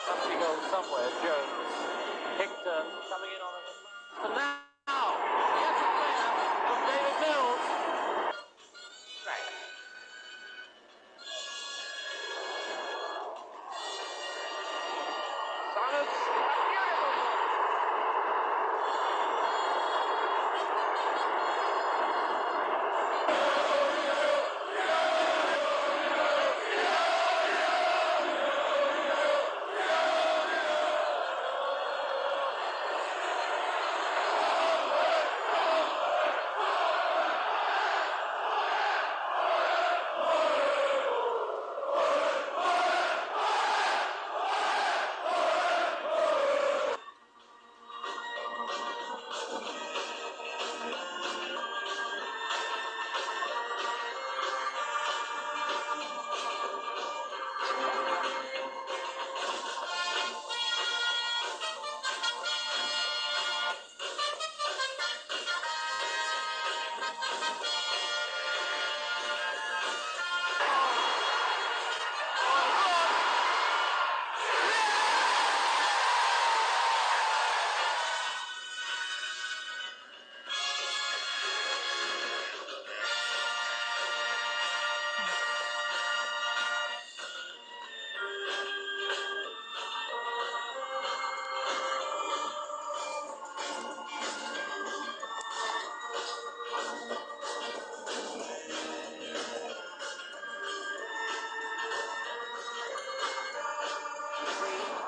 Must be goal somewhere. Jones. Hector coming in on it. And now, yes, a player from David Mills. Right. Silence. A beautiful goal.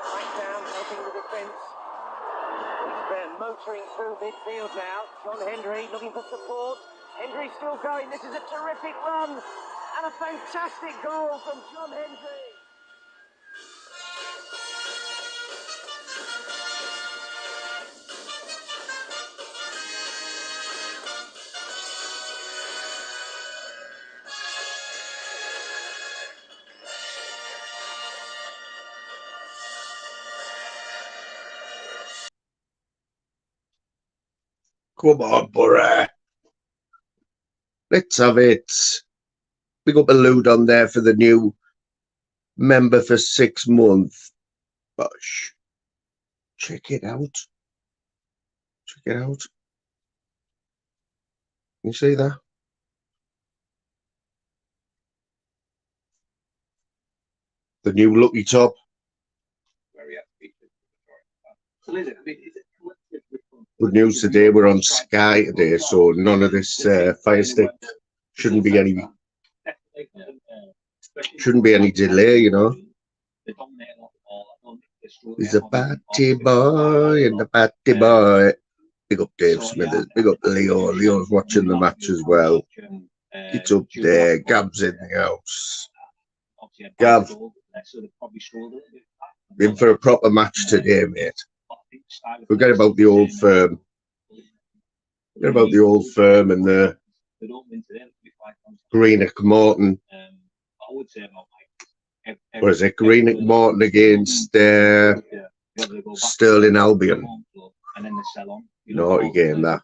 Right down, helping the defence. They're motoring through midfield now. John Hendry looking for support. Hendry still going. This is a terrific run and a fantastic goal from John Hendry. Come on, Boro. Let's have it. Big up a load on there for the new member for 6 months. Gosh. Check it out. Check it out. You see that? The new lucky top. Good news today, we're on Sky today, so none of this Fire Stick shouldn't be any delay, you know. He's a batty boy and a batty boy. Big up Dave Smithers, big up Leo. Leo's watching the match as well. It's up there. Gav's in the house. Gav, in for a proper match today, mate. Forget about the old firm. Forget about the old firm and the Greenock Morton. What is it? Greenock Morton against Stirling Albion. Naughty game, that.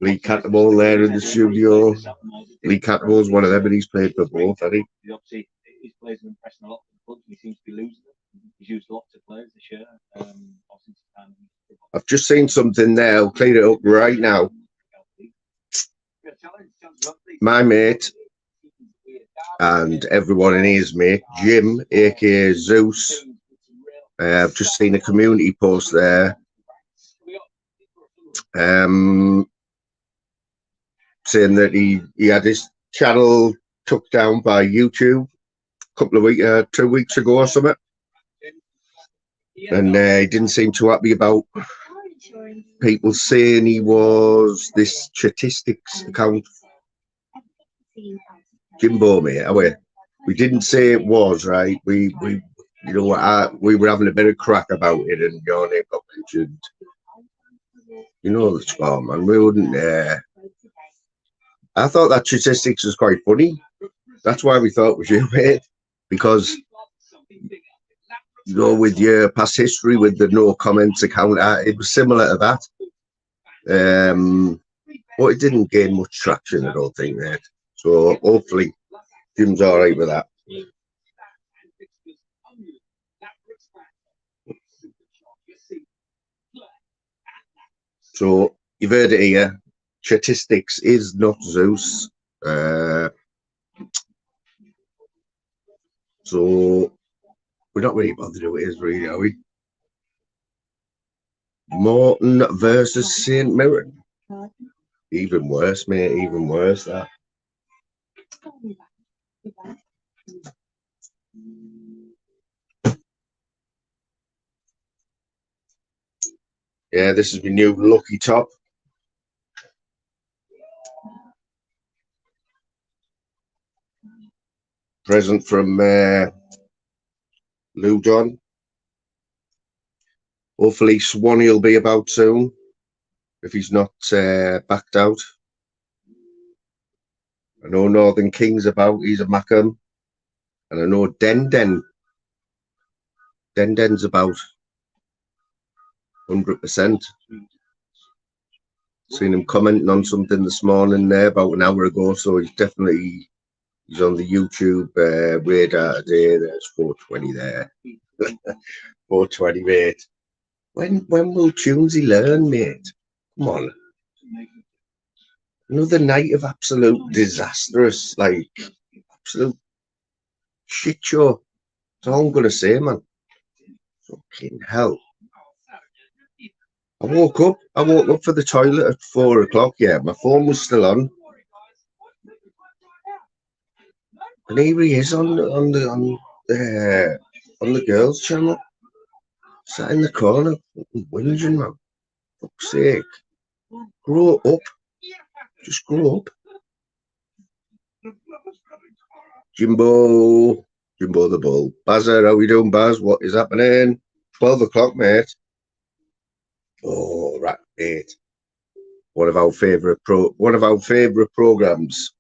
Lee Cattermole there in the studio. Lee Cattermole's one of them, and he's played for both, hasn't he? His players are impressing a lot of the clubs. He seems to be losing them. He's used lots of players this year. I've just seen something there. I'll clean it up right now. My mate and everyone in his mate, Jim, aka Zeus. I've just seen a community post there. Saying that he had his channel took down by YouTube a couple of weeks, 2 weeks ago or something, and he didn't seem too happy about people saying he was this statistics account. Jimbo, mate, we didn't say it was, right? We you know, we were having a bit of crack about it, and your name got mentioned. You know the score, man. We wouldn't. I thought that statistics was quite funny. That's why we thought it was you, mate, because you know, with your past history with the no comments account, it was similar to that. But it didn't gain much traction, I don't think, mate. So hopefully Jim's all right with that. So you've heard it here. Statistics is not Zeus. So we're not really bothered who it is, really, are we? Morton versus St Mirren. Even worse, mate. Even worse, that. Yeah, this is my new lucky top. Present from Lou John. Hopefully Swanee will be about soon, if he's not backed out. I know Northern King's about, he's a Mackem. And I know Denden's about 100%. Seen him commenting on something this morning there about an hour ago, so he's on the YouTube radar today. There's 420 there. 420, mate. When will Tunesy learn, mate? Come on. Another night of absolute disastrous, like, absolute shit show. That's all I'm going to say, man. Fucking hell. I woke up for the toilet at 4 o'clock, yeah. My phone was still on. And here he is on the girls' channel. Sat in the corner, whinging, man. Fuck's sake. Grow up. Just grow up. Jimbo the Bull. Bazzer, how we doing, Baz? What is happening? 12 o'clock, mate. Oh, right, mate. One of our favourite programs.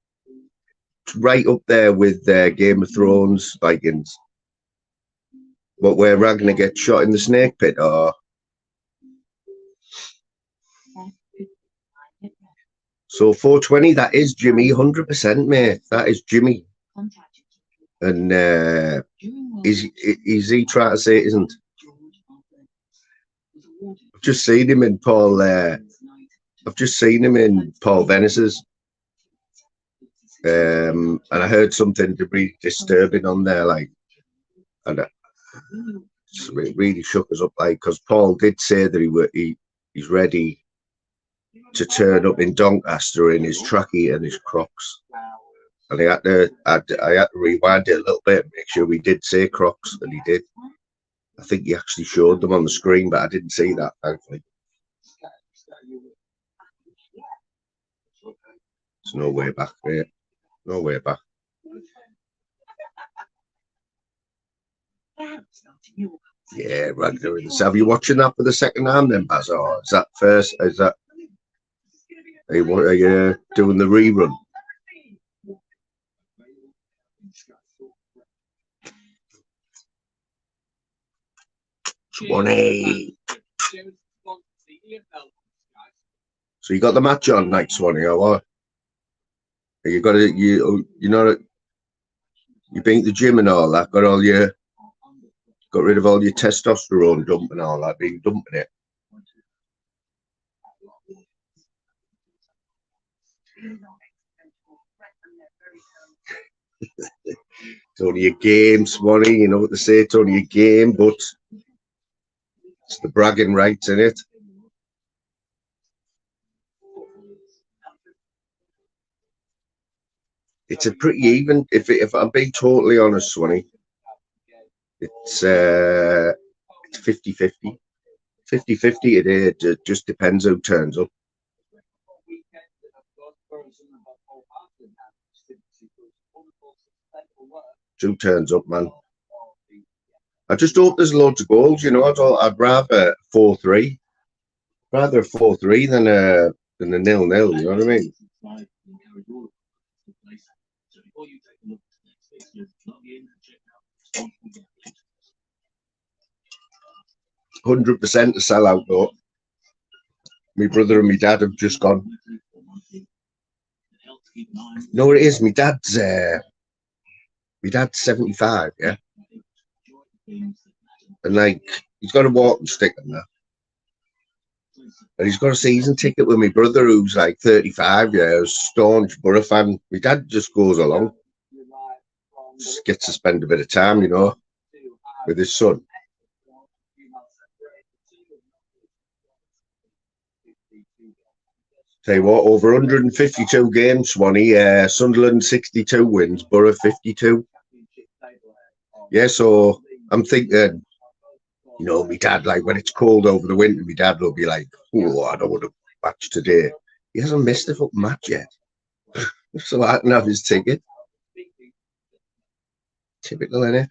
It's right up there with Game of Thrones, Vikings. What, where Ragnar gets shot in the snake pit, or? So 420, that is Jimmy, 100%, mate. That is Jimmy. And is he trying to say it isn't? I've just seen him in Paul Venice's. And I heard something really disturbing on there, like, and it really shook us up, like, because Paul did say that he's ready to turn up in Doncaster in his trackie and his Crocs, and I had to rewind it a little bit and make sure we did say Crocs, and he did. I think he actually showed them on the screen, but I didn't see that, thankfully. There's no way back, mate. No way back. Yeah, Ragnar in the South. Are you watching that for the second time then, Baz? Or is that first? Are you doing the rerun? 20. So you got the match on next one, or what? You got it. You been at the gym and all that. Got rid of all your testosterone dump and all that. Been dumping it. It's only a game, Swanee. You know what they say. It's only a game, but it's the bragging rights in it. It's a pretty even. If I'm being totally honest, Swanee, it's 50-50. 50-50 it just depends who turns up. Who turns up, man. I just hope there's loads of goals, you know. I'd rather 4-3. Rather a 4-3 than a 0-0, you know what I mean? 100% to sell out though. My brother and my dad have just gone. No, it is. My dad's 75, yeah. And like he's got a walking stick and that. And he's got a season ticket with my brother, who's like 35 years, staunch Boro fan. My dad just goes along, just gets to spend a bit of time, you know, with his son. Tell you what, over 152 games, Swanee. Sunderland 62 wins, Boro 52. Yeah, so I'm thinking, you know, my dad, like when it's cold over the winter, my dad will be like, oh, I don't want to match today. He hasn't missed a fucking match yet. So I can have his ticket. Typical, innit?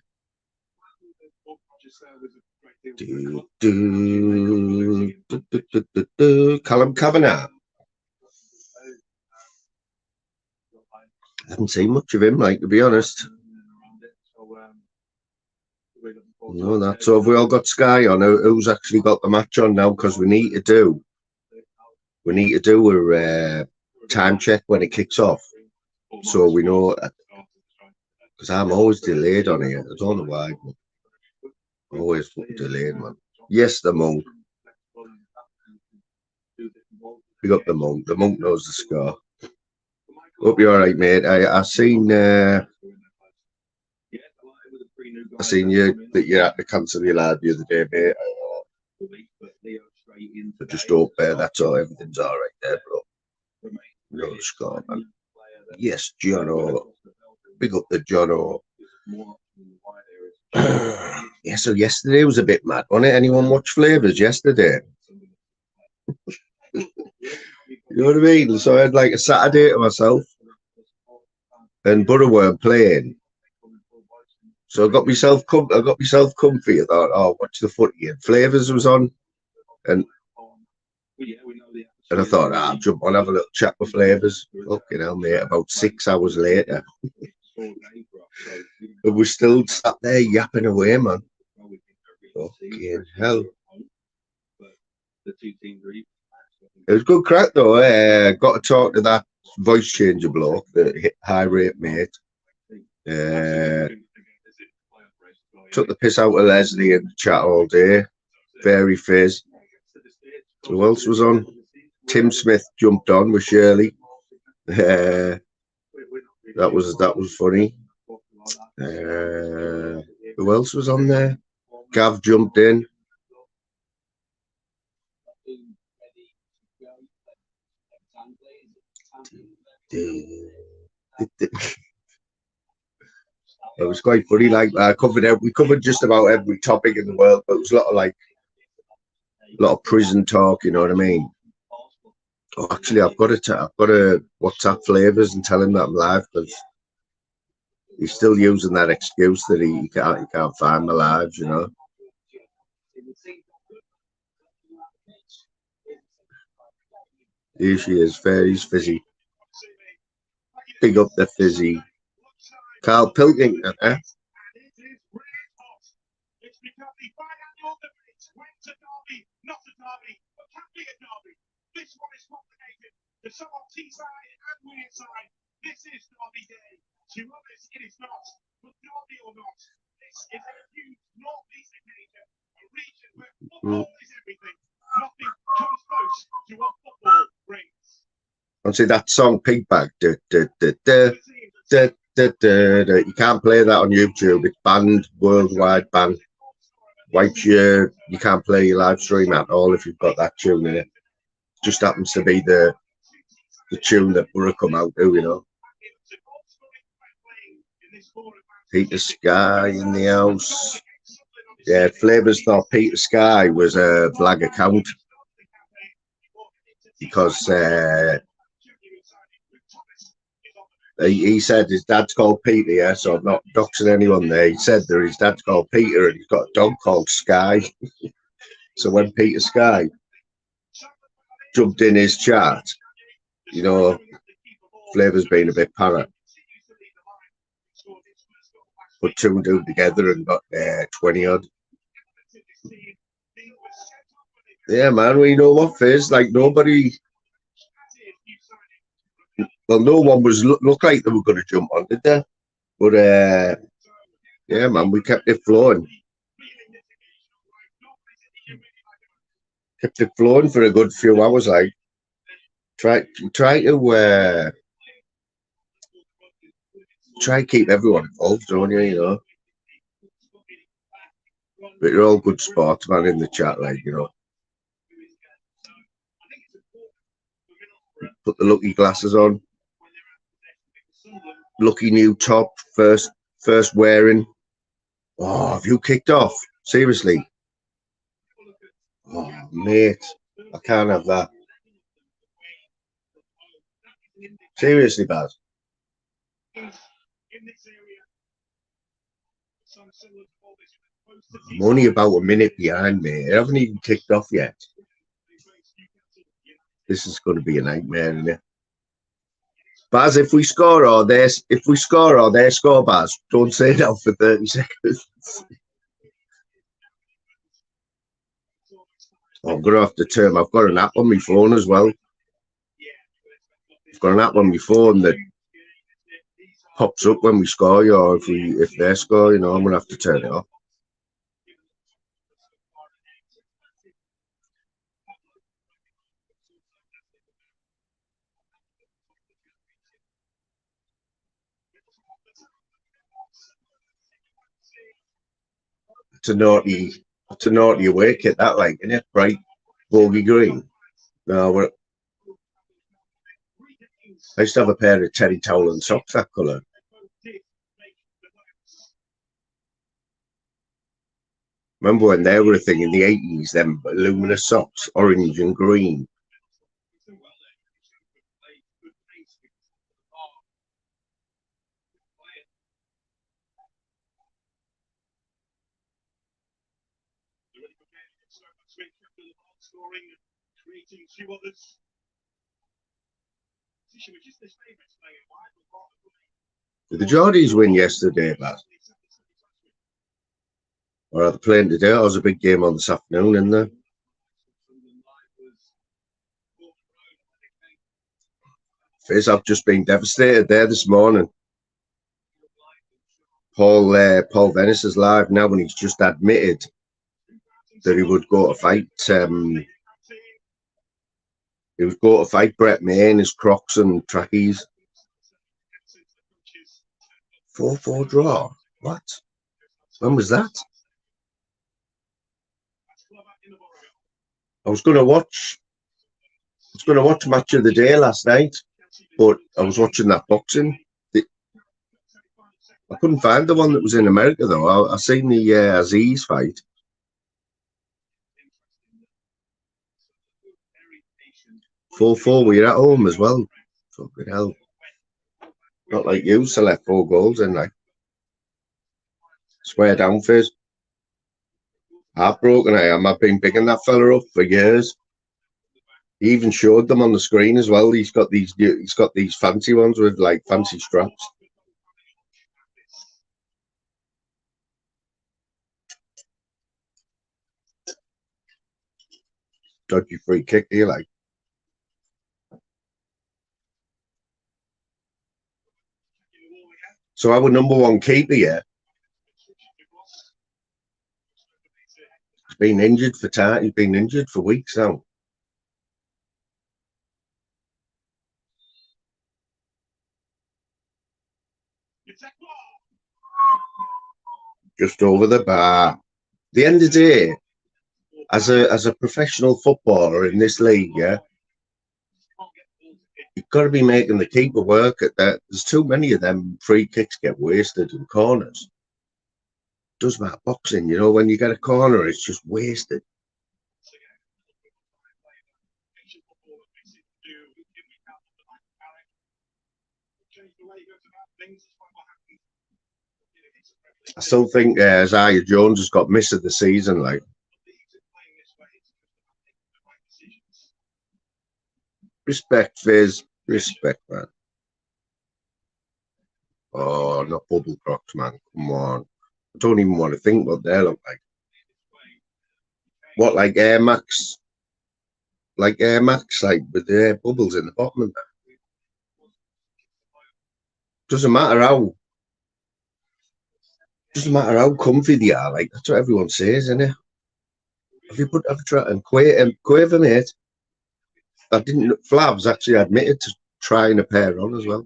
Callum Kavanagh. I haven't seen much of him, like, to be honest. No, that's so. Have we all got Sky on? Who's actually got the match on now? Because we need to do a time check when it kicks off, so we know. Because I'm always delayed on here. I don't know why. But always fucking delayed, man. Yes, the monk. Pick up the monk. The monk knows the score. Hope you're all right, mate. I seen you that you had to cancel your lad the other day, mate. I just hope that's all. Everything's all right there, bro. No score, man. Yes, Jono. Big up the Jono. Yeah, so yesterday was a bit mad, wasn't it? Anyone watch Flavours yesterday? You know what I mean? So I had like a Saturday to myself, and Boro weren't playing. So I got myself comfy. I thought, oh, watch the footy. And Flavours was on, and I thought, I'll jump on, have a little chat with Flavours. Fucking hell, mate. About 6 hours later, but we're still sat there yapping away, man. Fucking hell. It was good crack though. Got to talk to that voice changer bloke, the high rate mate. Took the piss out of Leslie and chat all day. Very fizz. Who else was on? Tim Smith jumped on with Shirley. That was funny. Who else was on there? Gav jumped in. It was quite funny. Like we covered just about every topic in the world, but it was a lot of prison talk. You know what I mean? Oh, actually, I've got to WhatsApp Flavours and tell him that I'm live, because he's still using that excuse that he can't find my lives. You know. Here she is, Fairy's Fizzy. Big up the Fizzy. Carl Pilkington, eh? And see that song Pigback. You can't play that on YouTube. It's banned, worldwide ban. Wipes you can't play your live stream at all if you've got that tune in it. Just happens to be the tune that Boro come out to, you know. Peter Sky in the house. Yeah, Flavours thought Peter Sky was a blag account because he said his dad's called Peter, yeah, so I'm not doxing anyone there. He said that his dad's called Peter and he's got a dog called Sky. So when Peter Sky jumped in his chat, you know, Flavours been a bit para. Put two and two together and got 20 odd. Yeah, man, we know what Fizz, like nobody. Well, no one was look like they were going to jump on, did they? But yeah, man, we kept it flowing. Kept it flowing for a good few hours. Like try to keep everyone involved, don't you? You know, but you're all good sportsmen in the chat, like you know. Put the lucky glasses on. Lucky new top, first wearing. Oh, have you kicked off? Seriously? Oh, mate, I can't have that. Seriously, Baz. I'm only about a minute behind, mate. I haven't even kicked off yet. This is going to be a nightmare, isn't it? Baz, if we score or they score, Baz, don't say that for 30 seconds. Oh, I'm going to have to turn. I've got an app on my phone as well. I've got an app on my phone that pops up when we score, or if they score, you know, I'm going to have to turn it off. It's a naughty away kit, that, like, isn't it? Bright bogey green. No, I used to have a pair of terry towel and socks that colour. Remember when they were a thing in the 80s, them luminous socks, orange and green. Did the Geordies win yesterday, lad? Or are they playing today? It was a big game on this afternoon, isn't there? Fizz, I've just been devastated there this morning. Paul Venice is live now, and he's just admitted that he would go to fight. He would go to fight Brett May in his Crocs and trackies. 4-4 draw. What? When was that? I was going to watch Match of the Day last night, but I was watching that boxing. I couldn't find the one that was in America though. I seen the Aziz fight. We're at home as well. Fucking hell. Not like you, select 4 goals and like swear down, Fizz. Heartbroken I am. I've been picking that fella up for years. He even showed them on the screen as well. He's got these fancy ones with like fancy straps. Dodgy free kick, do you like? So our number one keeper, yeah, he's been injured for time. He's been injured for weeks now. Just over the bar. At the end of the day, as a professional footballer in this league, yeah, you've got to be making the keeper work at that. There's too many of them free kicks get wasted in corners. Doesn't matter boxing, you know, when you get a corner, it's just wasted. I still think Isaiah Jones has got miss of the season, like. Respect, Fizz. Respect, man. Oh, not bubble crocs, man. Come on. I don't even want to think what they look like. What, like Air Max? Like Air Max, like with the air bubbles in the bottom of that. Doesn't matter how comfy they are, like that's what everyone says, isn't it? Have you tried and Quaver, mate? I didn't. Flavs actually admitted to trying a pair on as well.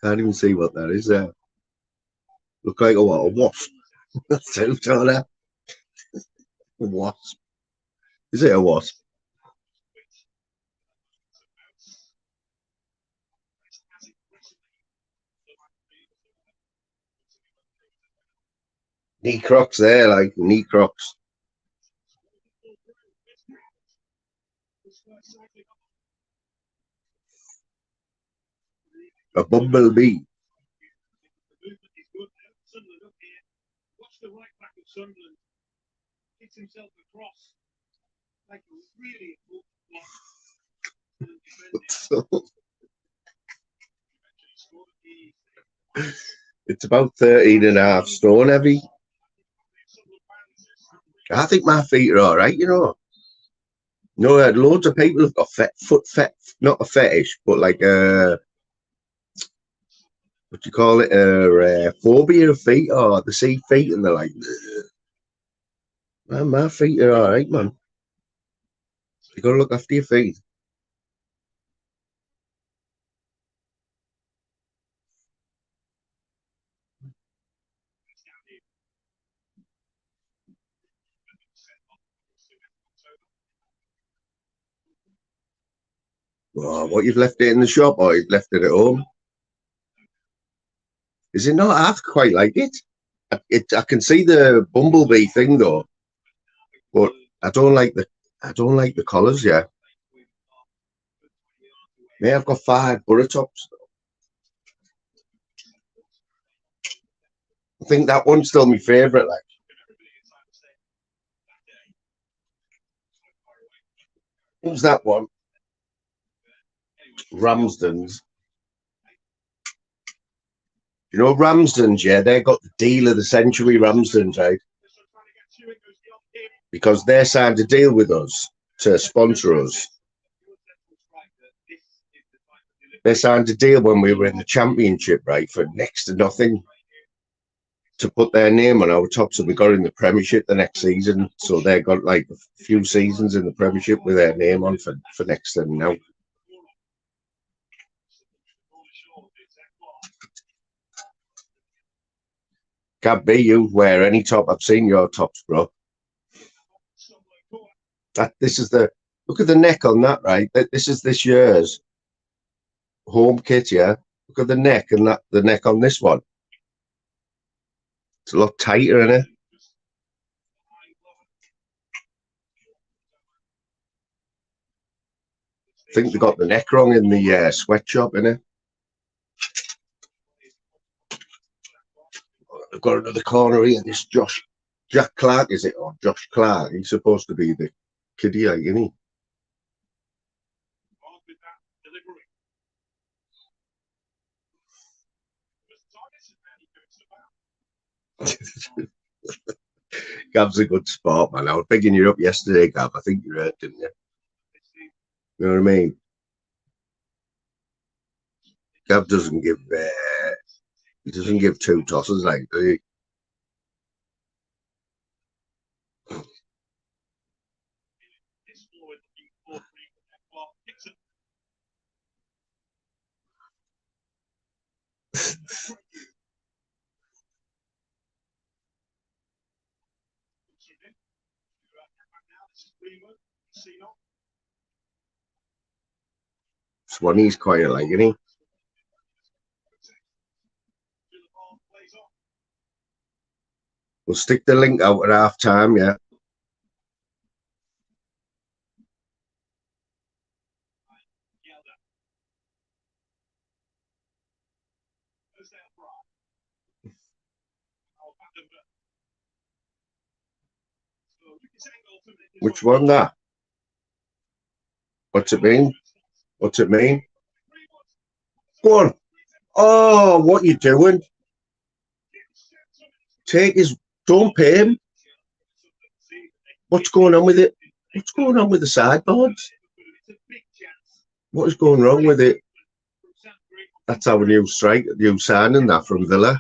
Can't even see what that is there. Look like a wasp. That's it, a wasp. Is it a wasp? Knee crocs there, like knee crocs. A bumblebee. It's about 13.5 stone heavy. I think my feet are all right, you know. No, loads of people have got foot not a fetish, but like what do you call it? A phobia of feet, or they see feet and they're like, man, my feet are all right, man. You gotta look after your feet. Oh, what, you've left it in the shop or you've left it at home? Is it not? I quite like it. I can see the bumblebee thing though, but I don't like the colours. Yeah, yeah. I've got 5 Boro tops. I think that one's still my favourite. Like, who's that one? Ramsden's. You know Ramsden's, yeah, they got the deal of the century, Ramsden's, right? Because they signed a deal with us to sponsor us. They signed a deal when we were in the championship, right, for next to nothing, to put their name on our tops, and we got in the Premiership the next season. So they got like a few seasons in the Premiership with their name on for next to now. Can't be you wear any top. I've seen your tops, bro. This is the look at the neck on that, right? This is this year's home kit, yeah. Look at the neck and the neck on this one. It's a lot tighter, isn't it? I think they got the neck wrong in the sweatshop, innit? I've got another corner here. This Jack Clark, is it? Or Josh Clark? He's supposed to be the kiddie, isn't he? Gav's a good sport, man. I was bigging you up yesterday, Gav. I think you heard, didn't you? You know what I mean? Gav doesn't give he doesn't give 2 tosses, like, do he? Swanee's quite like, isn't he? We'll stick the link out at half time, yeah. Which one that? What's it mean? What's it mean? Go on. Oh, what you doing? Take his. Don't pay him. What's going on with it? What's going on with the sideboards? What is going wrong with it? That's our new strike, new signing that from Villa.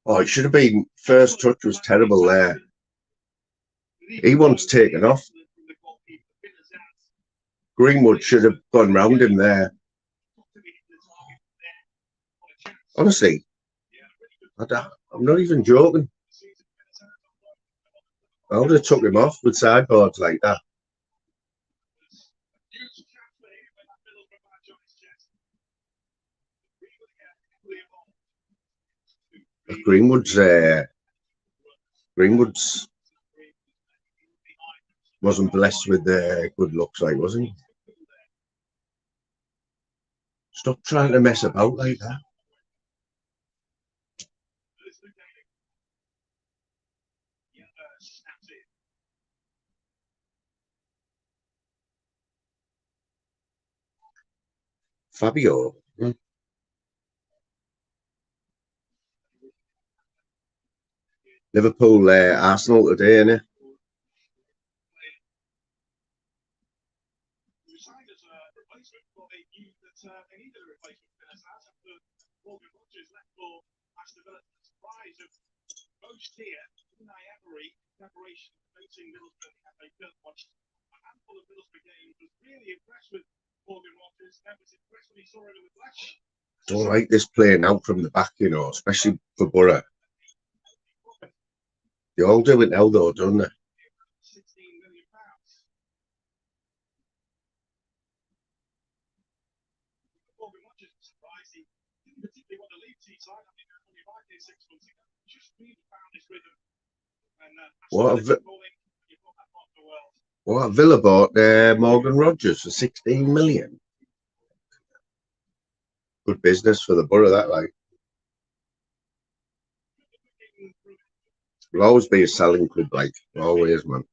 Oh, it should have been. First touch was terrible there. He wants taken off. Greenwood should have gone round him there. Honestly, I'm not even joking. I would have took him off with sideboards like that. Greenwood's wasn't blessed with good looks, like, was he? Stop trying to mess about like that. Fabio. Liverpool, Arsenal today, innit? Don't like this playing out from the back, you know, especially for Boro. They all do it now, though, don't they? What Villa bought Morgan Rogers for 16 million. Good business for the Boro, that, like. Will always be a selling club, like, always, man.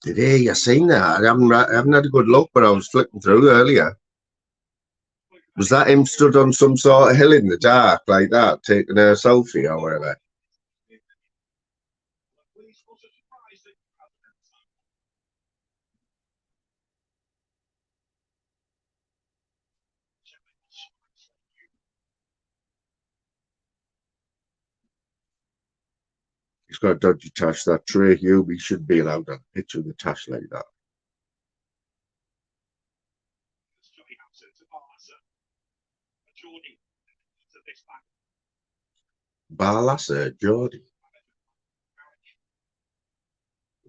Did he? I seen that. I haven't had a good look, but I was flicking through earlier. Was that him stood on some sort of hill in the dark like that, taking a selfie or whatever? He's got a dodgy tash. That Trey Hugh, he should be allowed to picture the tash like that. Barlasser, Geordie.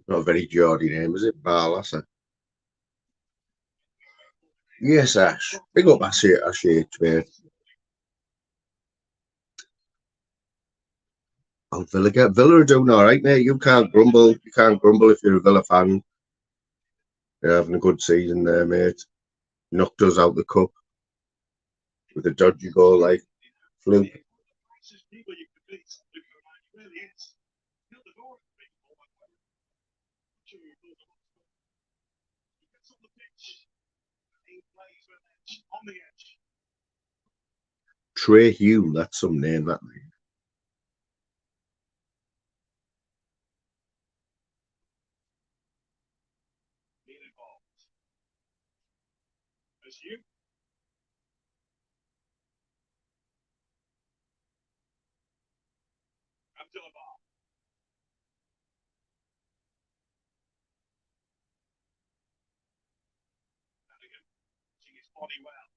Not a very Geordie name, is it? Barlasser. Yes, Ash. Big up Ash H, mate. Oh, Villa are doing all right, mate. You can't grumble. You can't grumble if you're a Villa fan. You're having a good season there, mate. Knocked us out the cup with a dodgy goal, like fluke. Trey Hugh, that's some name, that name.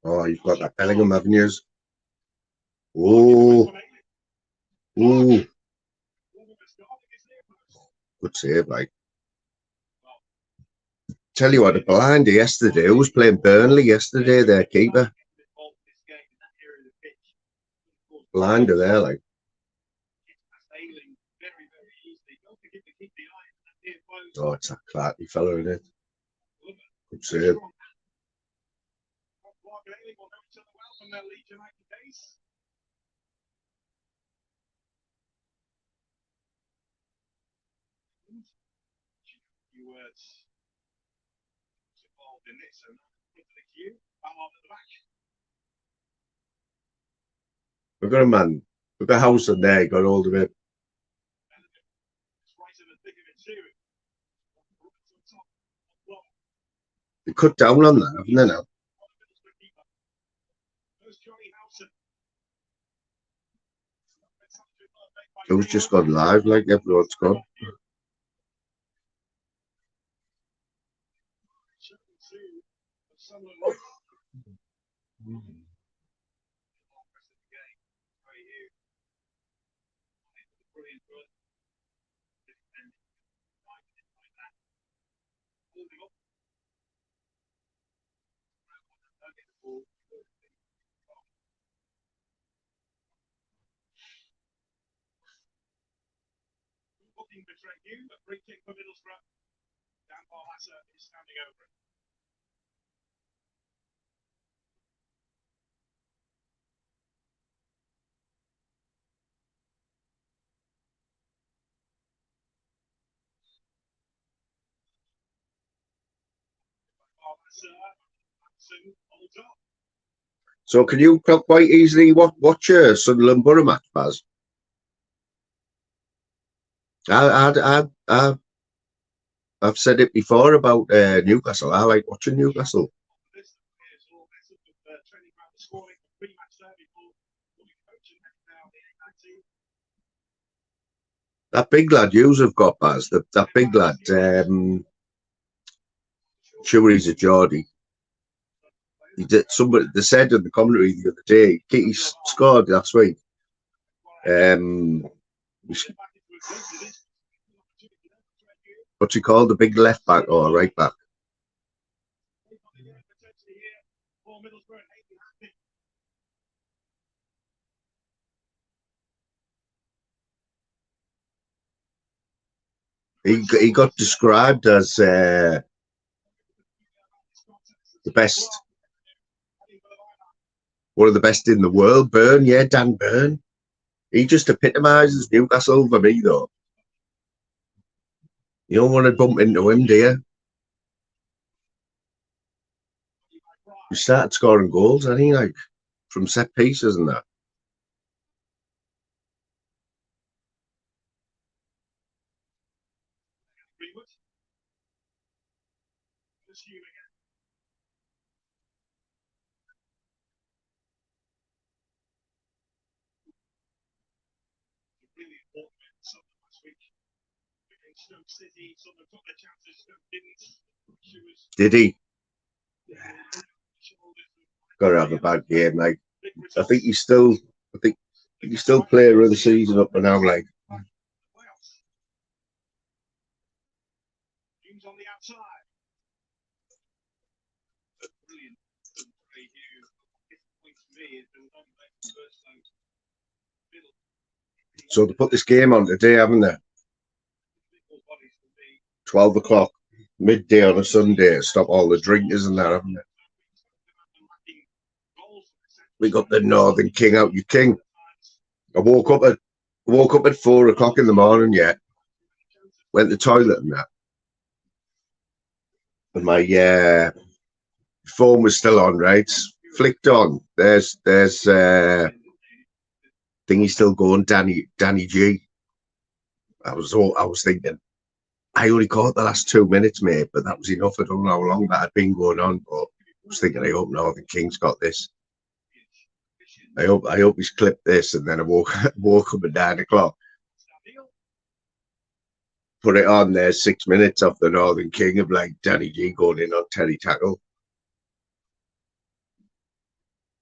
Oh, you've got that Bellingham, haven't you? Oh, ooh, good save, like. Tell you what, a blinder yesterday. Who was playing Burnley yesterday? Their keeper. Blinder there, like. Oh, it's that Clarky fella, isn't it? Good save. We've got a man. We've got a house in there. Got hold of it. They cut down on that, haven't they now? Who's just gone live like everyone's gone? So can you quite easily watch a Sunderland Boro match, Baz? I've said it before about Newcastle. I like watching Newcastle. That big lad yous have got, Baz. That big lad. Sure, he's a Geordie. He did. Somebody they said in the commentary the other day. He scored last week. What's he called? The big left back or right back? He got described as the best, one of the best in the world. Burn, yeah, Dan Burn. He just epitomises Newcastle for me, though. You don't want to bump into him, do you? He started scoring goals, hasn't he? Like from set pieces and that. Did he? Got to have a bad game. Like I think he's still player of the season up and now. Like so they put this game on today, haven't they? 12 o'clock, midday on a Sunday. Stop all the drinkers and that, haven't they? We got the Northern King out, you king. I woke up at 4 o'clock in the morning. Yeah, went to the toilet and that, and my phone was still on. Right, flicked on. There's thingy still going. Danny G. I was thinking, I only caught the last 2 minutes, mate, but that was enough. I don't know how long that had been going on, but I was thinking, I hope Northern King's got this. I hope he's clipped this, and then I woke up at 9 o'clock. Put it on there 6 minutes off the Northern King of like Danny G going in on Terry Tackle.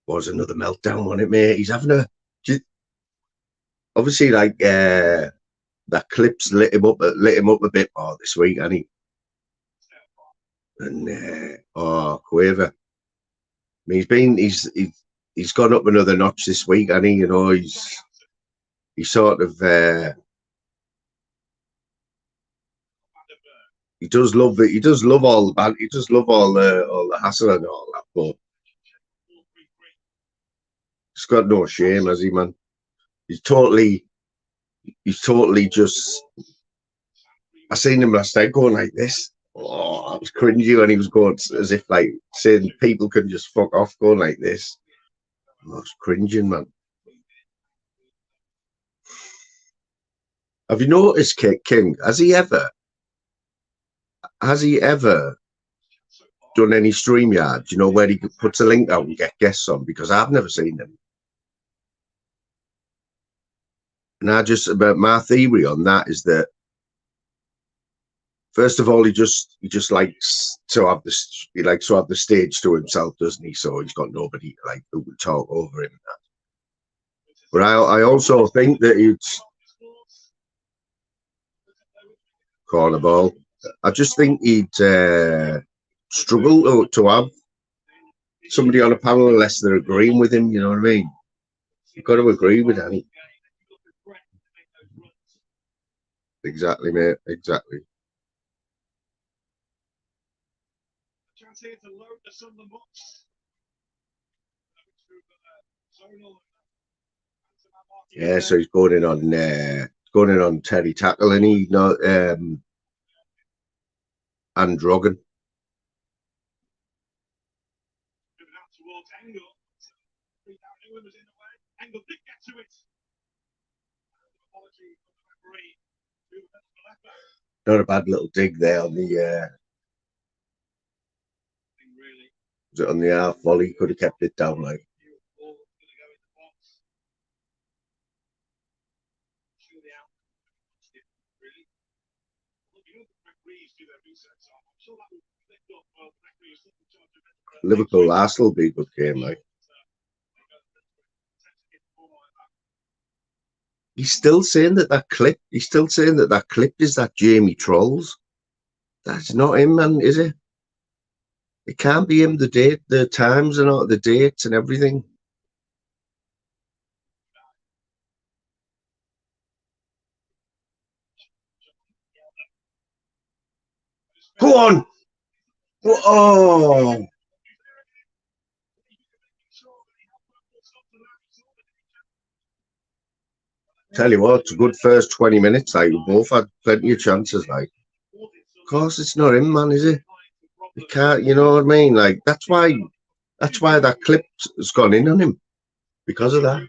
Was another meltdown, wasn't it, mate? He's having obviously like that clip's lit him up a bit more this week, hasn't he? And Quaver. I mean, he's gone up another notch this week, hasn't he? You know, he's sort of he does love all the hassle and all that, but he's got no shame, has he, man? He's totally just. I seen him last night going like this. Oh, I was cringy when he was going as if like saying people can just fuck off, going like this. I was cringing, man. Have you noticed, King? Has he ever done any StreamYard? You know, where he puts a link out and you get guests on? Because I've never seen him. And about my theory on that is that, first of all, he just likes to have the stage to himself, doesn't he? So he's got nobody like who would talk over him. But I also think that he'd corner ball. I just think he'd struggle to have somebody on a panel unless they're agreeing with him. You know what I mean? You've got to agree with Danny. Exactly, mate. Exactly. Yeah, so he's going in on Terry Tackle, and he not and Drogon. Not a bad little dig there on the was it on the half volley? Could have kept it down like. Liverpool Arsenal will be a good game, like. He's still saying that clip. He's still saying that clip is that Jamie Trolls. That's not him, man, is it? It can't be him. The date, the times, and all the dates and everything. Go on. Oh. Tell you what, it's a good first 20 minutes. Like, we both had plenty of chances. Like, of course, it's not him, man, is it? You can't, you know what I mean? Like, that's why that clip has gone in on him, because of that.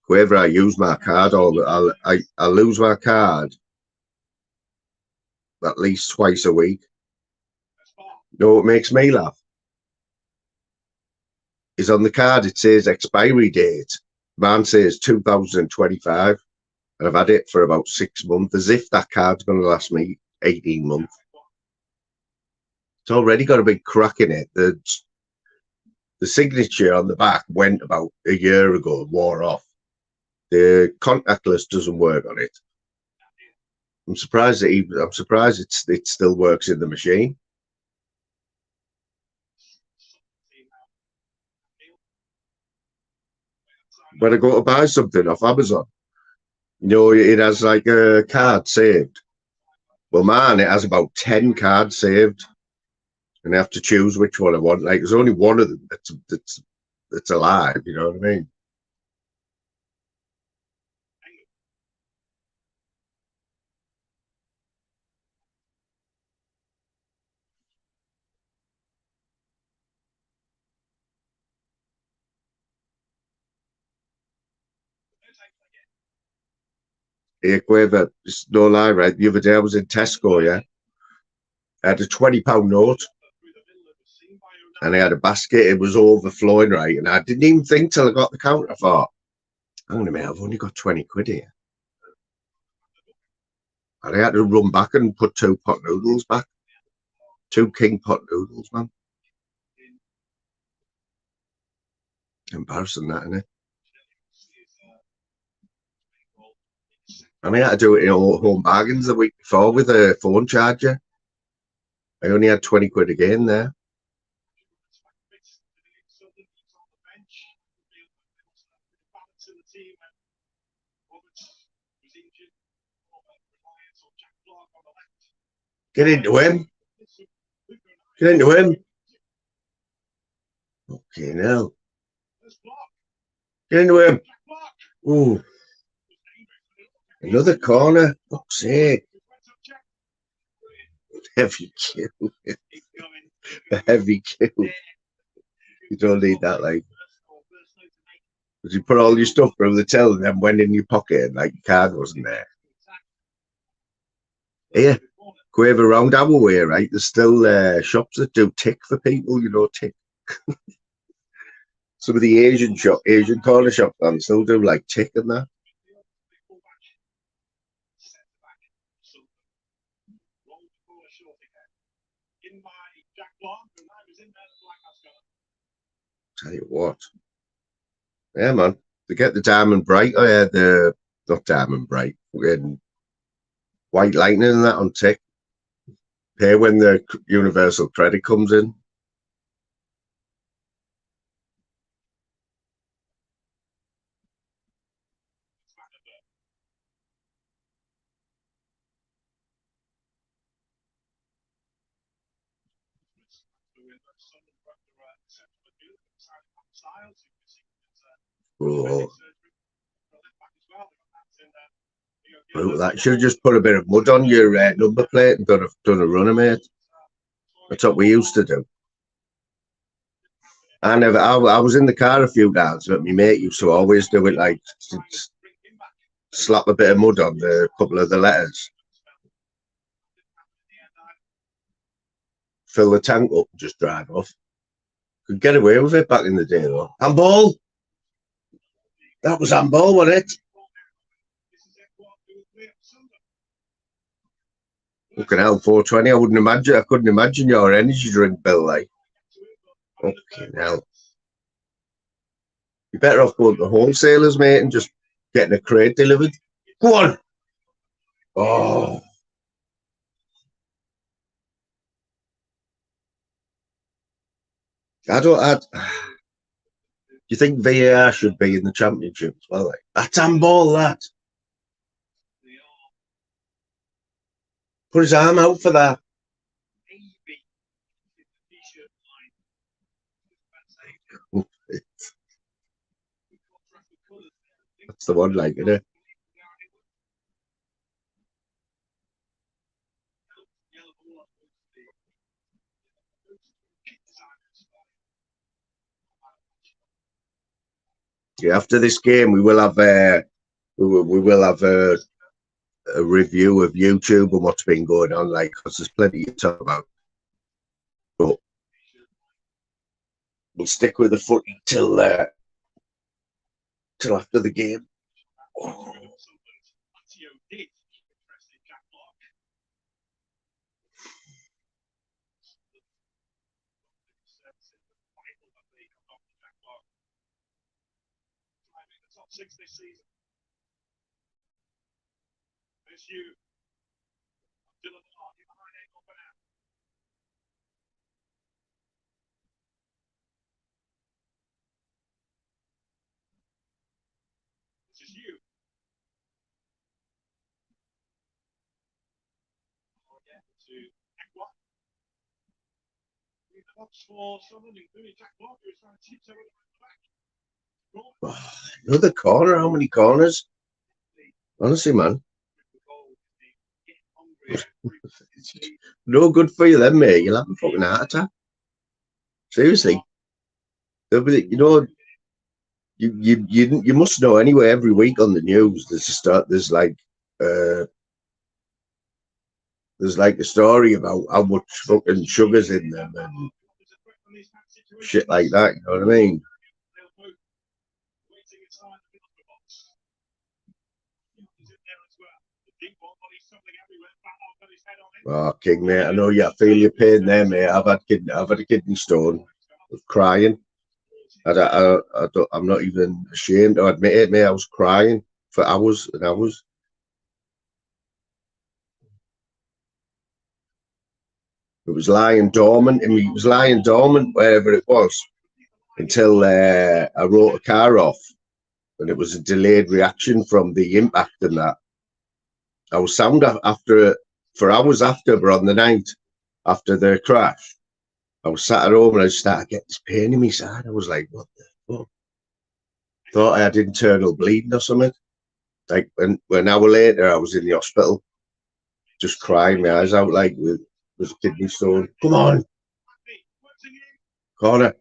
Wherever I use my card, I'll lose my card at least twice a week. You know what makes me laugh? Is on the card it says expiry date. Mine says 2025, and I've had it for about 6 months, as if that card's going to last me 18 months. It's already got a big crack in it. The signature on the back went about a year ago, wore off. The contactless doesn't work on it. I'm surprised it still works in the machine. When I go to buy something off Amazon, you know, it has like a card saved. Well, mine, it has about 10 cards saved, and I have to choose which one I want. Like, there's only one of them that's alive. You know what I mean? Hey, Quaver, it's no lie, right? The other day I was in Tesco, yeah. I had a £20 note, and I had a basket. It was overflowing, right? And I didn't even think till I got the counter. I thought, hang on a minute, I've only got 20 quid here. And I had to run back and put 2 pot noodles back. 2 king pot noodles, man. Embarrassing, that, isn't it? And I had to do it in Home Bargains the week before with a phone charger. I only had 20 quid again there. Get into him. Get into him. Okay, now. Get into him. Ooh. Another corner. Fuck's sake. Heavy kill. A heavy kill. You don't need that, like. Because you put all your stuff through the till and then went in your pocket and like your card wasn't there. Here, go over around our way, right? There's still shops that do tick for people, you know, tick. Some of the Asian corner shop ones still do like tick and that. Tell you what. Yeah, man. They get the diamond bright. Oh, yeah, the not diamond bright. White lightning and that on tick. Pay when the universal credit comes in. Oh. Well, that should have just put a bit of mud on your number plate and done a runner, mate. That's what we used to do. I was in the car a few times, but my mate used to always do it, like slap a bit of mud on a couple of the letters, fill the tank up, and just drive off. Could get away with it back in the day, though. Handball. That was handball, wasn't it? Fucking hell, 420. I couldn't imagine your energy drink bill, like. Fucking hell. You're better off going to wholesalers, mate, and just getting a crate delivered. Go on. Oh. Do you think VAR should be in the championship as well? Like, that's handball, that. Put his arm out for that. That's the one, like, isn't it? Yeah, after this game, we will have a review of YouTube and what's been going on, like, because there's plenty to talk about. But we'll stick with the footy till after the game. Oh. Oh, another corner. How many corners? Honestly, man. No good for you then, mate. You'll have a fucking heart attack. Seriously. You know, you must know anyway. Every week on the news, there's like a story about how much fucking sugar's in them and shit like that. You know what I mean? Oh, King, mate, I know you. I feel your pain there, mate. I've had a kidney stone of crying. I'm not even ashamed to admit it, mate. I was crying for hours and hours. It was lying dormant. I mean, it was lying dormant wherever it was until I wrote a car off, and it was a delayed reaction from the impact and that. I was sound for hours after, but on the night after the crash, I was sat at home and I started getting this pain in my side. I was like, what the fuck? Thought I had internal bleeding or something. Like, an hour later, I was in the hospital, just crying my eyes out, like, with a kidney stone. Come on. Corner.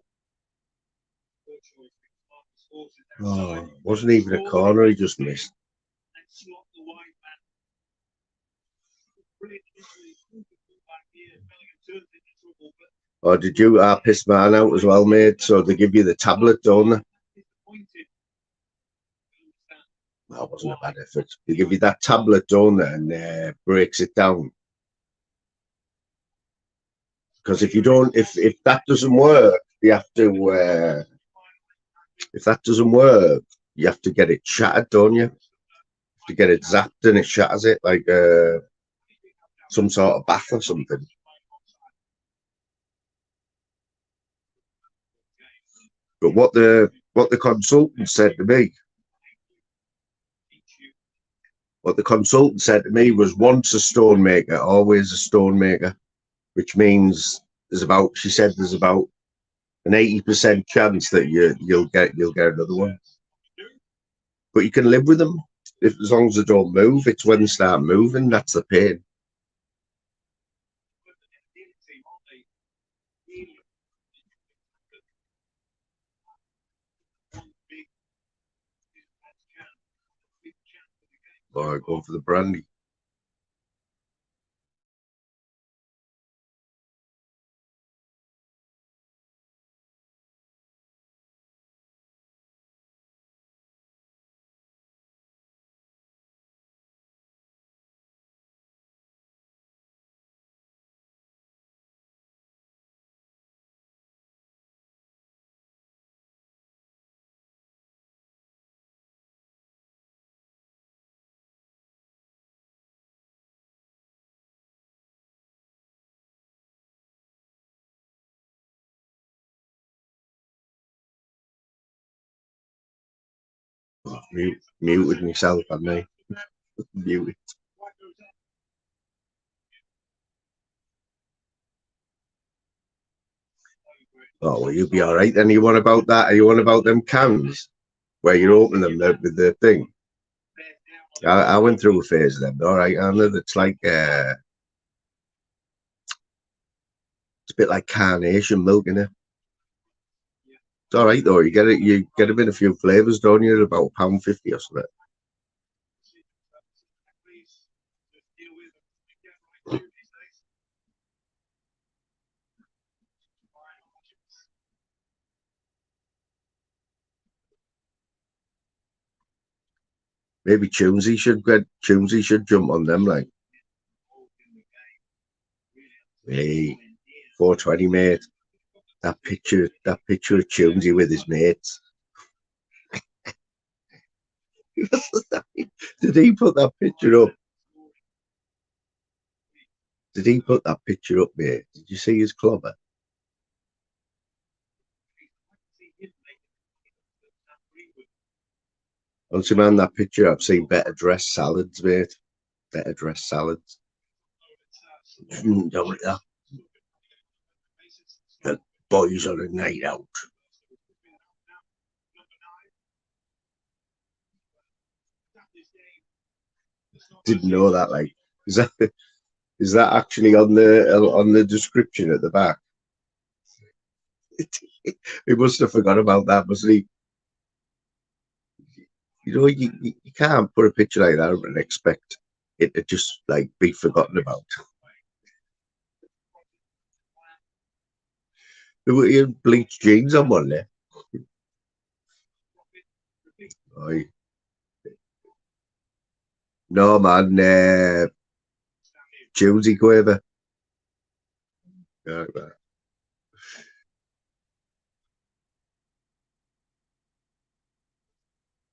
Oh, wasn't even a corner, he just missed. Or did you? I pissed mine out as well, mate. So they give you the tablet, don't they? That wasn't a bad effort. They give you that tablet, don't they, and breaks it down. Because if you don't, if that doesn't work, you have to. If that doesn't work, you have to get it shattered, don't you? To get it zapped and it shatters it like some sort of bath or something. But what the consultant said to me, was once a stone maker, always a stone maker, which means she said there's about an 80% chance that you'll get another one. But you can live with them as long as they don't move. It's when they start moving that's the pain. Or go for the brandy. Muted myself, hadn't I? Muted. Oh, well, you'll be all right then. You on about that? Are you on about them cans where you open them with the thing? I went through a phase of them. All right, and it's like it's a bit like carnation milk in it. It's all right though. You get them in a few flavors, don't you? About £1.50 or something. Maybe Tunesy should jump on them like. Hey, 420, mate. That picture of Tunesy with his mates. Did he put that picture up? Did he put that picture up, mate? Did you see his clobber? Once you man that picture, I've seen better dressed salads, mate. Better dressed salads. Don't like that. The boys on a night out. Didn't know that. Like, is that actually on the description at the back? He must have forgot about that, mustn't he? You know, you can't put a picture like that and expect it to just like be forgotten about. There were bleached jeans on one there. Aye. No man, Tuesday Quaver. Right, right.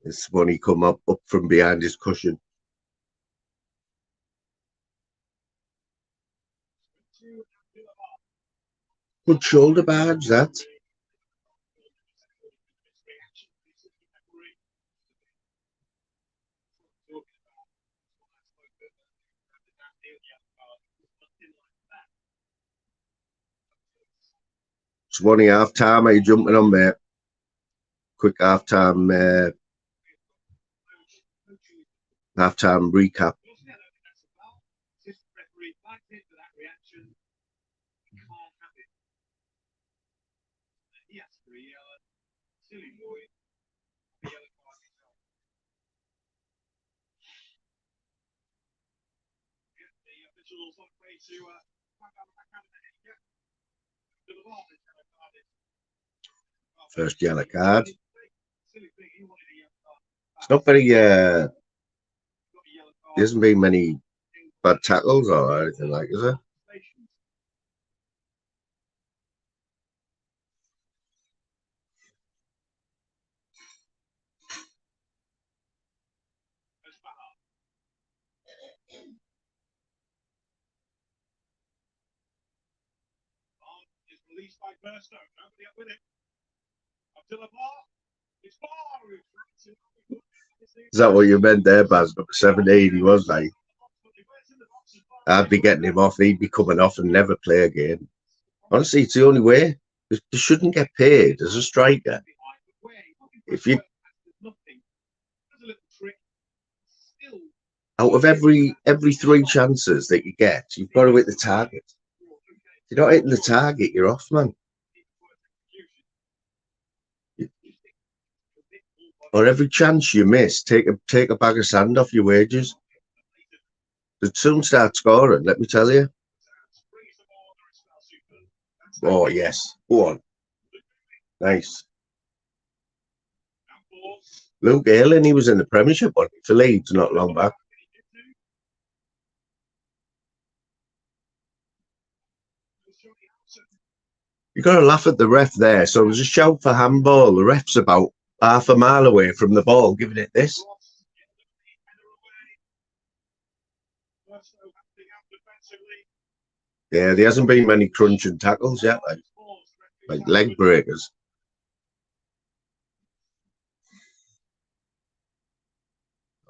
This one he come up from behind his cushion. Good shoulder barge, that. It's 1.5 time. Are you jumping on, mate? Quick half-time recap. First yellow card. It's not very, there hasn't been many bad tackles or anything like, is there? Is that what you meant there, Baz? Number 17, he was like, I'd be getting him off, he'd be coming off and never play again. Honestly, it's the only way. You shouldn't get paid as a striker. If you, out of every 3 chances that you get, you've got to hit the target. If you're not hitting the target, you're off, man. Or every chance you miss, take a bag of sand off your wages. They'd soon start scoring, let me tell you. Oh, yes. Go on. Nice. Luke Ayling, he was in the Premiership for Leeds not long back. You got to laugh at the ref there. So it was a shout for handball. The ref's about half a mile away from the ball, giving it this. Yeah, there hasn't been many crunching tackles yet, like leg breakers.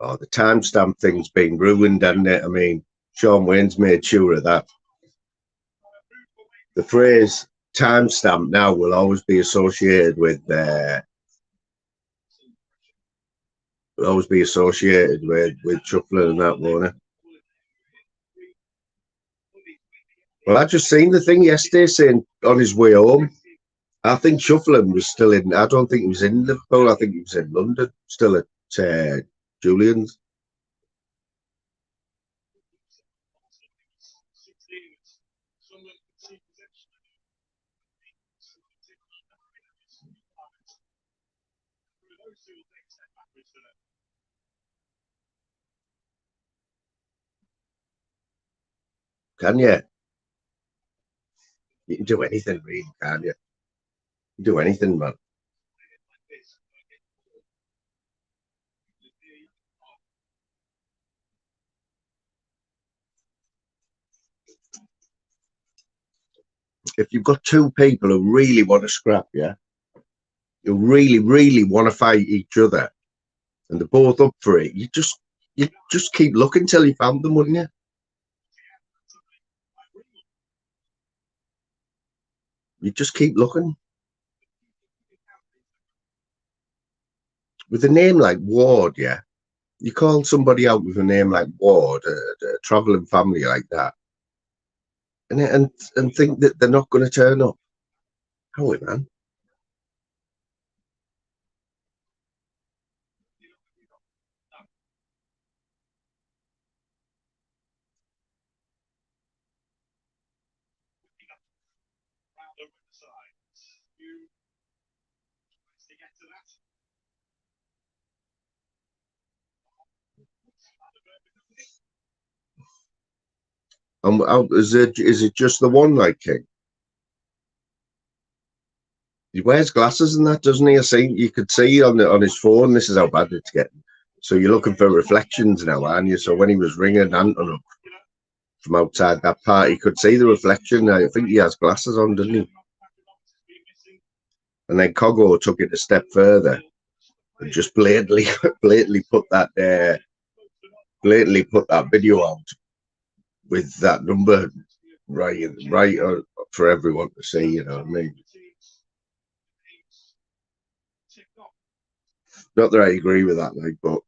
Oh, the timestamp thing's been ruined, hasn't it? I mean, Sean Wayne's made sure of that. The phrase timestamp now will always be associated with shuffling and that, won't it? Well, I just seen the thing yesterday saying on his way home. I think Shuffling was still in. I don't think he was in Liverpool. I think he was in London, still at Julian's. Can you? You can do anything, really, can't you? You can do anything, man. If you've got 2 people who really want to scrap, yeah, who really, really want to fight each other, and they're both up for it, you just keep looking till you found them, wouldn't you? You just keep looking. With a name like Ward, yeah, you call somebody out with a name like Ward, a travelling family like that, and think that they're not going to turn up. Holy man. Is it just the one, like, King? He wears glasses and that, doesn't he? You could see on his phone. This is how bad it's getting. So you're looking for reflections now, aren't you? So when he was ringing Anton up from outside that part, he could see the reflection. I think he has glasses on, doesn't he? And then Coggo took it a step further and just blatantly put that video out with that number right for everyone to see. You know what I mean? Not that I agree with that, like, but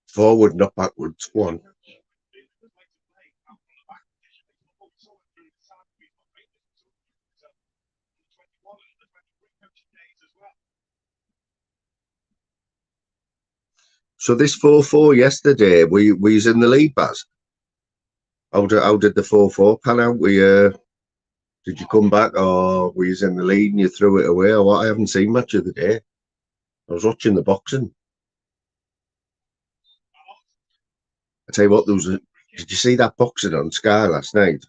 forward, not backwards. One. So this 4-4 yesterday, we was in the lead, Baz. How did the 4-4 pan out? Did you come back, or were you in the lead and you threw it away, or what? I haven't seen much of the day. I was watching the boxing. I tell you what, did you see that boxing on Sky last night?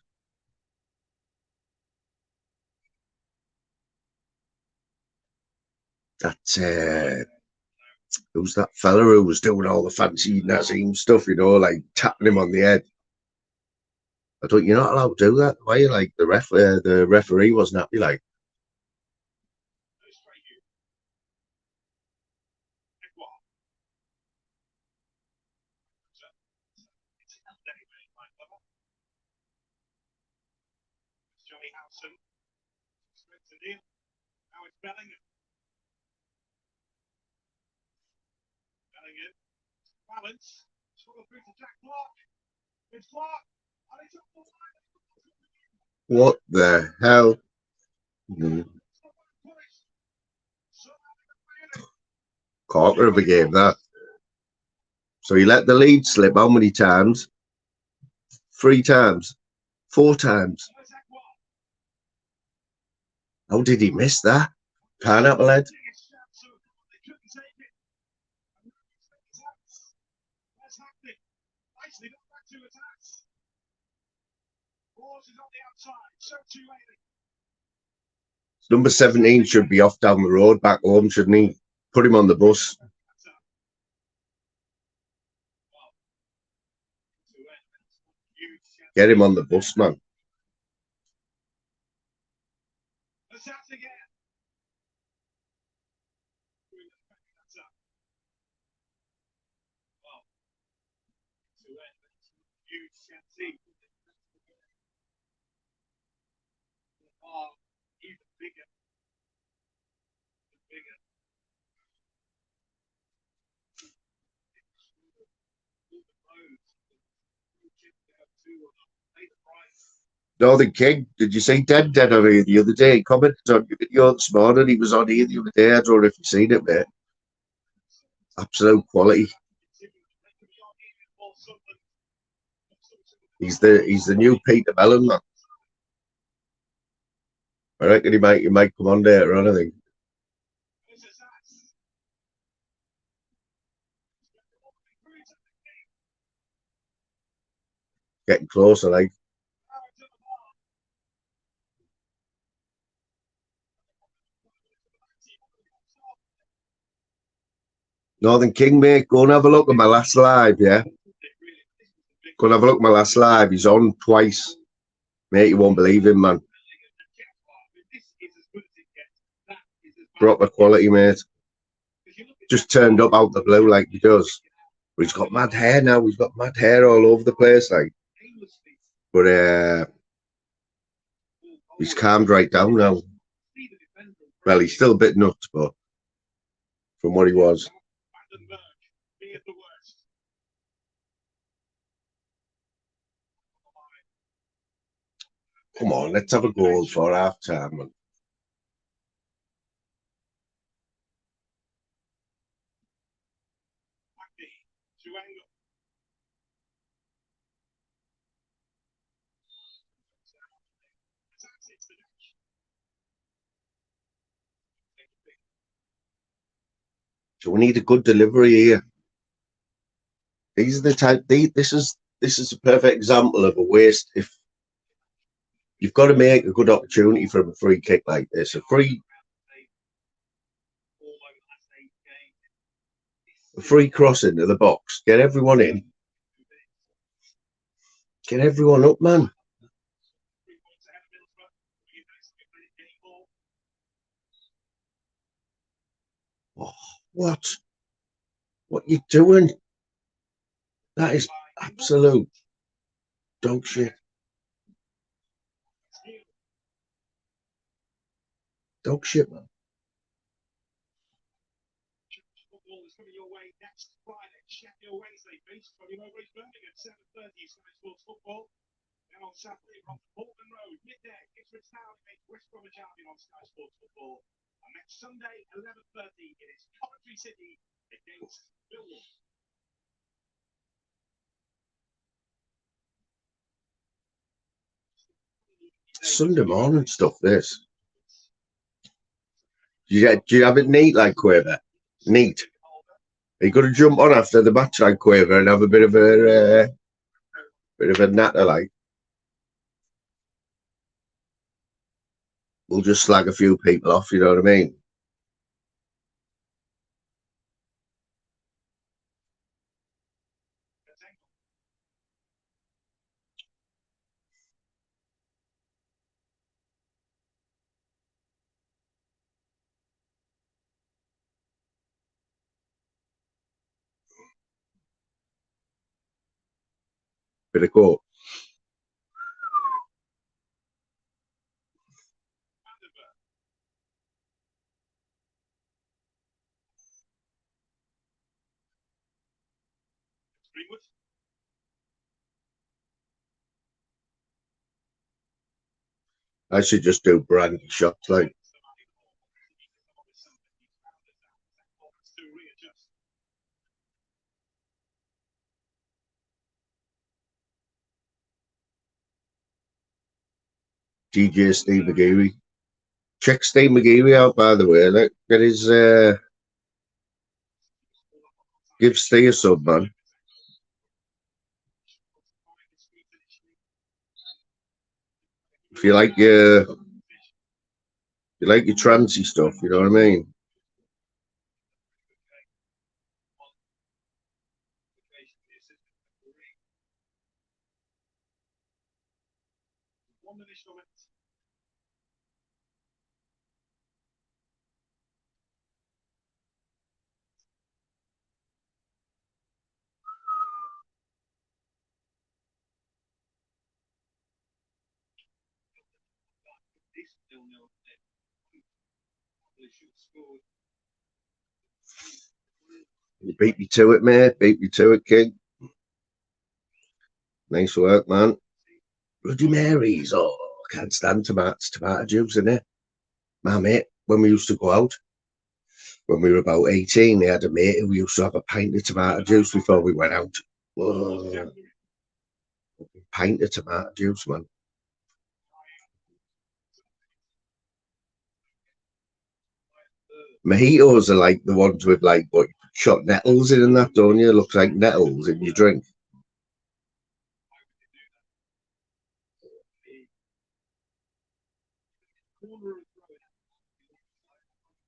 That who's that fella who was doing all the fancy Nazim stuff, like tapping him on the head? I thought, you're not allowed to do that. Why? Like the referee wasn't happy. Like, what the hell? Corker of a game, that. So he let the lead slip how many times? 3 times? 4 times? How did he miss that? Pineapple head? Number 17 should be off down the road back home, shouldn't he? Put him on the bus. Get him on the bus, man. Northern King, did you see Dead on here the other day? He commented on your video this morning. He was on here the other day. I don't know if you've seen it, mate. Absolute quality. He's the new Peter Mellon, man. I reckon he might come on later on, I think. Getting closer, like. Northern King, mate, go and have a look at my last live, yeah? Go and have a look at my last live. He's on twice. Mate, you won't believe him, man. Proper quality, mate. Just turned up out the blue like he does. But he's got mad hair now. He's got mad hair all over the place, like. But he's calmed right down now. Well, he's still a bit nuts, but from what he was. Come on, let's have a goal for half time, man. So we need a good delivery here. These are the type. This is a perfect example of a waste. If you've got to make a good opportunity from a free kick like this, a free cross into the box, get everyone in, get everyone up, man. Oh, what you doing? That is absolute dog shit. Dog shit, man. And on Saturday, we're on Portland Road, midday. Ipswich Town against West Bromwich Albion on Sky Sports Football. And next Sunday, 11:30, it is Coventry City against Millwall. Sunday morning stuff, this. Do you have it neat like Quaver? Neat. Are you going to jump on after the match like Quaver and have a bit of a natter like? We'll just slag a few people off, you know what I mean? Bit of coke. I should just do brandy shots like. DJ Steve McGeary. Check Steve McGeary out, by the way. Like, get his give Steve a sub, man. If you like your trancy stuff, you know what I mean? You beat me to it, mate. Beat me to it, kid. Nice work, man. Bloody Marys. Oh, I can't stand tomato juice in it. My mate, when we used to go out, when we were about 18, they had a mate who used to have a pint of tomato juice before we went out. Whoa. Pint of tomato juice, man. Mojitos are like the ones with like what shot nettles in and that, don't you? Looks like nettles in your drink.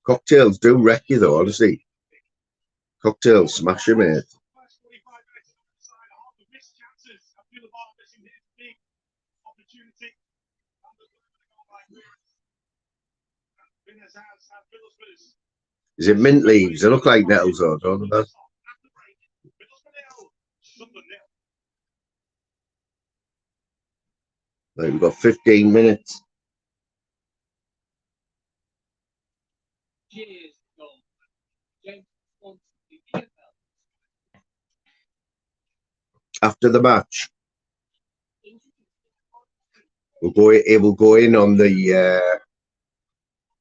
Cocktails do wreck you though, honestly. Cocktails smash you, mate. Is it mint leaves? They look like nettles though, don't they? Right, we've got 15 minutes. After the match, it will go in on the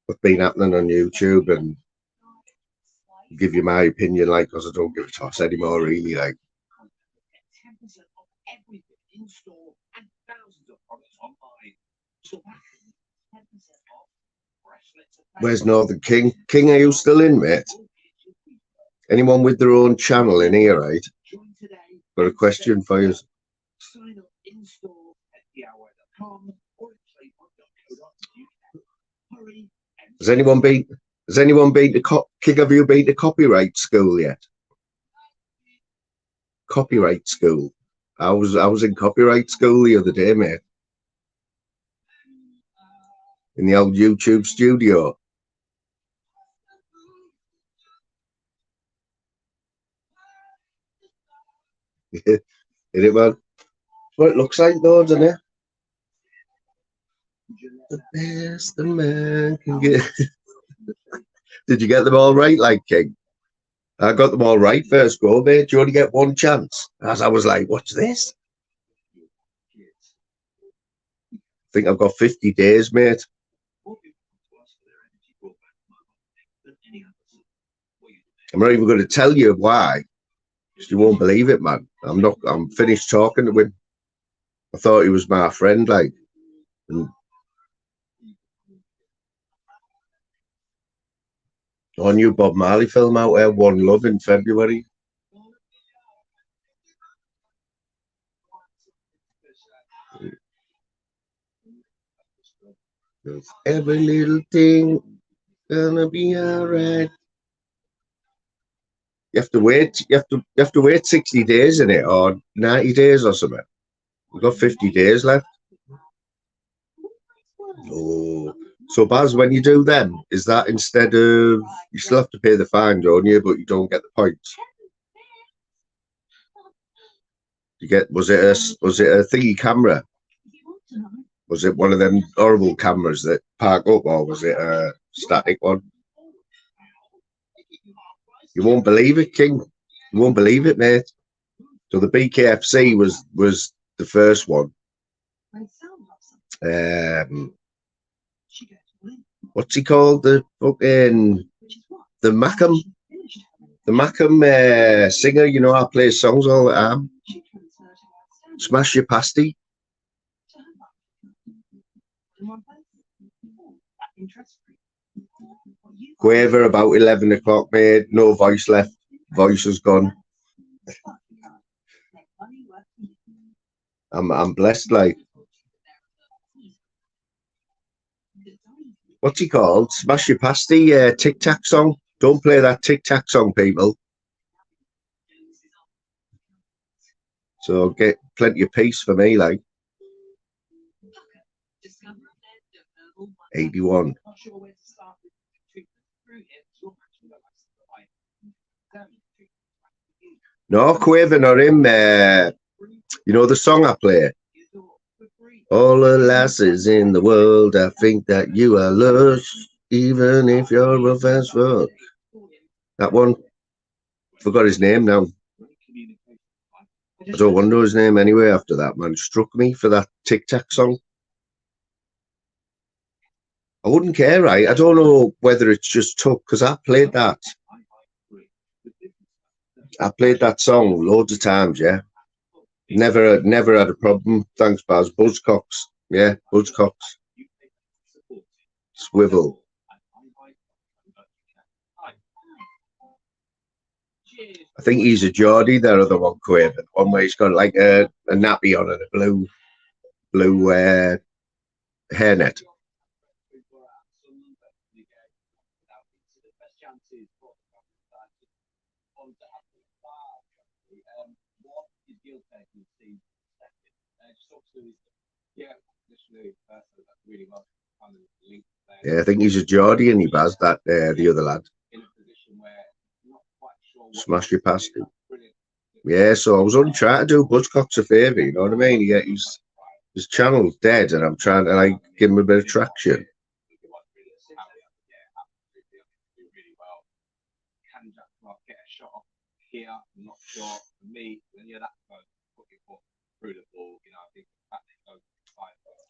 what's been happening on YouTube and give you my opinion, like, because I don't give a toss anymore, really. Like, where's Northern King? King, are you still in, mate? Anyone with their own channel in here, right? Got a question for you. Has anyone been to King? Have you been to copyright school yet? Copyright school. I was in copyright school the other day, mate. In the old YouTube studio. Is it, man? That's what it looks like, though, doesn't it? The best the man can get. Did you get them all right, like King? I got them all right first go, mate. You only get one chance. As I was like, what's this? I think I've got 50 days, mate. I'm not even going to tell you why. You won't believe it, man. I'm finished talking to him. I thought he was my friend, like, and Our new Bob Marley film out there, One Love, in February. Every little thing gonna be alright. You have to wait. You have to wait 60 days in it, or 90 days or something. We've got 50 days left. Oh, so Baz, when you do them, is that instead of you still have to pay the fine, don't you? But you don't get the points. You get was it a thingy camera? Was it one of them horrible cameras that park up, or was it a static one? You won't believe it, King. You won't believe it, mate. So the BKFC was the first one. What's he called? The fucking the Makems singer. You know, I play songs all the time. Smash Your Pasty. Quaver about 11 o'clock, mate. No voice left. Voice is gone. I'm blessed, like. What's he called? Smash Your Pasty, Tic Tac song. Don't play that Tic Tac song, people. So get plenty of peace for me, like. 81. No, Quaver, not him. You know the song I play? All the lasses in the world, I think that you are lush, even if you're rough as fuck. That one. Forgot his name now. I don't want to know his name anyway after that, man. Struck me for that Tic Tac song. I wouldn't care, right? I don't know whether it's just took, because I played that. I played that song loads of times, yeah. Never had a problem. Thanks, Baz. Buzzcocks. Yeah, Buzzcocks. Swivel. I think he's a Geordie, that other one, Quaver. One where he's got like a nappy on and a blue hairnet. Yeah, I think he's a Geordie and he Baz, that the other lad. Smash Your Pasty. Yeah, so I was only trying to do Buzzcocks a favour, you know what I mean? Yeah, his channel's dead and I'm trying to like give him a bit of traction.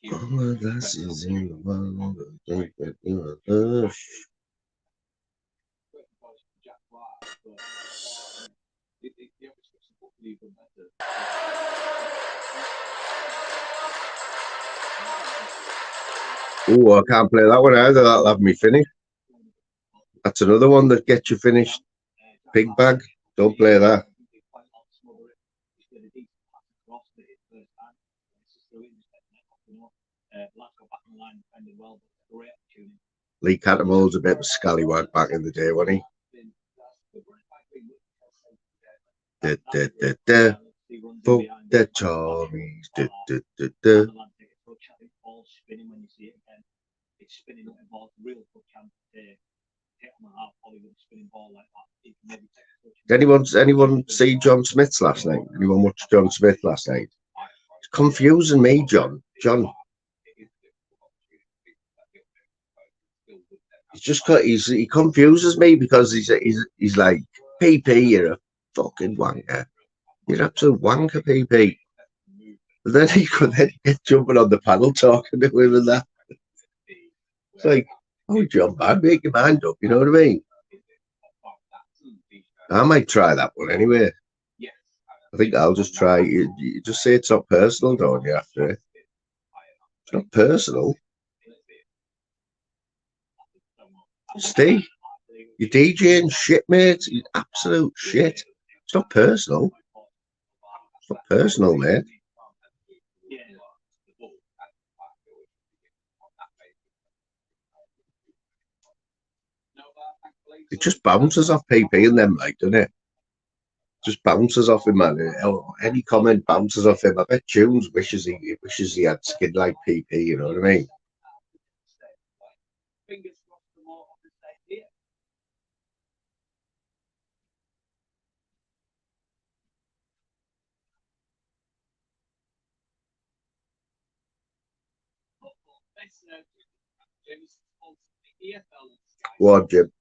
Oh, this is in the world. I think that you are Oh, I can't play that one either. That'll have me finished. That's another one that gets you finished. Pig bag. Don't play that. Lee Catamol's a bit of a scallywag back in the day, wasn't he? Fuck the Tories. Did anyone see John Smith's last night? Anyone watch John Smith last night? It's confusing me, John. He confuses me because he's like, PP, you're a fucking wanker. You're an absolute wanker, PP. But then he get jumping on the panel talking to him and that. It's like, oh, John, man, make your mind up. You know what I mean? I might try that one anyway. I think I'll just try. You just say it's not personal, don't you? After it, it's not personal. Steve, You're DJing shit, mate. You absolute shit. It's not personal. It's not personal, mate. It just bounces off PP and them, like, doesn't it? Just bounces off him, man. Any comment bounces off him. I bet Tunes wishes he had skin like PP. You know what I mean? What, Jim?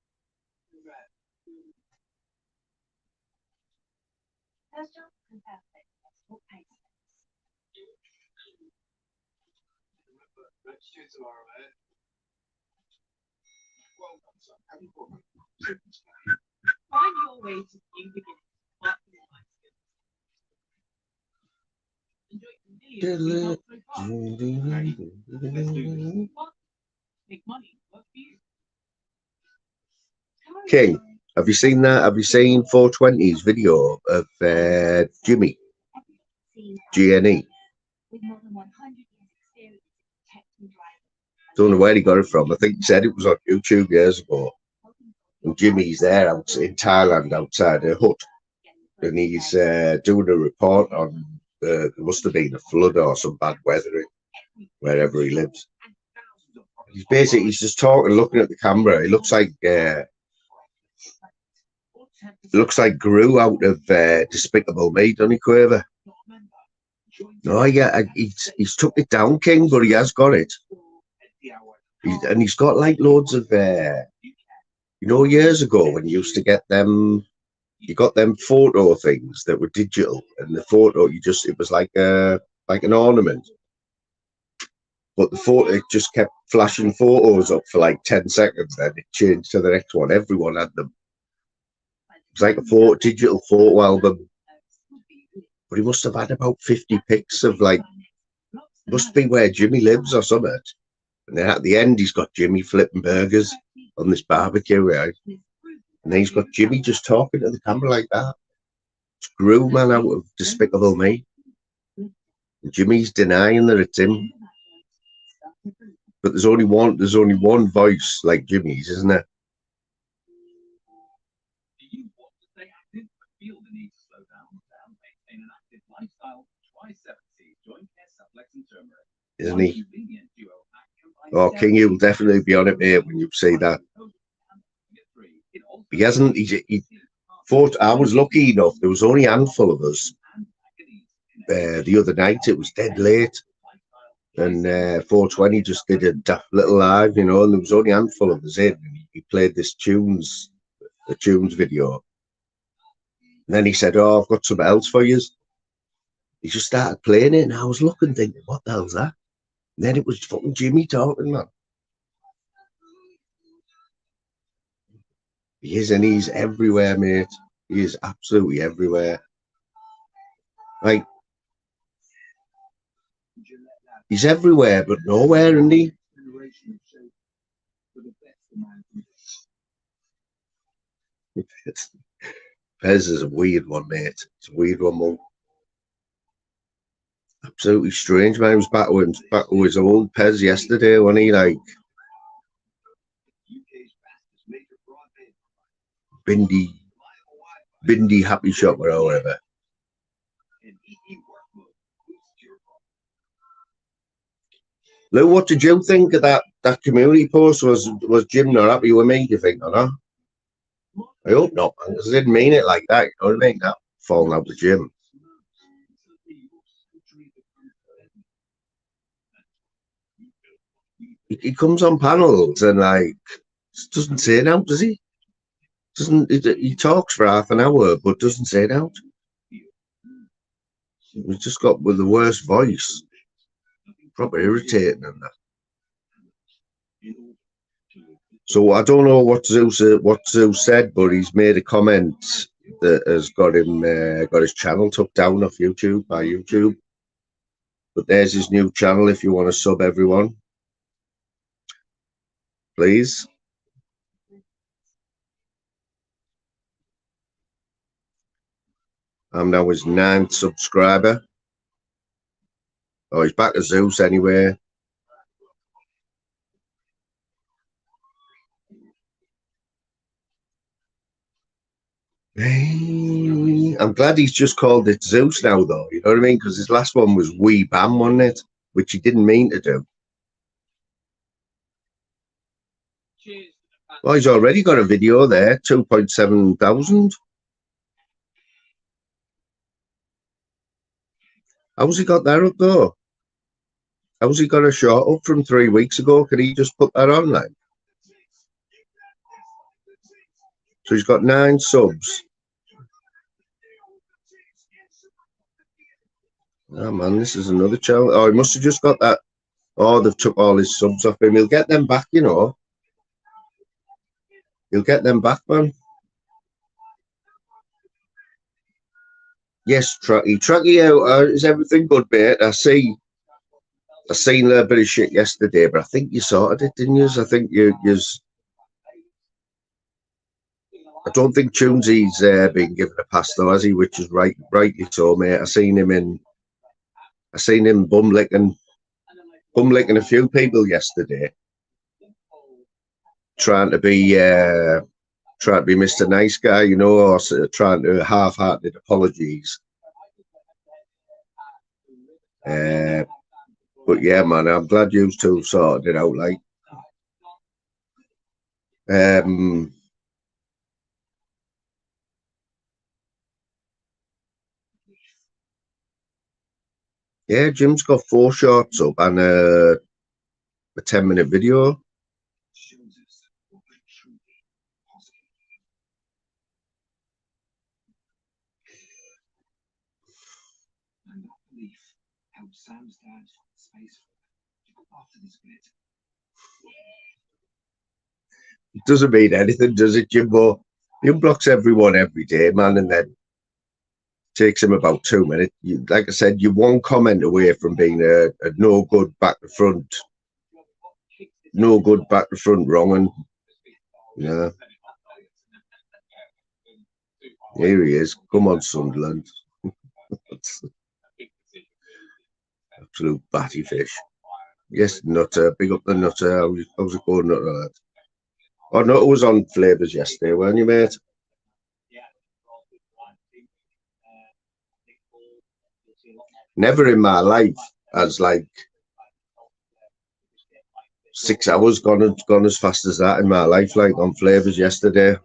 Find your way to new beginnings. King, have you seen that? Have you seen 420's video of Jimmy? GNE. Don't know where he got it from. I think he said it was on YouTube years ago. And Jimmy's there out in Thailand outside a hut. And he's doing a report on there must have been a flood or some bad weather wherever he lives. He's just talking, looking at the camera. He looks like Gru out of Despicable Me, doesn't he, Quaver? No, yeah, he's took it down, King, but he has got it. He's got like loads of, years ago when you used to get them, you got them photo things that were digital, and the photo it was like an ornament. But the photo, it just kept flashing photos up for like 10 seconds, then it changed to the next one. Everyone had them. It was like a digital photo album. But he must have had about 50 pics of must be where Jimmy lives or something. And then at the end, he's got Jimmy flipping burgers on this barbecue, right? And then he's got Jimmy just talking to the camera like that. It's Gru, man, out of Despicable Me. And Jimmy's denying that it's him. But there's only one voice like Jimmy's, isn't there? Isn't he? Oh, King, you'll definitely be on it, mate, when you say that. He hasn't. He thought I was lucky enough. There was only a handful of us. The other night it was dead late, and 420 just did a daft little live, and there was only a handful of us in. And he played the tunes video, and then he said, "Oh, I've got something else for you." He just started playing it, and I was looking, thinking, "What the hell's that?" And then it was fucking Jimmy talking, man. He is, and he's everywhere, mate. He is absolutely everywhere. Like, he's everywhere, but nowhere, isn't he? Pez is a weird one, mate. It's a weird one, Mum. Absolutely strange, man. He was back to his old Pez yesterday, wasn't he? Like, Bindi Happy Shopper or whatever. Lou, what did you think of that community post? Was Jim not happy with me, do you think, or not? I hope not, man, because I didn't mean it like that, you know what I mean? That falling out with Jim. He comes on panels and doesn't say it out, does he? He talks for half an hour but doesn't say it out. He's just got with the worst voice. Proper irritating and that. So I don't know what Zeus said, but he's made a comment that has got his channel took down off YouTube by YouTube. But there's his new channel if you want to sub, everyone. Please. I'm now his 9th subscriber. Oh, he's back to Zeus anyway. Hey, I'm glad he's just called it Zeus now, though. You know what I mean? Because his last one was Wee Bam, wasn't it? Which he didn't mean to do. Well, he's already got a video there, 2.7 thousand. How's he got that up, though? How's he got a shot up from 3 weeks ago? Could he just put that on, like? So he's got 9 subs. Oh, man, this is another channel. Oh, he must have just got that. Oh, they've took all his subs off him. He'll get them back, you know. He'll get them back, man. Yes, Trucky. Trucky, is everything good, mate? I seen a bit of shit yesterday, but I think you sorted it, didn't you? I think you. I don't think Tunesy's been given a pass though, has he? Which is rightly so, mate. I seen him bum licking a few people yesterday, trying to be Mr. Nice Guy, you know, or trying to half-hearted apologies. But yeah, man, I'm glad you two sorted it out. Like, yeah, Jim's got 4 shorts up and a 10-minute video. It doesn't mean anything, does it, Jimbo? He unblocks everyone every day, man, and then takes him about 2 minutes. Like I said, you're 1 comment away from being a no good back to front wrong, and yeah. Here he is. Come on, Sunderland. Absolute batty fish. Yes, Nutter. Big up the Nutter. How's it going, Nutter? Oh, Nutter was on Flavours yesterday, weren't you, mate? Never in my life has like 6 hours gone as fast as that in my life, like on Flavours yesterday.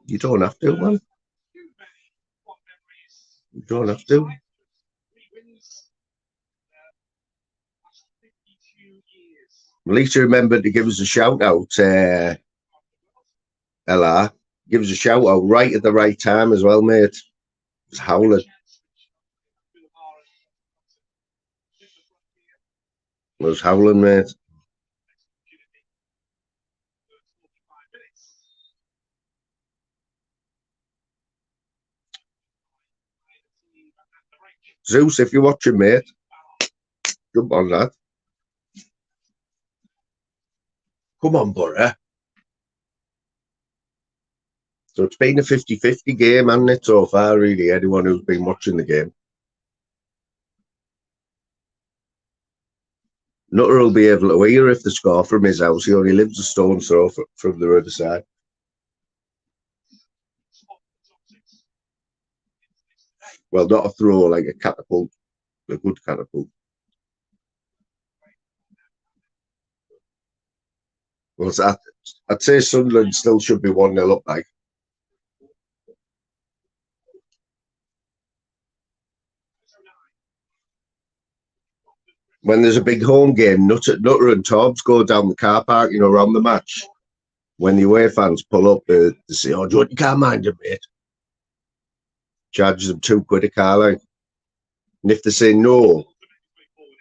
You don't have to, man. You don't have to. At least you remembered to give us a shout out, Ella. Give us a shout out right at the right time as well, mate. It's howling. It was howling, mate. Zeus, if you're watching, mate, jump on that. Come on, Boro. So it's been a 50-50 game, hasn't it, so far, really, anyone who's been watching the game. Nutter will be able to hear if they score from his house. He only lives a stone's throw from the Riverside. Well, not a throw, like a catapult. A good catapult. Well, I'd say Sunderland still should be 1-0 up, like. When there's a big home game, Nutter and Tobbs go down the car park, you know, around the match. When the away fans pull up, they say, "Oh, do you want your car minded, mate?" Charges them £2 a car, like. And if they say no,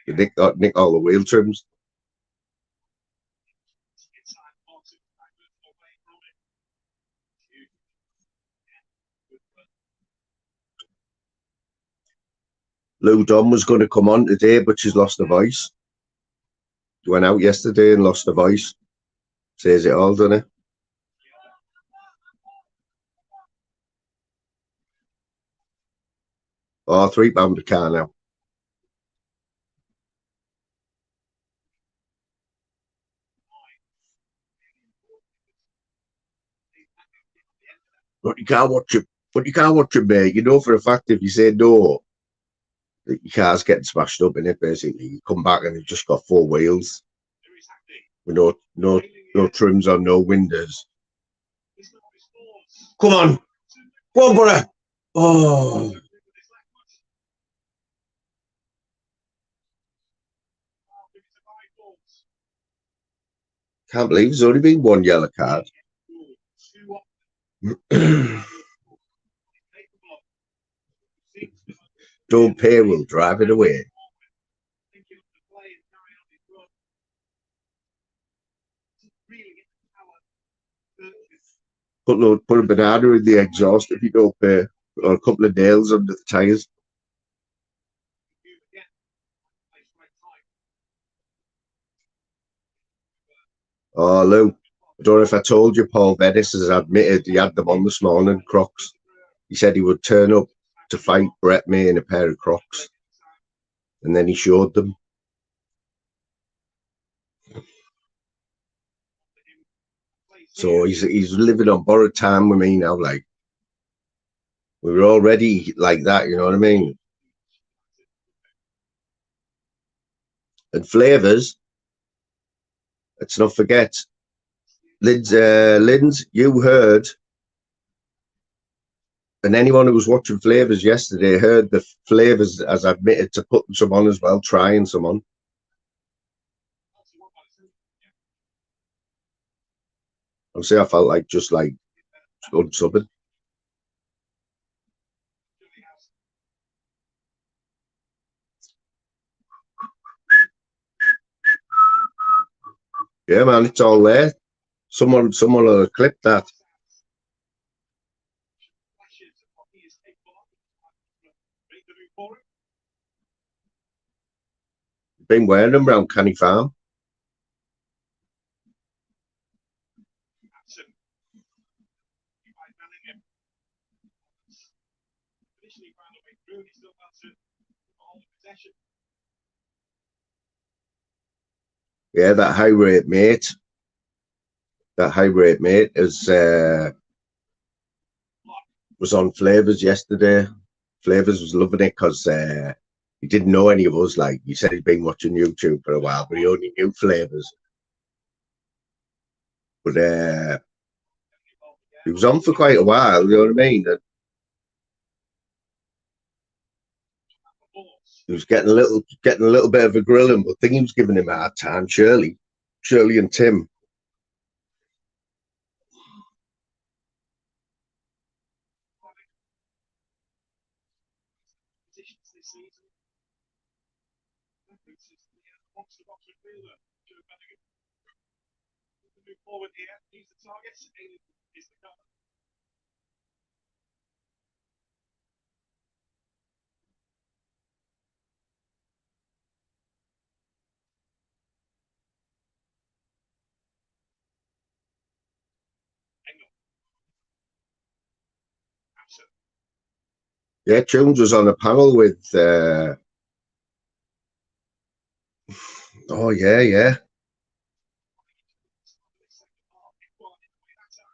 you nick all the wheel trims. Lou Dunn was going to come on today, but she's lost her voice. He went out yesterday and lost a voice. Says it all, doesn't it? Oh, £3 a car now. But you can't watch it. But you can't watch it, mate. You know for a fact if you say no, that your car's getting smashed up in it. Basically, you come back and it's just got 4 wheels, with no trims on, no windows. Come on, go on, Boro. Oh, can't believe there's only been 1 yellow card. Don't pay, we'll drive it away. Put a banana in the exhaust if you don't pay, or a couple of nails under the tyres. Oh, Lou, I don't know if I told you, Paul Bettis has admitted he had them on this morning, Crocs. He said he would turn up to fight Brett May in a pair of Crocs. And then he showed them. So he's living on borrowed time with me now. Like, we were already like that, you know what I mean? And flavours, let's not forget, Linz, you heard, and anyone who was watching Flavours yesterday heard the Flavours has admitted to putting some on as well, trying some on. I'll say I felt like just like unsubbing. Yeah, man, it's all there. Someone will clip that. Been wearing them around Canny Farm. Yeah, that high rate mate. That high rate mate is was on Flavours yesterday. Flavours was loving it because he didn't know any of us. Like, he said he'd been watching YouTube for a while, but he only knew Flavours. But he was on for quite a while, you know what I mean? And he was getting a little bit of a grilling, but I think he was giving him a hard time. Shirley and Tim. Yeah, Jones was on a panel with oh yeah.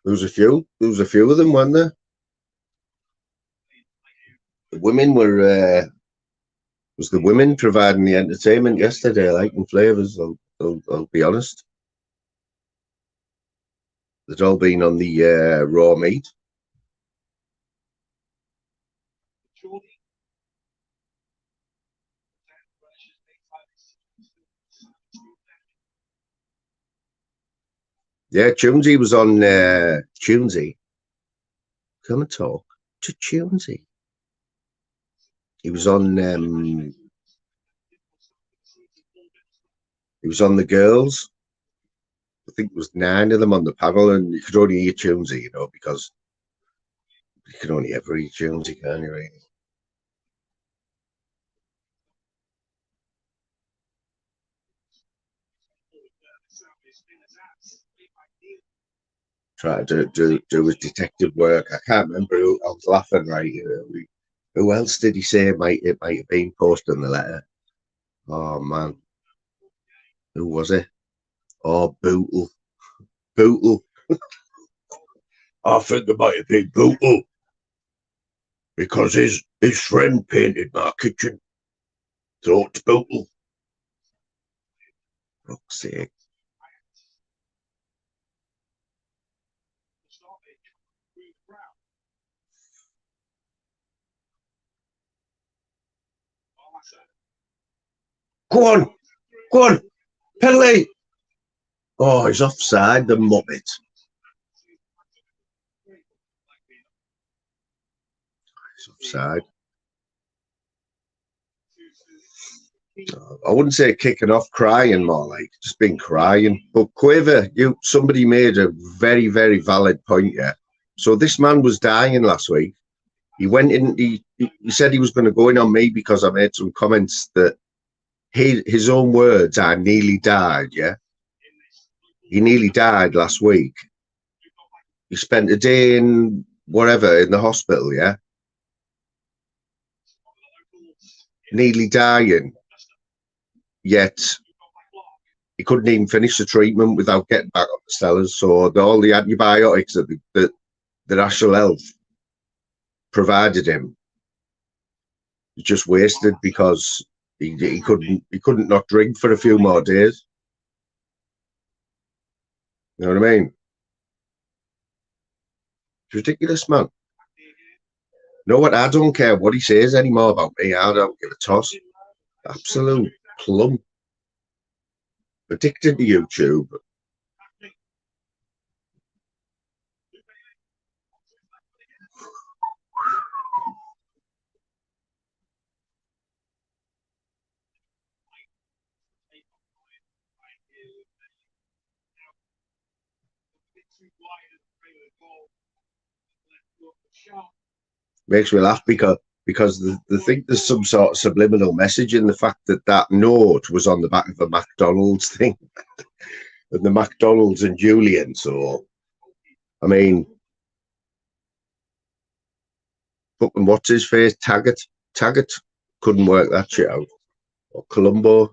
There was a few of them, weren't there? The women were was the women providing the entertainment yesterday, like in Flavours, I'll be honest. They'd all been on the raw meat. Yeah, Tunesy was on Tunesy. Come and talk to Tunesy. He was on the girls. I think it was 9 of them on the panel, and you could only hear Tunesy, you know, because you can only ever hear Tunesy, can't you, really? trying to do his detective work. I can't remember who I was laughing, right? Who else did he say it might have been posted in the letter? Oh man, who was it? Oh, Bootle. Bootle. I think it might have been Bootle because his friend painted my kitchen. So it's Bootle. For fuck's sake. Go on, penalty. Oh, he's offside, the muppet. He's offside. I wouldn't say kicking off, crying more like just been crying. But Quaver, somebody made a very, very valid point. Yeah. So this man was dying last week. He went in. He said he was going to go in on me because I made some comments that his own words. I nearly died. Yeah. He nearly died last week. He spent a day in whatever in the hospital. Yeah. Nearly dying. Yet he couldn't even finish the treatment without getting back on the Stellars. So all the antibiotics that the National Health provided him just wasted because he couldn't not drink for a few more days. You know what I mean? It's ridiculous, man. You know what? I don't care what he says anymore about me. I don't give a toss. Absolute plum. Addicted to YouTube. Makes me laugh because they think there's some sort of subliminal message in the fact that note was on the back of a McDonald's thing. And the McDonald's and Julian. So, I mean, fucking what's his face? Taggart couldn't work that shit out. Or Columbo.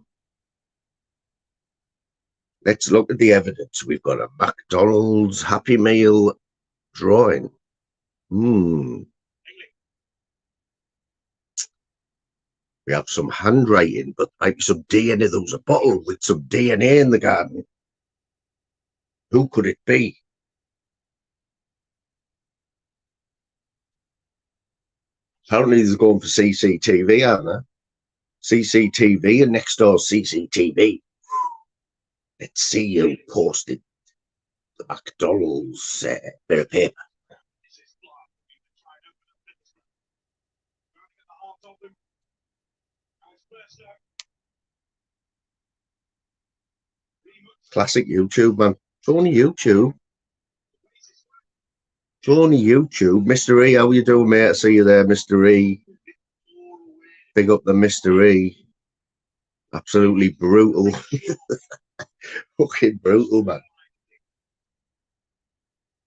Let's look at the evidence. We've got a McDonald's Happy Meal drawing. We have some handwriting, but might be some DNA. There was a bottle with some DNA in the garden. Who could it be? Apparently, they're going for CCTV, aren't they? CCTV and next door CCTV. Let's see who posted the McDonald's bit of paper. Classic YouTube, man. It's only YouTube. It's only YouTube. Mr. E, how you doing, mate? I see you there, Mr. E. Big up the Mr. E. Absolutely brutal. Fucking brutal, man.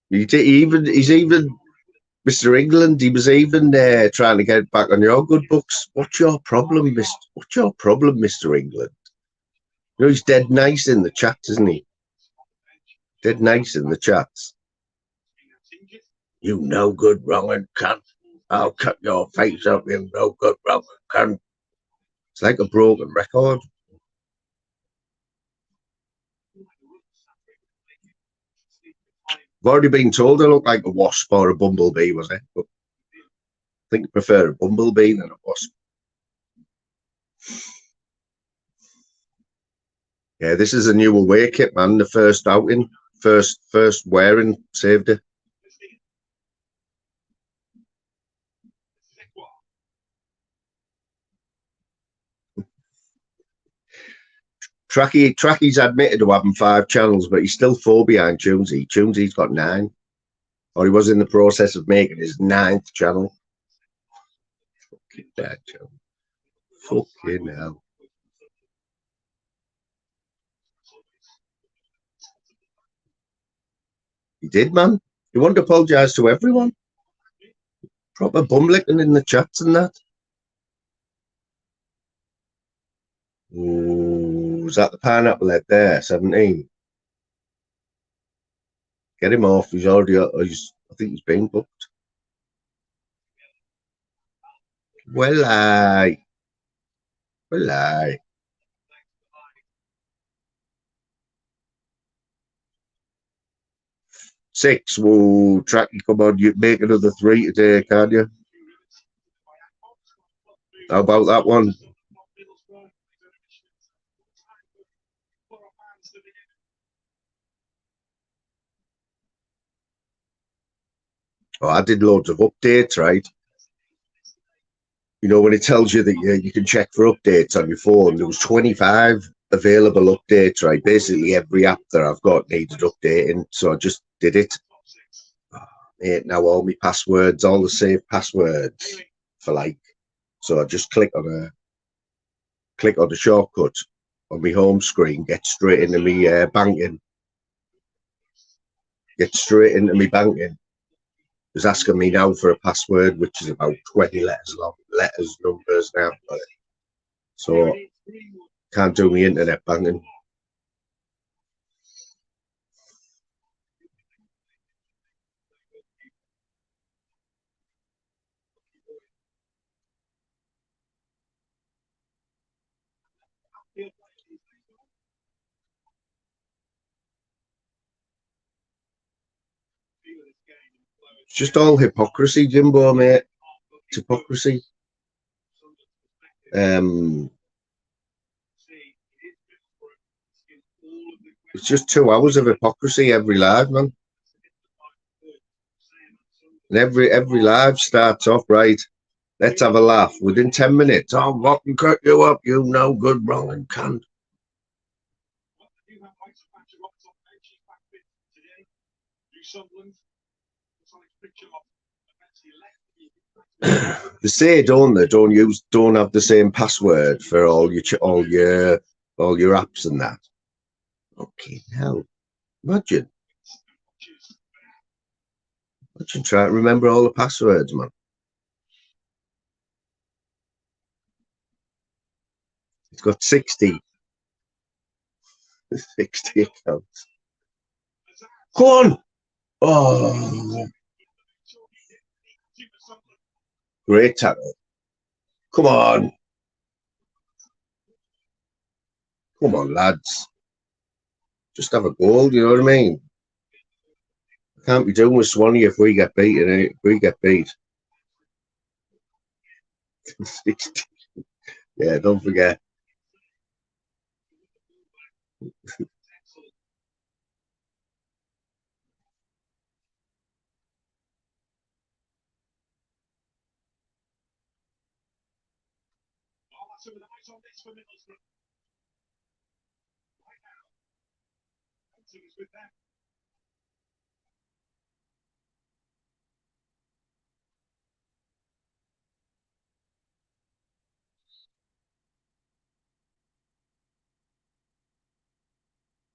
He's even Mr. England. He was even trying to get back on your good books. What's your problem, Mr. England? You know, he's dead nice in the chat, isn't he? Dead nice in the chats. You no good, wrong and cunt. I'll cut your face up, you no good, wrong and cunt. It's like a broken record. I've already been told I look like a wasp or a bumblebee, was it? But I think I prefer a bumblebee than a wasp. Yeah, this is a new away kit, man. The first outing, first wearing, saved it. Tracky's admitted to having 5 channels, but he's still 4 behind Tunesy. Tunesy's got 9. Or he was in the process of making his 9th channel. Fucking bad channel. Fucking hell. He did, man. He wanted to apologise to everyone. Proper bum licking in the chats and that. Ooh, was that the pineapple head there? 17. Get him off. He's already. I think he's been booked. Well, aye. 6. Whoa, Tracky, come on. You make another 3 today, can't you? How about that one? Oh, I did loads of updates, right? You know, when it tells you that you can check for updates on your phone, there was 25 available updates, right? Basically, every app that I've got needed updating, so I just did it. Mate, now all my passwords, all the saved passwords for like, so I just click on the shortcut on my home screen, get straight into my banking. It's asking me now for a password, which is about 20 letters long, numbers now. So can't do my internet banking. It's just all hypocrisy, Jimbo, mate. It's hypocrisy. It's just 2 hours of hypocrisy every live, man. And every live starts off right. Let's have a laugh. Within 10 minutes, I'll fucking cut you up, you no good, wrong and cunt. They say, don't they? Don't have the same password for all your apps and that. Okay, hell, imagine trying to remember all the passwords, man. It's got 60 accounts. Go on. Oh, great tackle. Come on, lads. Just have a goal. You know what I mean? Can't be doing with Swanee if we get beaten. If we get beat. Yeah, don't forget.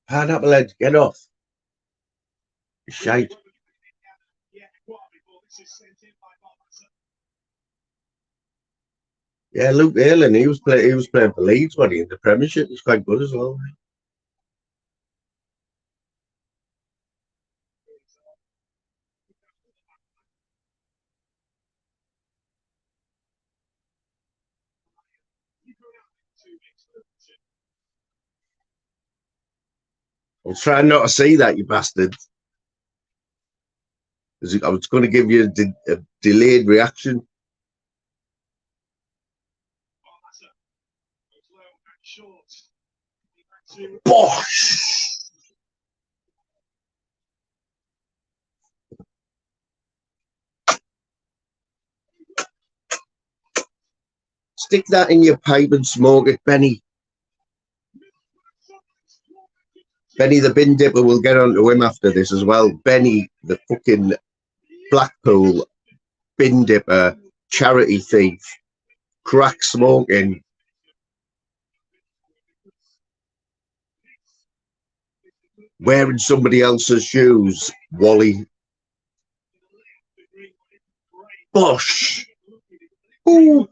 Pineapple head, get off. Shite. Yeah, Luke Ayling, he was playing for Leeds, wasn't he, in the Premiership. He's quite good as well. I was trying not to see that, you bastard. I was going to give you a delayed reaction. Bosh! Stick that in your pipe and smoke it, Benny. Benny the bin dipper will get onto him after this as well. Benny the fucking Blackpool bin dipper, charity thief, crack smoking. Wearing somebody else's shoes, Wally. Bosh. Ooh.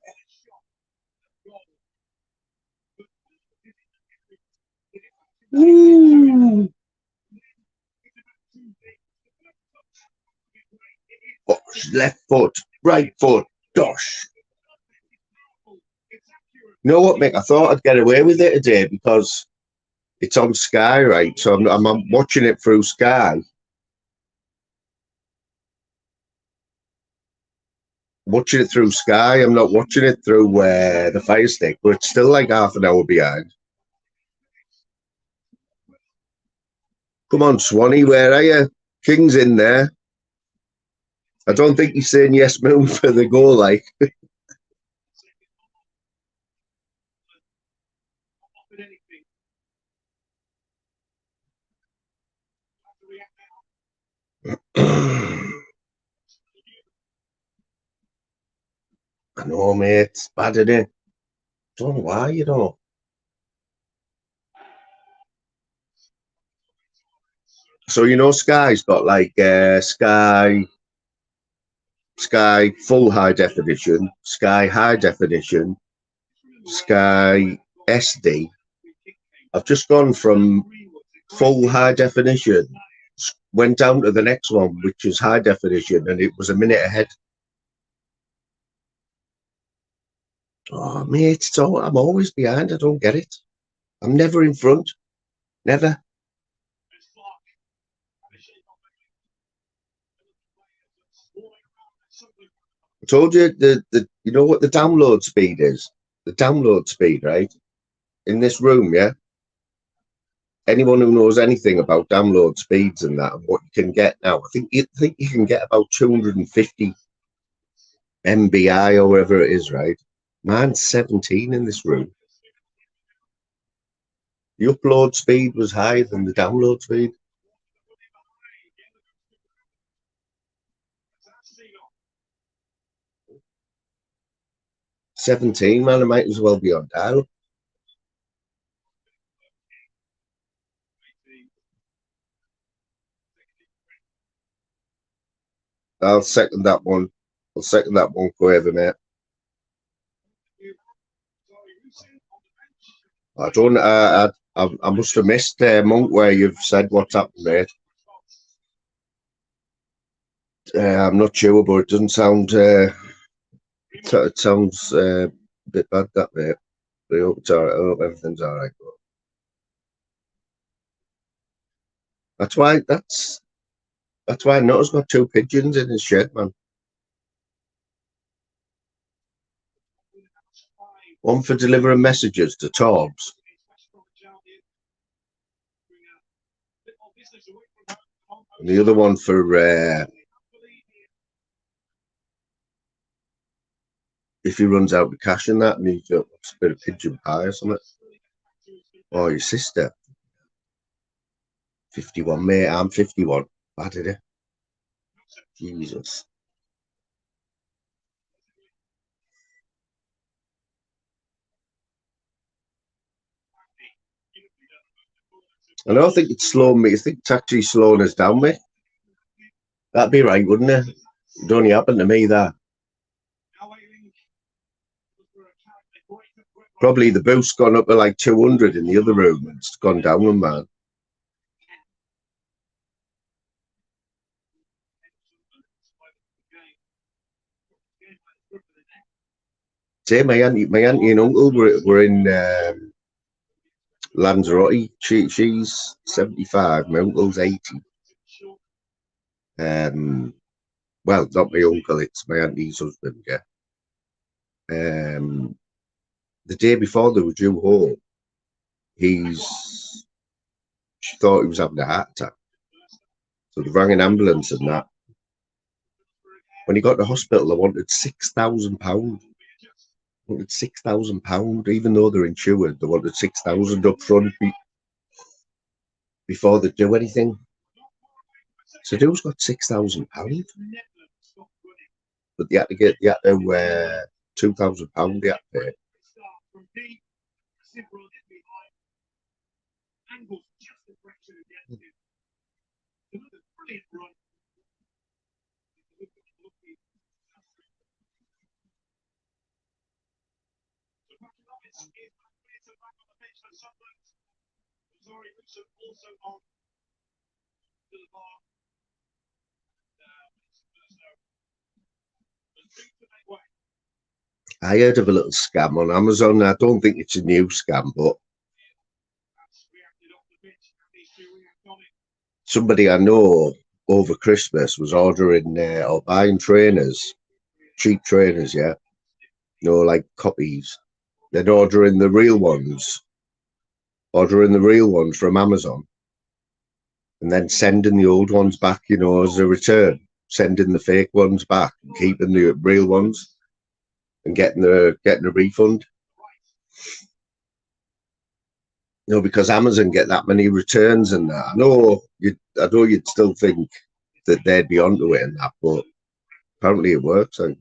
Ooh. Bosh. Left foot, right foot, dosh. You know what, Mick? I thought I'd get away with it today because it's on Sky, right? So I'm watching it through Sky. Watching it through Sky. I'm not watching it through the Fire Stick, but it's still like half an hour behind. Come on, Swanee, where are you? King's in there. I don't think he's saying yes, moon for the goal, like. I know, mate. It's bad, isn't it? Don't know why, you know. So, you know, Sky's got like Sky full high definition, Sky high definition, Sky SD. I've just gone from full high definition, went down to the next one, which is high definition, and it was a minute ahead. Oh, mate, I'm always behind. I don't get it. I'm never in front. Never. I told you you know what the download speed is? The download speed, right? In this room, yeah? Anyone who knows anything about download speeds and that and what you can get now, I think you can get about 250 MBI or whatever it is, right? Mine's 17 in this room. The upload speed was higher than the download speed. $17, man, I might as well be on dial. I'll second that one. I'll second that one, Quaver, mate. I don't. I must have missed Monk where you've said what's happened, mate. I'm not sure, but it doesn't sound. It sounds a bit bad, that, mate. I hope it's all right. I hope everything's all right. That's why. That's why Nutter's got 2 pigeons in his shed, man. One for delivering messages to Torbs. And the other one for if he runs out of cash and that, and he's got a bit of pigeon pie or something. Oh, your sister. 51, mate. I'm 51. Bad, did it? Jesus. I don't think it's slowing me. I think it's actually slowing us down, mate. That'd be right, wouldn't it? It only happened to me, that. Probably the boost's gone up to like 200 in the other room, and it's gone down, man. Say, my auntie and uncle were in Lanzarote. She's 75. My uncle's 80. Well, not my uncle. It's my auntie's husband. Yeah. The day before they were due home, she thought he was having a heart attack. So they rang an ambulance and that. When he got to hospital, they wanted £6,000. Wanted £6,000, even though they're insured. They wanted 6,000 up front before they do anything. So who's got £6,000? But they had to £2,000 they had to pay. I heard of a little scam on Amazon. I don't think it's a new scam, but somebody I know over Christmas was ordering or buying trainers, cheap trainers, yeah, like copies. Then ordering the real ones from Amazon, and then sending the old ones back, as a return, sending the fake ones back and keeping the real ones and getting a refund. Because Amazon get that many returns and that. I know you'd still think that they'd be onto it and that, but apparently it works. I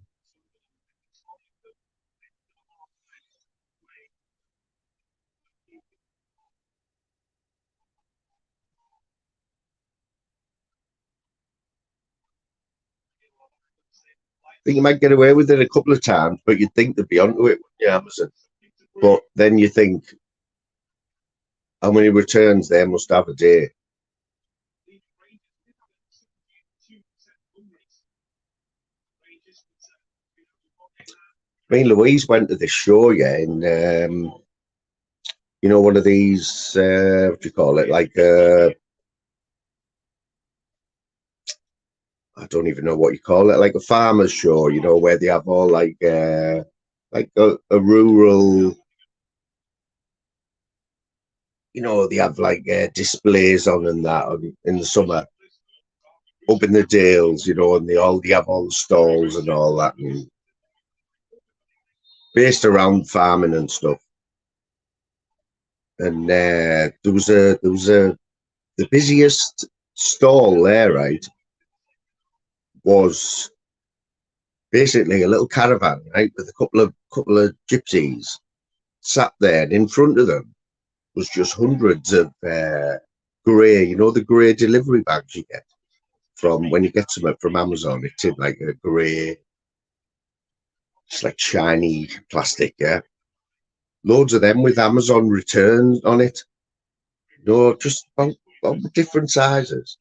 think you might get away with it a couple of times, but you'd think they'd be onto it, Amazon. But then you think, how many returns they must have a day? I mean, Louise went to this show, in one of these, what do you call it, like I don't even know what you call it, like a farmer's show, where they have all like a rural, they have like displays on and that in the summer up in the Dales, and they have all the stalls and all that, and based around farming and stuff. And there was the busiest stall there, right, was basically a little caravan, right, with a couple of gypsies sat there, and in front of them was just hundreds of grey, the grey delivery bags you get from when you get something from Amazon. It's in like a grey, it's like shiny plastic, yeah. Loads of them with Amazon returns on it. Just about different sizes.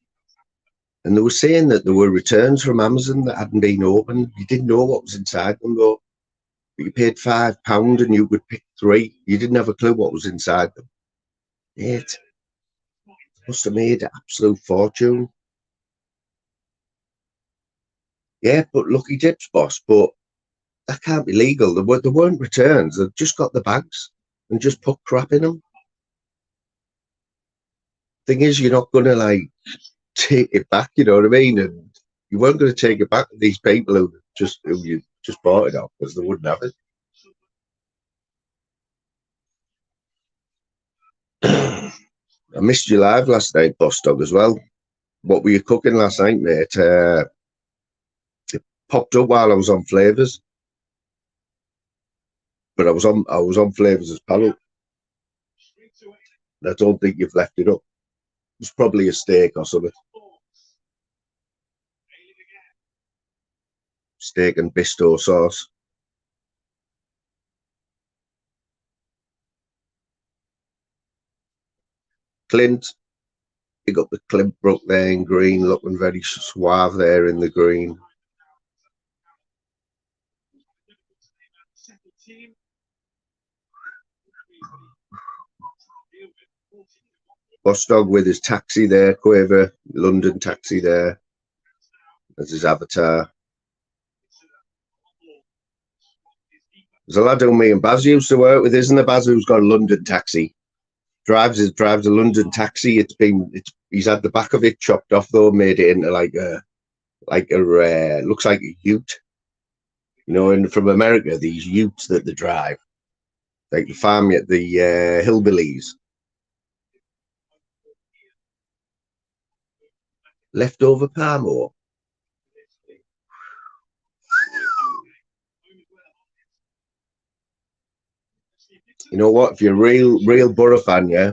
And they were saying that there were returns from Amazon that hadn't been opened. You didn't know what was inside them, though. But you paid £5 and you could pick 3. You didn't have a clue what was inside them. It must have made an absolute fortune. Yeah, but lucky dips, boss. But that can't be legal. There weren't returns. They've just got the bags and just put crap in them. Thing is, you're not going to like take it back, you know what I mean? And you weren't going to take it back to these people who you just bought it off because they wouldn't have it. I missed you live last night, Boss Dog, as well. What were you cooking last night, mate? It popped up while I was on Flavours, but I was on Flavours' panel. I don't think you've left it up. It was probably a steak or something. Steak and bisto sauce. Clint, you got the Clint Brook there in green, looking very suave there in the green. Boss Dog with his taxi there, Quaver, London taxi there. That's his avatar. There's a lad who me and Baz used to work with, isn't there, Baz, who's got a London taxi? Drives a London taxi. He's had the back of it chopped off though, made it into like a looks like a ute. And from America, these utes that they drive, like the farm, the hillbillies. Leftover palm oil. You know what? If you're a real Boro fan, yeah,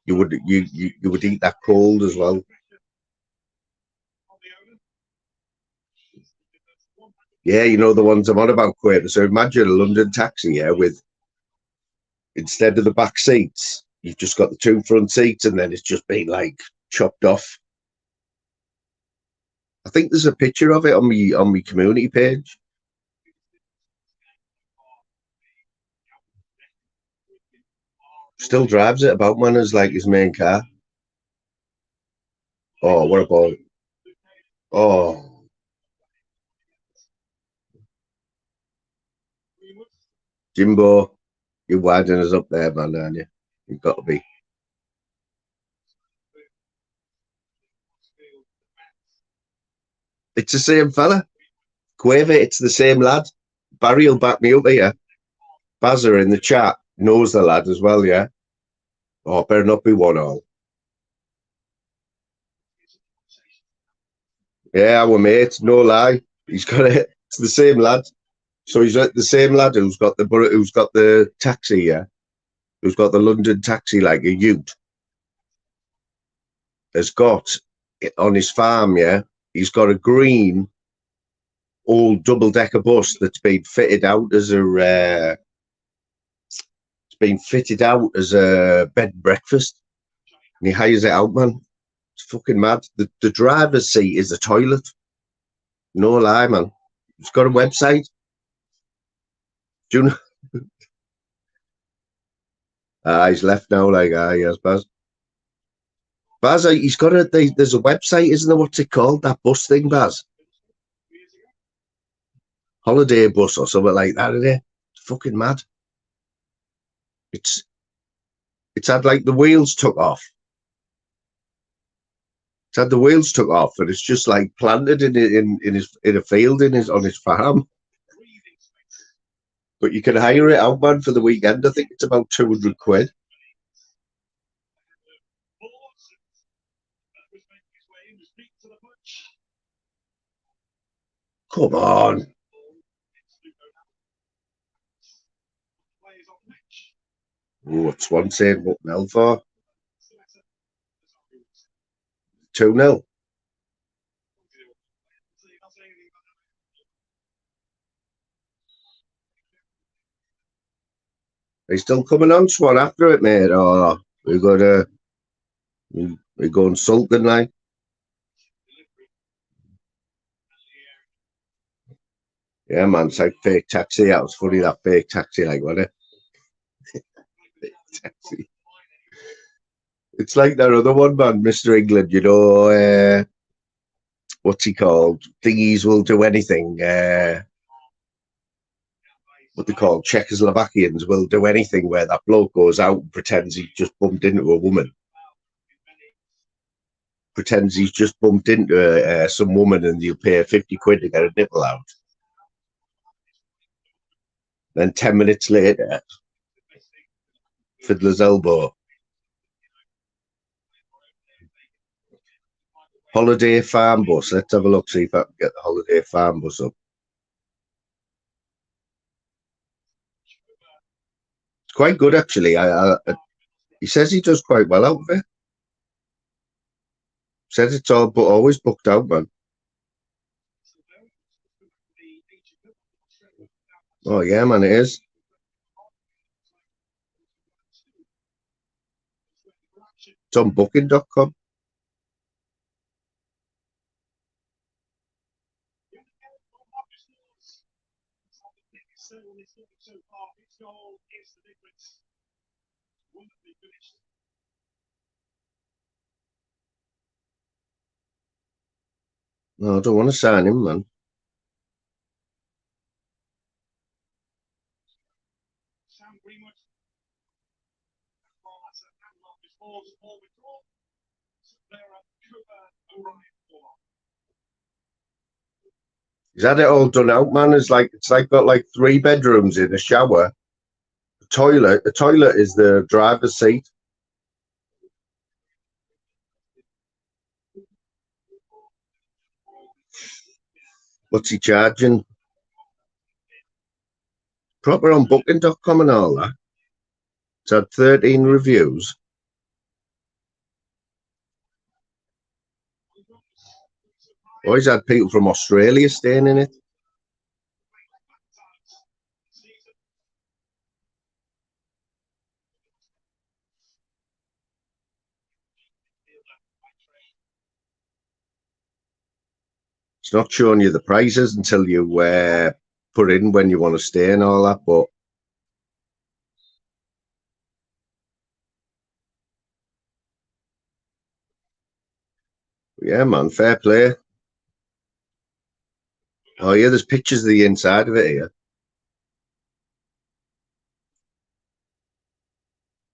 you would eat that cold as well. Yeah, you know the ones I'm on about, Quaver. So imagine a London taxi, yeah, with instead of the back seats, you've just got the two front seats, and then it's just been like chopped off. I think there's a picture of it on my community page. Still drives it about, man, as like his main car. Oh, what about? Oh, Jimbo, you're winding us up there, man, aren't you? You've got to be. It's the same fella. Quaver, it's the same lad. Barry will back me up here. Bazza in the chat knows the lad as well, yeah? Oh, better not be 1-all. Yeah, our mate, no lie. He's got it. It's the same lad. So he's the same lad who's got the taxi, yeah? Who's got the London taxi like a ute. Has got it on his farm, yeah? He's got a green old double-decker bus that's been fitted out as a bed and breakfast, and he hires it out, man. It's fucking mad. The driver's seat is the toilet. No lie, man. He's got a website. Do you know? He's left now. Like, yes, Baz. Baz, he's got there's a website, isn't there? What's it called? That bus thing, Baz? Holiday bus or something like that, isn't it? It's fucking mad. It's had like the wheels took off. It's had the wheels took off, and it's just like planted in a field on his farm. But you can hire it out, man, for the weekend. I think it's about 200 quid. Come on. Oh, what's one saying what Mel for? 2-0. Are you still coming on, Swan, after it, mate? Or we going sulking like? Yeah, man, it's like fake taxi. That was funny, that fake taxi, like, wasn't it? Fake taxi. It's like that other one, man, Mr. England, you know, what's he called? Thingies will do anything. What they call Czechoslovakians will do anything, where that bloke goes out and pretends he just bumped into a woman. Pretends he's just bumped into some woman, and you'll pay 50 quid to get a nipple out. Then 10 minutes later, fiddler's elbow. Holiday farm bus. Let's have a look, see if I can get the holiday farm bus up. It's quite good, actually. He says he does quite well out of it. Says it's always booked out, man. Oh, yeah, man, it is. It's on booking.com. No, I don't want to sign him, man. He's had it all done out, man. It's like got like 3 bedrooms in a shower, a toilet. The toilet is the driver's seat. What's he charging? Proper on booking.com and all that. It's had 13 reviews. Oh, he's had people from Australia staying in it. It's not showing you the prices until you put in when you want to stay and all that, but yeah, man, fair play. Oh yeah, there's pictures of the inside of it here.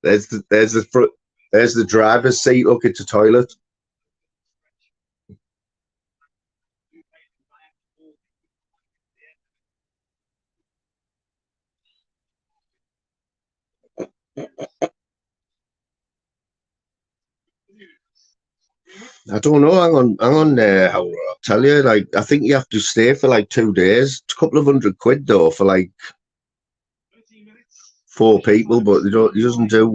There's the front. There's the driver's seat. Look, it's a toilet. I don't know. Hang on. I'll tell you. Like, I think you have to stay for like 2 days. It's a couple of £100 though for like 4 people, but they don't. He doesn't do.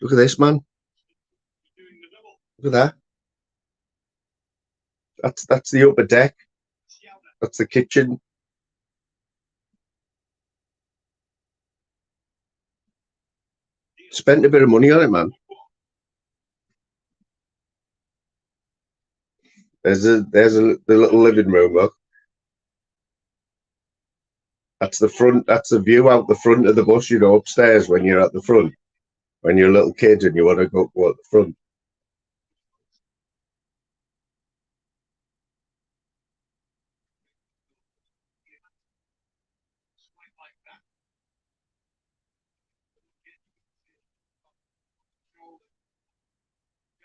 Look at this, man. Look at that. That's the upper deck. That's the kitchen. Spent a bit of money on it, man. The little living room. Look. That's the front. That's the view out the front of the bus. You know, upstairs when you're at the front, when you're a little kid and you want to go at the front.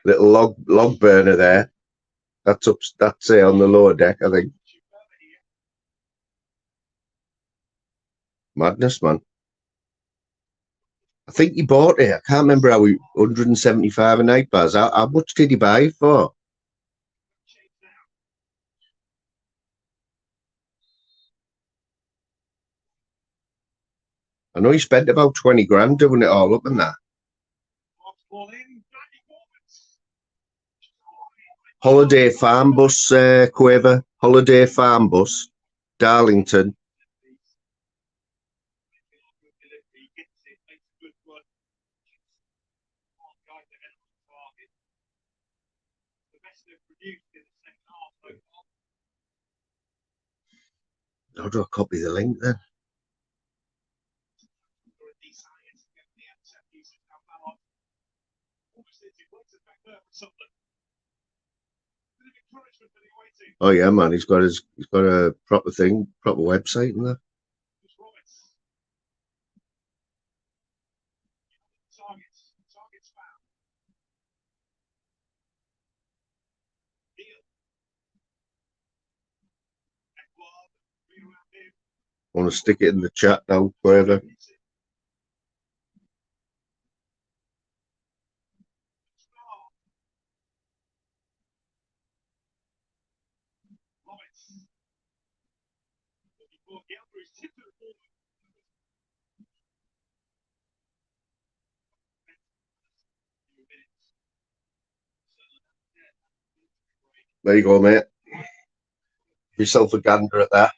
Little log burner there. That's up. That's on the lower deck, I think. Madness, man. I think he bought it. I can't remember how 175 a night, Baz. How much did he buy it for? I know he spent about 20 grand doing it all up and that. Holiday farm bus, Quaver. Holiday farm bus, Darlington. How do I copy the link then? Oh yeah, man, he's got a proper thing, proper website and that. I want to stick it in the chat now, wherever. There you go, mate. Yourself a gander at that.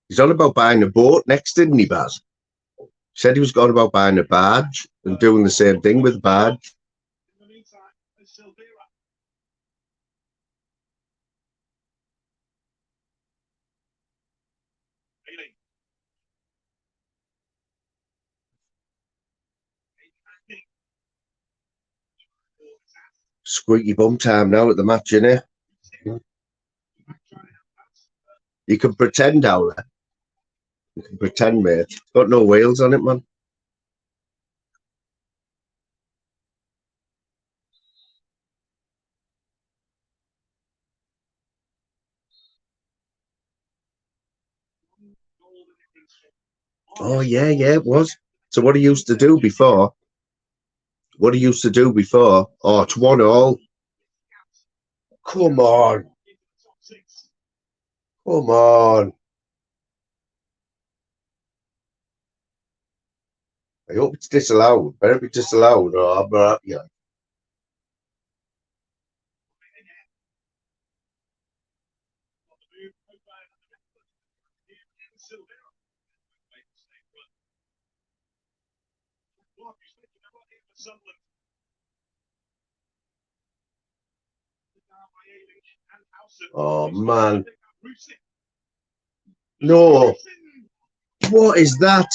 He's on about buying a boat next, didn't he, Baz? Said he was going about buying a barge and doing the same thing with barge. Squeaky bum time now at the match, innit? You can pretend, Howler. You can pretend, mate. It's got no wheels on it, man. Oh, yeah, it was. So what he used to do before, oh, it's 1-1. Come on. Come on. I hope it's disallowed. Better be disallowed or I'm not happy. Oh man. No. What is that?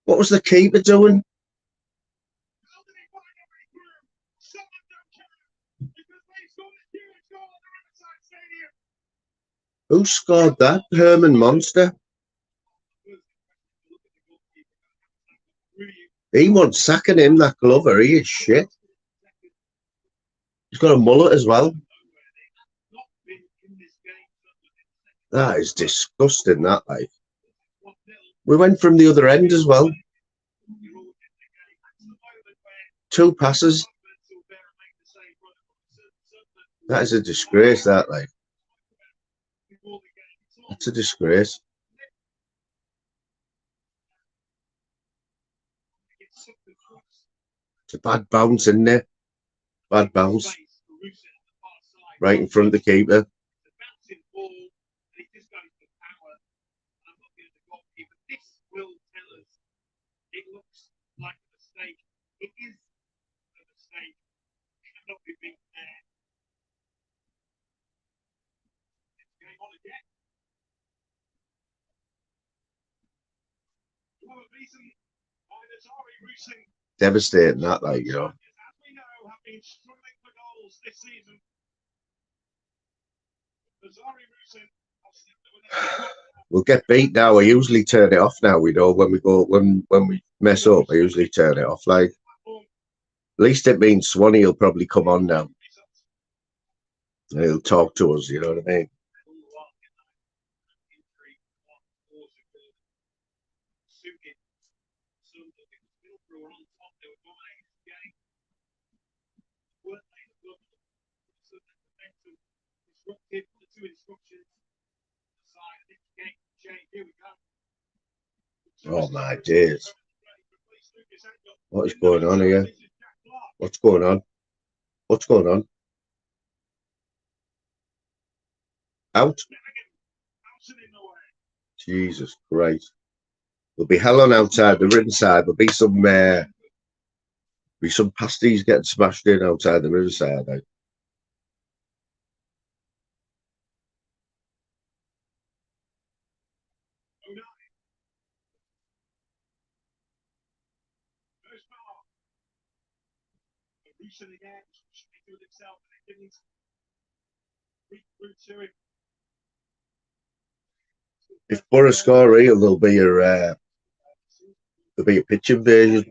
What was the keeper doing? Who scored that? Herman Monster. He wants sacking him, that Glover. He is shit. He's got a mullet as well. That is disgusting, that, like. We went from the other end as well. 2 passes. That is a disgrace, that, like. That's a disgrace. It's a bad bounce in there. Bad bounce. Right in front of the keeper. Devastating, that, like, you know. We'll get beat now. I usually turn it off now. We know when we mess up, I usually turn it off. Like, at least it means Swanee will probably come on now. And he'll talk to us. You know what I mean? Oh my days. What is going on here? What's going on? What's going on? Out? Jesus Christ. There'll be hell on outside the Riverside. There'll be some pasties getting smashed in outside the Riverside. Like. If Boro score here, there'll be a pitch invasion.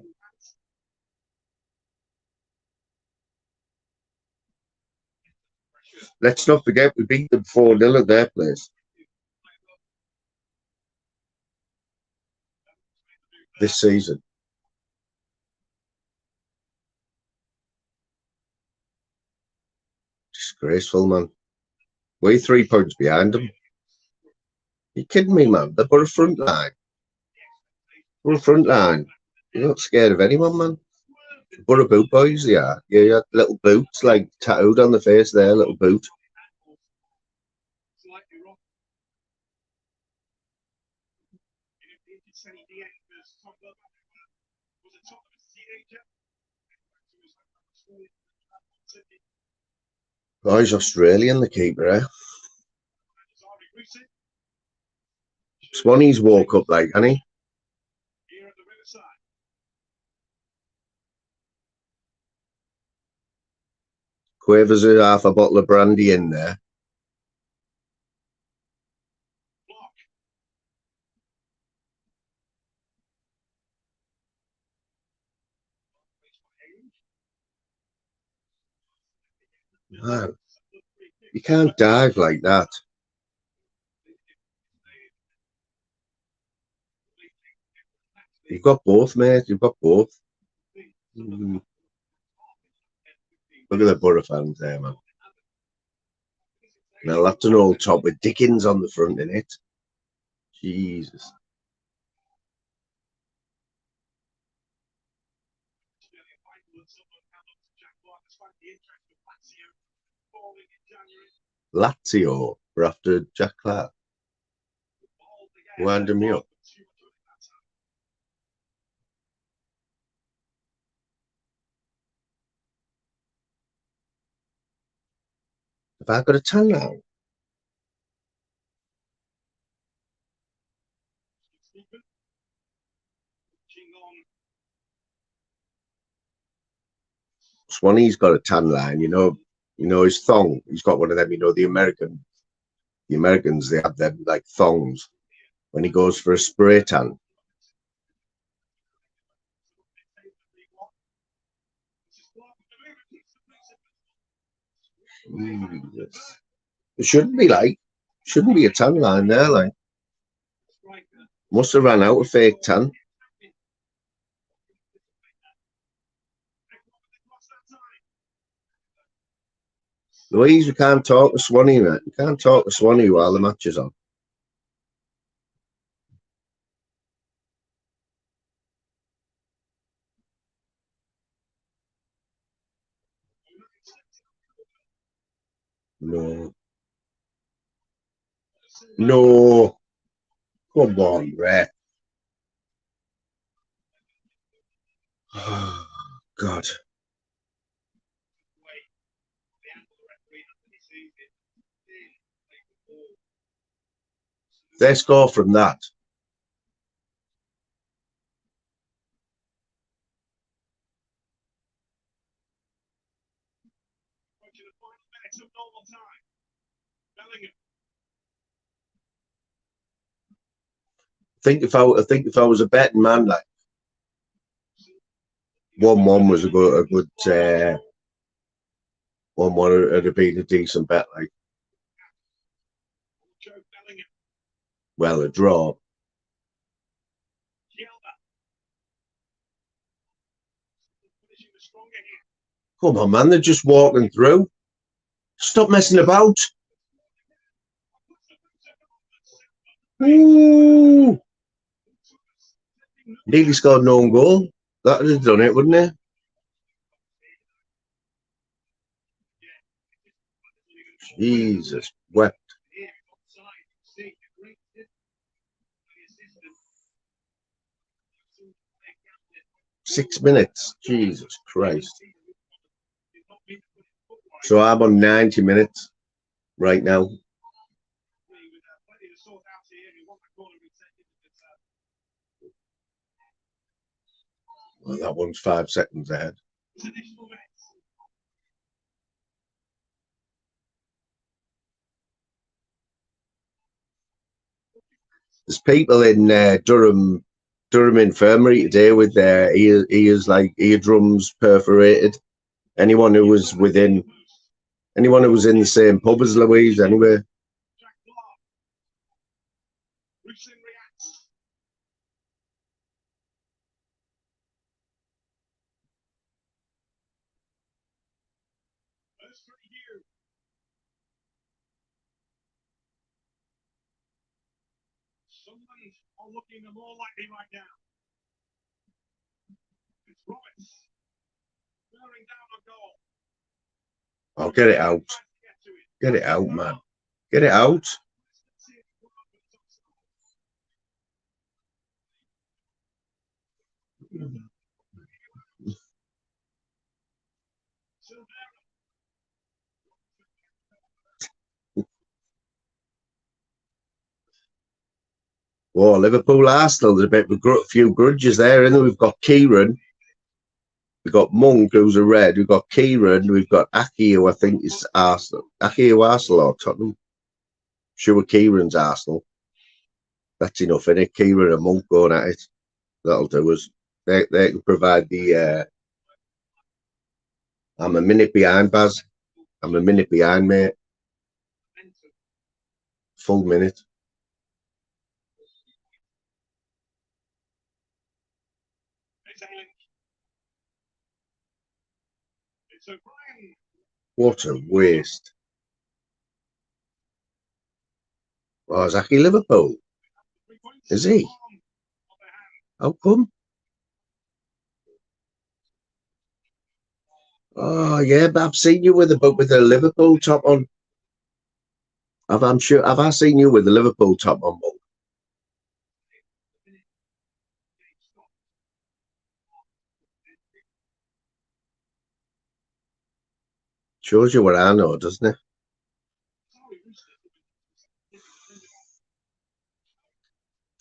Let's not forget we beat them 4-0 at their place this season. Disgraceful, man. We're 3 points behind them. You kidding me, man? They've got a front line. We're a front line. You're not scared of anyone, man. Boro boot boys, yeah. Yeah, you had little boots, like tattooed on the face there, little boot. Oh, he's Australian, the keeper, eh? Swanee's woke up like, hasn't he? Quavers a half a bottle of brandy in there. Man, you can't dive like that. You've got both, mate. You've got both. Look at the Boro fans there, man. Now that's an old top with Dickens on the front in it. Jesus. Lazio were after Jack Clark. Wind me up. Have I got a tan now? Swanee's got a tan line, you know his thong. He's got one of them, the Americans, they have them like thongs when he goes for a spray tan. It shouldn't be a tan line there, like. Must have ran out of fake tan. Louise, we can't talk to Swanee, mate. We can't talk to Swanee while the match is on. No. No. Come on, Ray. Oh, God. They score from that. I think if I was a betting man, like 1-1 was a good 1-1 would have been a decent bet, like. Well, a draw. Come on, man, they're just walking through. Stop messing about. Ooh. Nearly scored an own goal. That would have done it, wouldn't it? Jesus, wept. Six minutes. Jesus Christ. So I'm on 90 minutes right now. Well, that one's 5 seconds ahead. There's people in Durham Infirmary today with their eardrums perforated. Anyone who was in the same pub as Louise, anyway. Looking more likely right now. It's Roberts. Down a goal. Oh, get it out. Get it out, man. Get it out. Oh, Liverpool Arsenal, there's a few grudges there, and we've got Kieran, we've got Monk, who's a red, we've got Kieran, we've got Aki, who I think is Arsenal. Aki or Arsenal or Tottenham. Sure, Kieran's Arsenal. That's enough, innit? Kieran and Monk going at it. That'll do us. They can provide the. I'm a minute behind, Baz. I'm a minute behind, mate. Full minute. What a waste. Oh, is Aki Liverpool? Is he? How come? Oh yeah, but I've seen you with a Liverpool top on. I'm sure. Have I seen you with the Liverpool top on? Mum? Shows you what I know, doesn't it?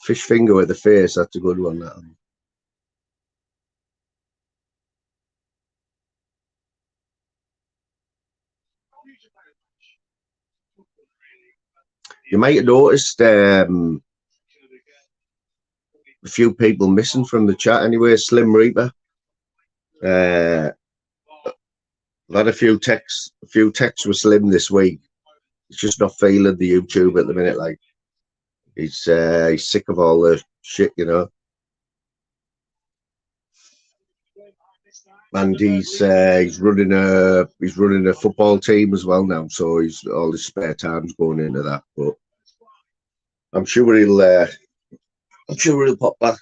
Fish finger with the face. That's a good one. That. You might have noticed a few people missing from the chat anyway. Slim Reaper. I've had a few texts. A few texts with Slim this week. He's just not feeling the YouTube at the minute. Like he's sick of all the shit, you know. And he's running a football team as well now, so he's all his spare time's going into that. But I'm sure he'll pop back.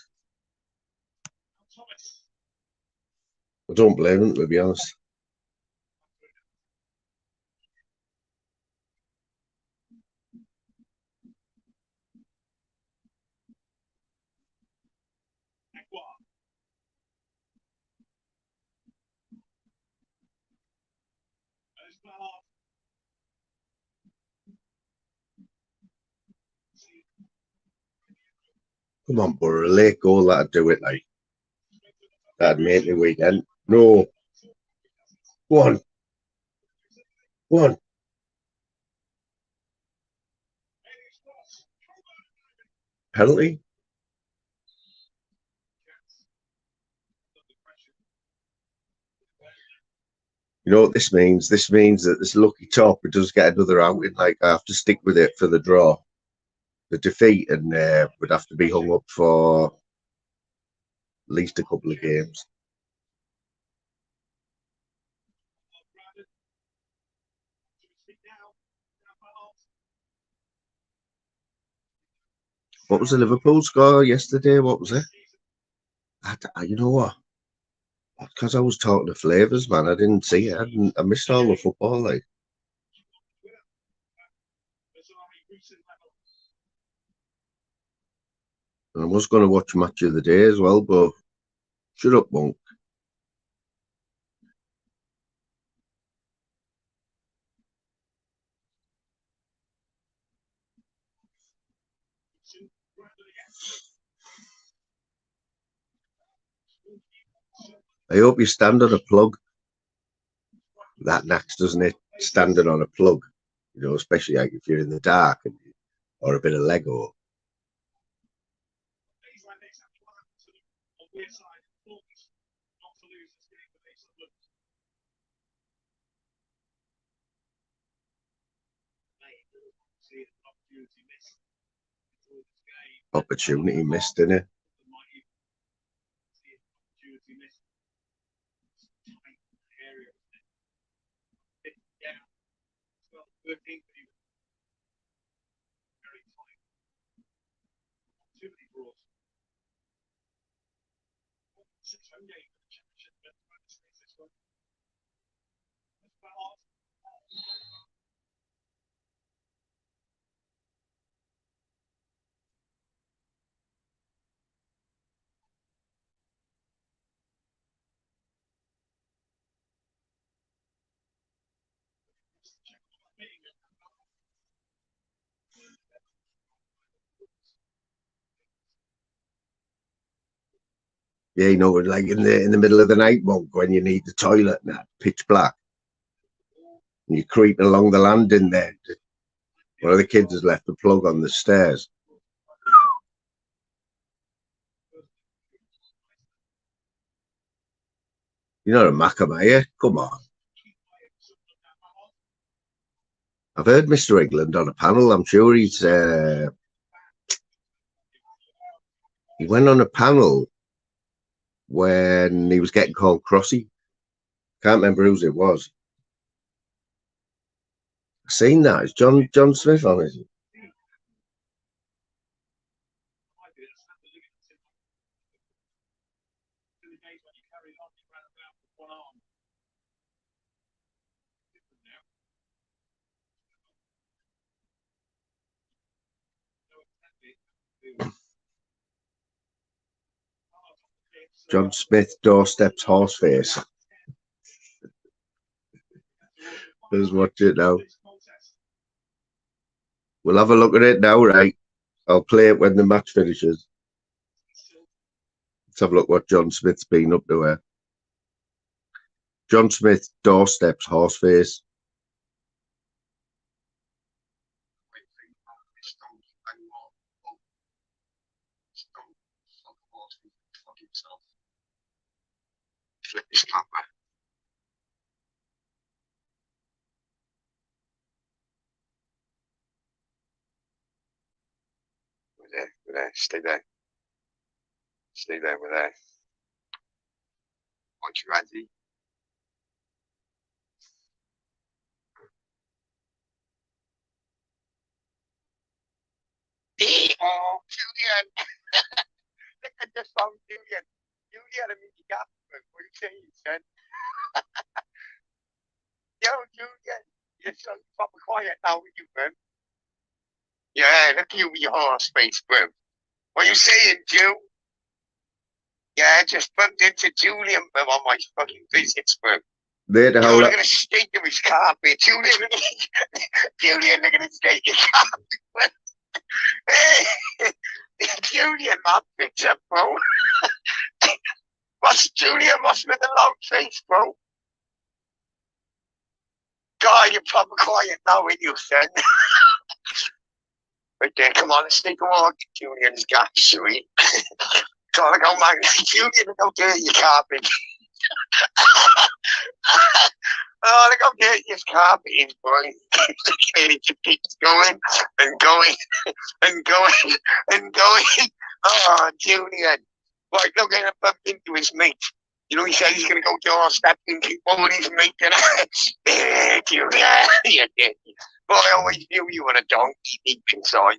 I don't blame him, to be honest. Come on, Boro, a late goal that'd do it. Like that'd make the weekend. No, go on, go on. Penalty. You know what this means? This means that this lucky top it does get another outing. Like I have to stick with it for the draw, the defeat, and would have to be hung up for at least a couple of games. What was the Liverpool score yesterday? What was it? You know what? Because I was talking to Flavors, man, I didn't see it. I missed all the football. Like, and I was going to watch Match of the Day as well, but shut up, Monk. I hope you stand on a plug. That knacks, doesn't it? Standing on a plug, you know, especially like if you're in the dark or a bit of Lego. Opportunity missed, innit? Yeah, you know, like in the middle of the night, Monk, when you need the toilet and that pitch black, and you're creeping along the landing there. One of the kids has left the plug on the stairs. You're not a Makems, are you? Come on. I've heard Mr. England on a panel. I'm sure he went on a panel when he was getting called Crossy. Can't remember whose it was. I've seen that. It's John Smith on it. John Smith, doorsteps, horseface. Let's watch it now. We'll have a look at it now, right? I'll play it when the match finishes. Let's have a look what John Smith's been up to here. John Smith, doorsteps, horseface. Flip this camera. We're there, stay there. Stay there, we're there. Aren't you ready? Oh, Julian! Look at this song, Julian. Julian, I mean, you got it. What are you saying, son? Yo, Julian, you're so proper quiet now, with you, man. Yeah, look at you with your horse face, bro. What are you saying, Jew? Yeah, I just bumped into Julian, bro, on my fucking visits, bro. There the Yo, hell. look at the state of his carpet. Julian, Julian, look at the state of his carpet. Hey, Julian, man, fix up, bro. What's Julian? What's with the long face, bro? God, you're probably quiet now, with you, son. Right there, come on, let's take a walk. Julian's got sweet. Gotta go, man. Julian, go get your carpet. Oh, look how dirty his carpet is, boy. It just keeps going and going and going and going. Oh, Julian. Like, look at him bump into his mate. You know, he said he's going to go doorstep and keep all his mate. And Julian, you're dirty. Boy, I always knew you were a donkey deep inside.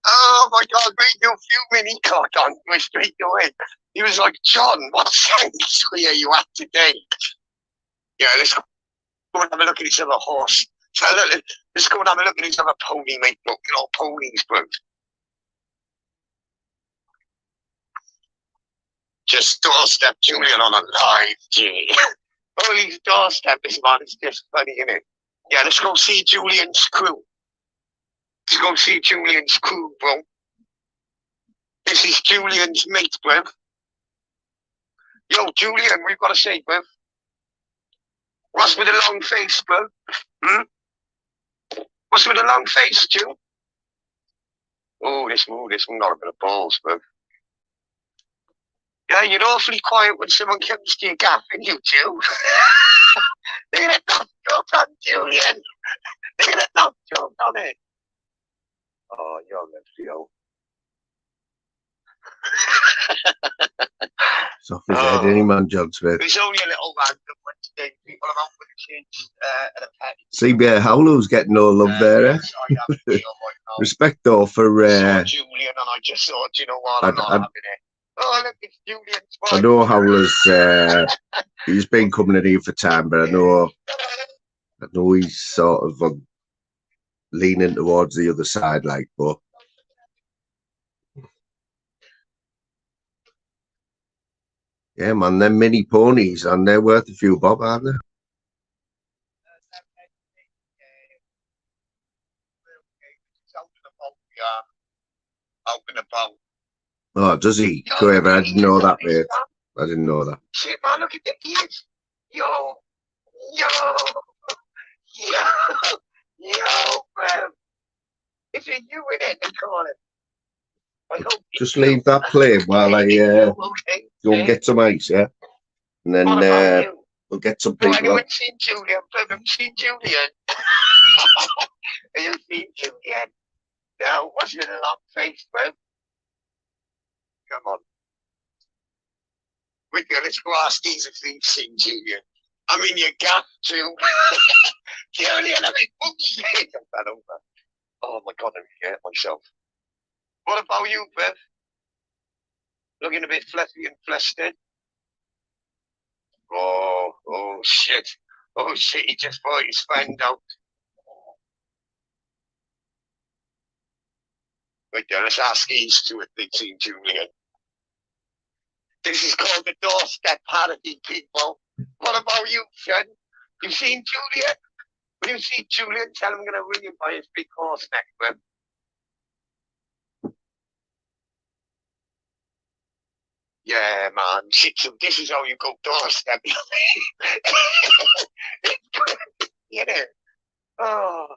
Oh my God, we do few mini caught on me straight away. He was like, John, what sanctuary are you at today? Yeah, let's go and have a look at this other horse. So let's go and have a look at this other pony, mate. Look, you know, ponies, bro. Just doorstep Julian on a live, gee. All these doorsteppers, man, it's just funny, isn't it? Yeah, let's go see Julian's crew. Let's go see Julian's crew, bro. This is Julian's mate, bro. Yo, Julian, we've got to say, bro. What's with the long face, bro? Hmm? What's with the long face, Ju? Oh, this one got a bit of balls, bro. Yeah, you're awfully quiet when someone comes to your gaff, and you, Ju. They're gonna knock joke on Julian. They're gonna knock joke on it. Oh, you're Leo. It's off his head, any man, John Smith. He's only a little man that went to take people around with the kids and a pet. CBA Howlow's getting no love there, eh? Respect though for Julian, and I just thought, you know what, I'm not having it. Oh, look, it's Julian's I know Howler's he's been coming in here for time, but I know he's sort of leaning towards the other side, like, but yeah, man, them mini ponies, and they're worth a few bob, aren't they? Out and about. Oh, does he? Go ahead, I didn't know that, mate. I didn't know that. Shit, man, look at the ears. Yo, man. Is it you in it, Colin? I hope just leave that playing while I go and get some ice, yeah? And then we'll get some people. I haven't seen Julian, but I've seen Julian. Have you seen Julian? No, what's your long face, bro? Come on. We're going to ask these if they've seen Julian. I'm in your gap, too. Julian, I mean, oh shit, I fell over. Oh my God, I'm scared myself. What about you, Beth? Looking a bit fluffy and flustered. Oh shit. Oh shit, he just brought his friend out. Right there, let's ask these two if they've seen Julian. This is called the doorstep parody, people. What about you, son? You've seen Julian? When you see Julian, tell him I'm going to ring him by his big horse neck, man. Yeah, man. This is how you go doorstep. You know? Oh.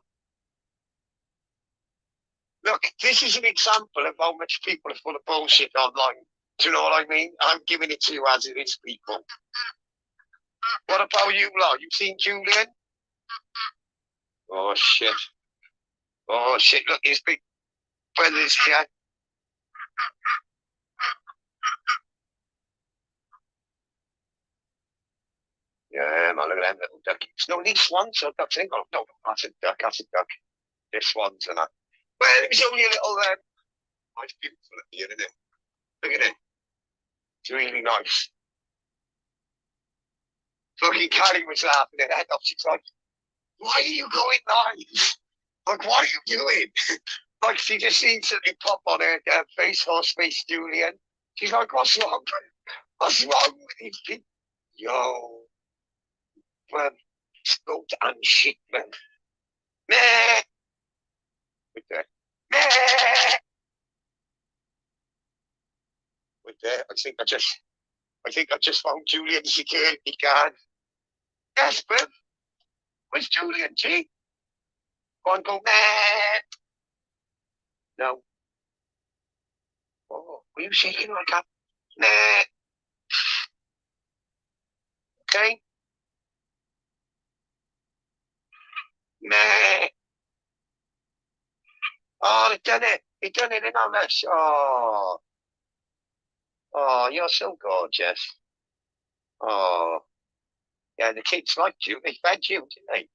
Look, this is an example of how much people are full of bullshit online. Do you know what I mean? I'm giving it to you as it is, people. What about you, lot? You've seen Julian? Oh, shit. Oh, shit. Look, his big brother's here. Yeah, man, look at them little duckies. No, these swans are ducks. Oh, no, that's a duck. That's a duck. They're swans and that. Well, it was only a little, nice, beautiful up here, isn't it? Look at it. It's really nice. Fucking Carrie was laughing her head off. She's like, why are you going live? Like, what are you doing? Like, she just seen something pop on her face, horse face, Julian. She's like, what's wrong? What's wrong with these people? Yo, man, scout and shit, man. Meh. With that. Meh. With that, I think I just found Julian's security card. Yes, Bill. Where's Julian, G? Go on, go, meh. No. Oh, were you shaking like that? Meh. Okay. Meh. Oh, they done it. They done it in on us. Oh. Oh, you're so gorgeous. Oh. Yeah, the kids liked you. They fed you, didn't they?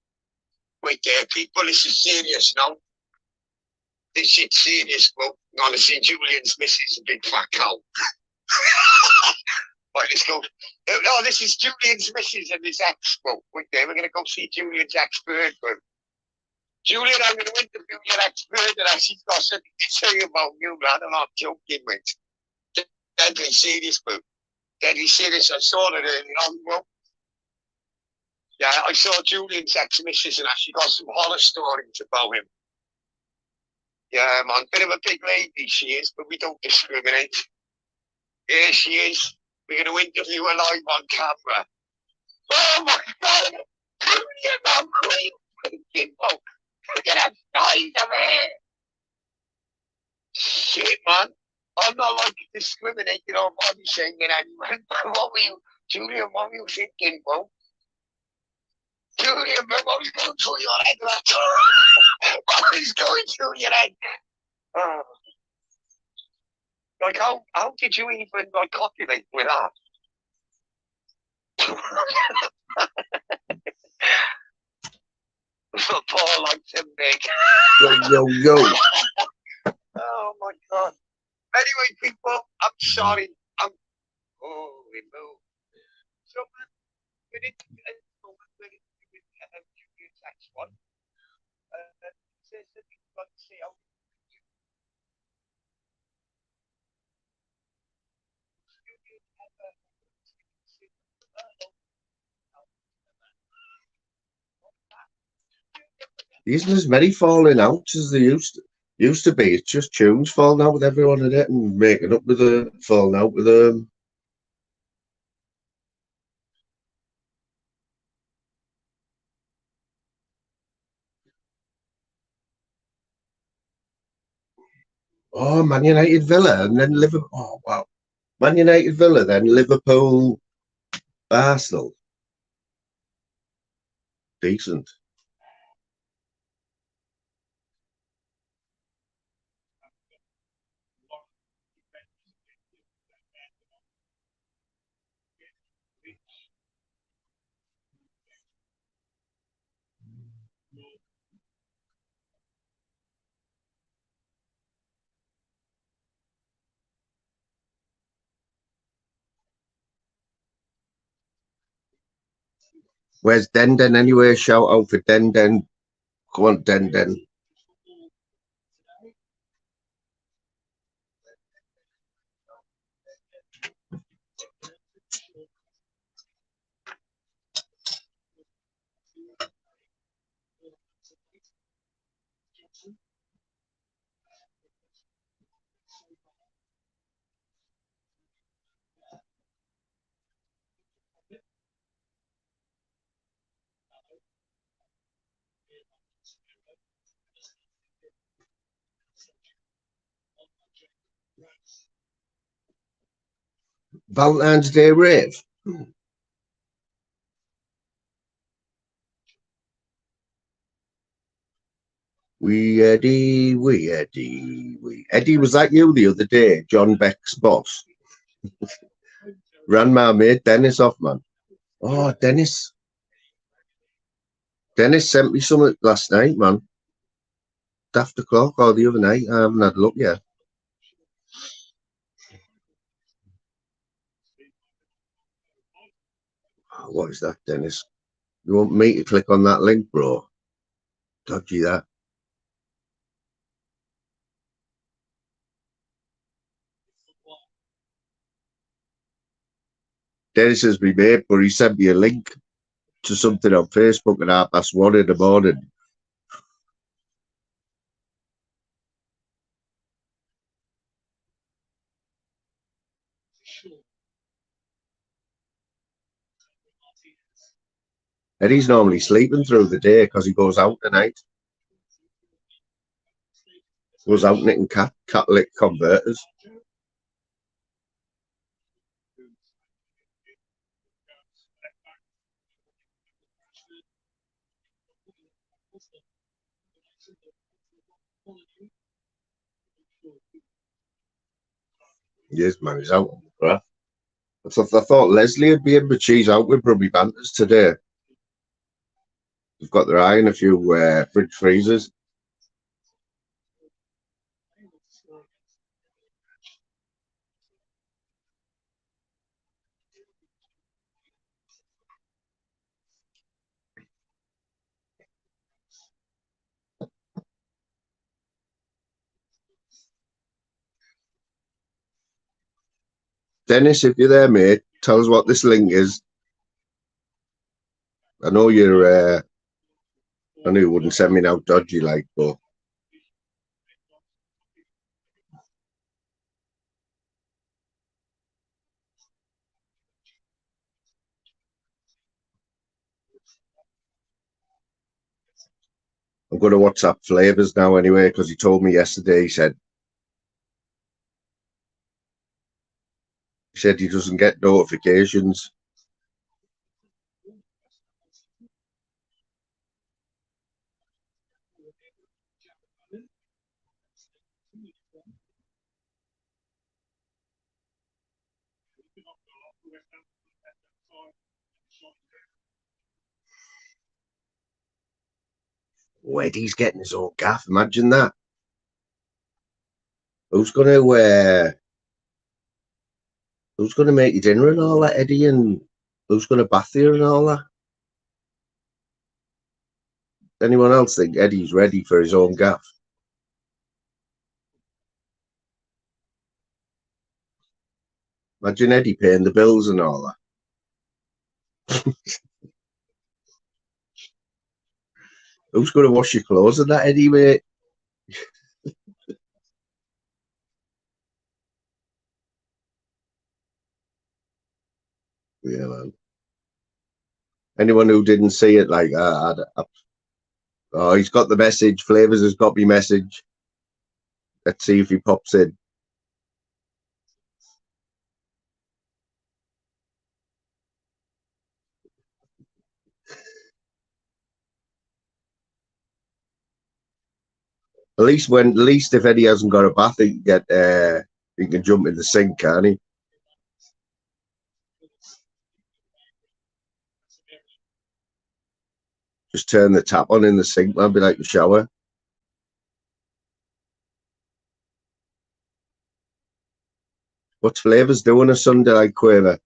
Wait there, people. This is serious now. This shit's serious, bro. Honestly, Julian's missus a big fat cow. Right, let's go. Oh, this is Julian's missus and his ex, bro. Wait there, we're going to go see Julian's ex-bird, bro. Julian, I'm going to interview your ex-bird and she's got something to say about you, man. I'm not joking, mate. Deadly serious, bro. Deadly serious. I saw it early on, bro. Yeah, I saw Julian's ex-missus and she got some horror stories about him. Yeah, man, bit of a big lady she is, but we don't discriminate. Here she is. We're going to interview her live on camera. Oh my God! Julian, man, what are you thinking about? Look at that size of it! Shit, man. I'm not like discriminating or body shaming anyone. What were you, Julian, what were you thinking, bro? Julian, what was going through your head that time? What was going through your head? Oh. Like, how did you even, like, copulate with that? Paul likes him big. Yo, yo. Oh, my God. Anyway, people, I'm sorry. Oh, we moved. So, we didn't get Julian's next one. Says that we've got to see how There isn't as many falling out as there used to be. It's just tunes falling out with everyone in it and making up with the falling out with them. Oh, Man United Villa and then Liverpool. Oh, wow. Man United Villa, then Liverpool Arsenal. Decent. Where's Denden anyway? Shout out for Denden. Come on, Denden. Valentine's Day rave. Eddie, Eddie, was that you the other day? John Beck's boss. Ran my mate Dennis off, man. Oh, Dennis. Dennis sent me something last night, man. Daft o'clock or the other night. I haven't had a look yet. Oh, what is that, Dennis? You want me to click on that link, bro? Dodgy that. Dennis has been mate, but he sent me a link to something on Facebook at 1:30 in the morning. And he's normally sleeping through the day because he goes out tonight. Goes out nicking catalytic converters. Yes, man, he's out. Right? I thought Leslie would be in, but she's out with Brummy Banters today. They've got their eye on a few fridge freezers. Dennis, if you're there, mate, tell us what this link is. I know you're. I knew you wouldn't send me out dodgy like, but I'm going to WhatsApp Flavors now anyway because he told me yesterday. He said he doesn't get notifications. Oh, Eddie's getting his own gaff. Imagine that. Who's going to make you dinner and all that, Eddie? And who's going to bath you and all that? Anyone else think Eddie's ready for his own gaff? Imagine Eddie paying the bills and all that. Who's going to wash your clothes and that, Eddie, mate? Yeah, man. Anyone who didn't see it, like, oh, he's got the message. Flavors has got me message. Let's see if he pops in. At least if Eddie hasn't got a bath, he can jump in the sink, can't he? Just turn the tap on in the sink, man, be like the shower. What's Flavors doing a Sunday like Quaver?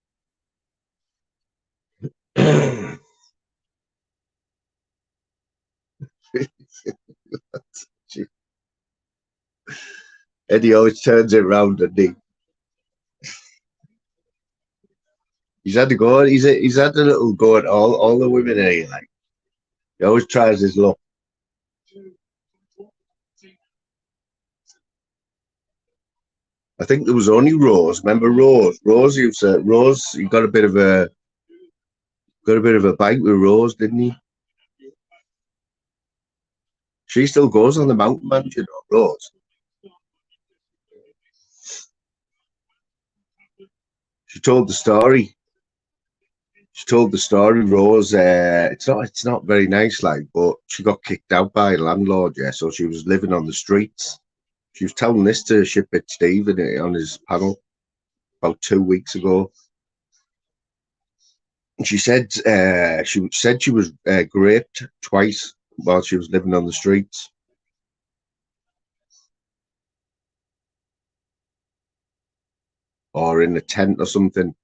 Eddie always turns it round, and he's had to go. He's had a little go at all the women here. Like he always tries his luck. I think there was only Rose. Remember Rose? Rose, he got a bit of a bite with Rose, didn't he? She still goes on the mountain, man. You know, Rose. She told the story. She told the story, Rose. It's not very nice, like, but she got kicked out by a landlord, yeah. So she was living on the streets. She was telling this to Shipbit Steve on his panel about 2 weeks ago. And she said she was raped twice while she was living on the streets. Or in a tent or something.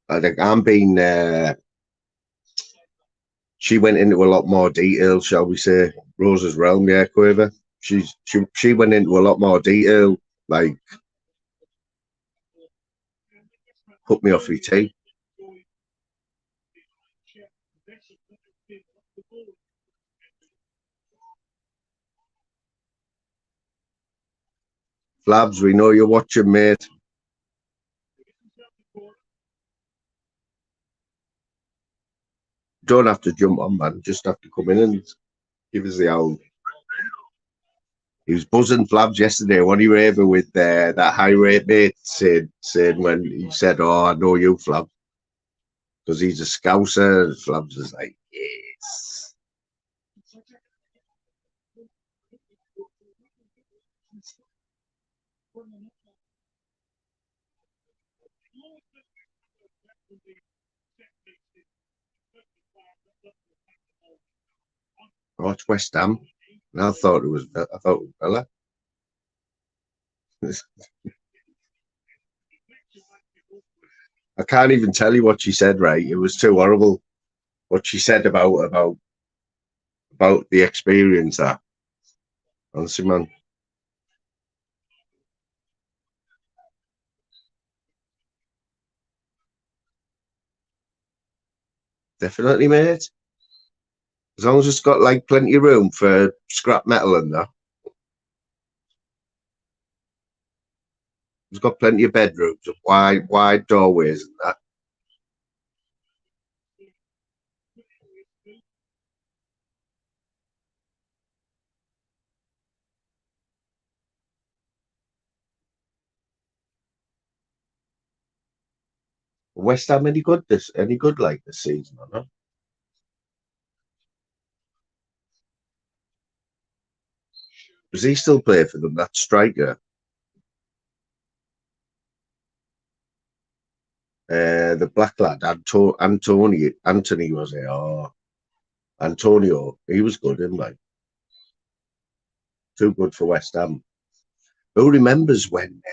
I think she went into a lot more detail, shall we say. Rose's realm, yeah, Quaver. She went into a lot more detail, like put me off your tea. Flabs, we know you're watching, mate. Don't have to jump on, man. Just have to come in and give us the old. He was buzzing Flabs yesterday. What he raving with that high rate mate saying when he said, "Oh, I know you, Flabs," because he's a Scouser. And Flabs is like, yes. Oh, it's West Ham. And I thought it was Villa. I can't even tell you what she said, right? It was too horrible. What she said about the experience that. Honestly, man. Definitely, mate. As long as it's got like plenty of room for scrap metal and that. It's got plenty of bedrooms, wide doorways and that. West Ham any good like this season or not? Does he still play for them? That striker. The black lad, Anthony was it? Oh, Antonio. He was good, didn't he? Too good for West Ham. Who remembers when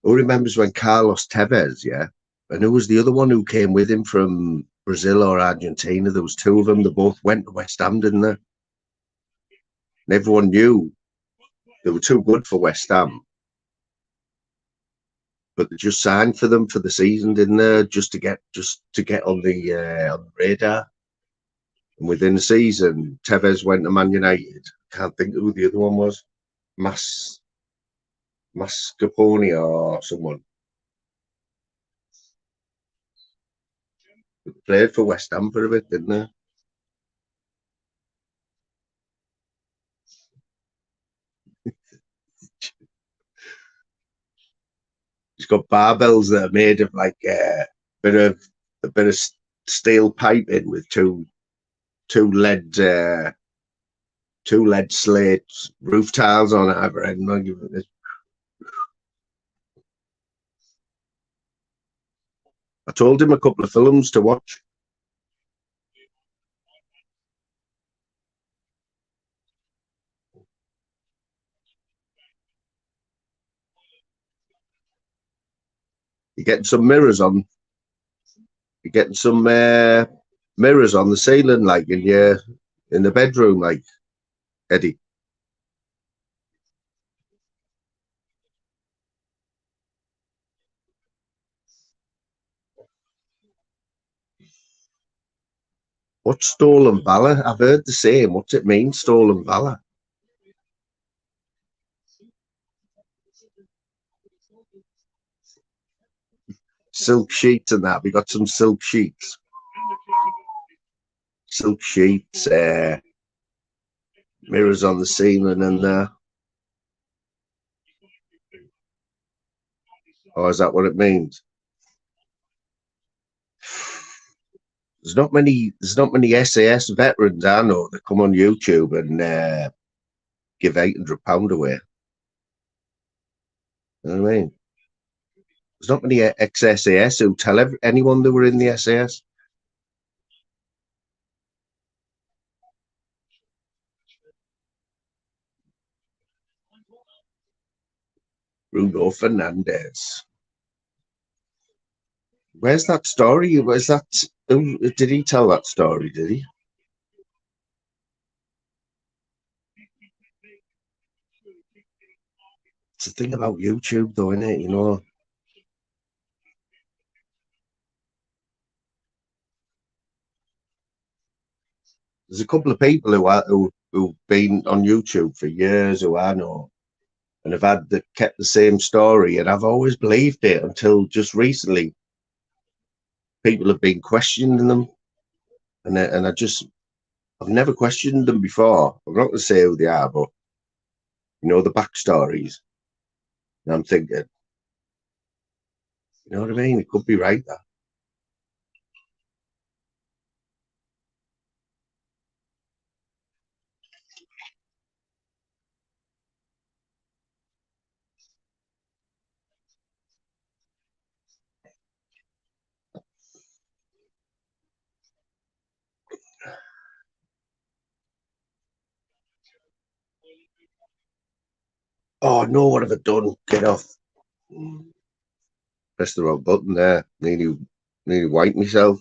Carlos Tevez, yeah? And who was the other one who came with him from Brazil or Argentina? There was two of them. They both went to West Ham, didn't they? And everyone knew they were too good for West Ham. But they just signed for them for the season, didn't they? Just to get on the radar. And within the season, Tevez went to Man United. Can't think who the other one was. Mascarpone or someone. They played for West Ham for a bit, didn't they? He's got barbells that are made of like a bit of steel piping with two lead slate roof tiles on either end. I told him a couple of films to watch. You're getting some mirrors on. You're getting some mirrors on the ceiling, like in the bedroom, like Eddie. What's stolen valor? I've heard the same. What's it mean, stolen valor? Silk sheets and that. We got some silk sheets. Silk sheets, mirrors on the ceiling and Or is that what it means? There's not many SAS veterans I know that come on YouTube and give £800 away. You know what I mean? There's not many ex-SAS who tell anyone they were in the SAS. Bruno Fernandez. Where's that story? Where's that? Who, did he tell that story? Did he? It's the thing about YouTube, though, isn't it? You know, there's a couple of people who've been on YouTube for years who I know, and have kept the same story, and I've always believed it until just recently. People have been questioning them, and I've never questioned them before. I'm not going to say who they are, but you know the backstories. And I'm thinking, you know what I mean? It could be right there. Oh no, what have I done? Get off. Press the wrong button there. Nearly wiped myself.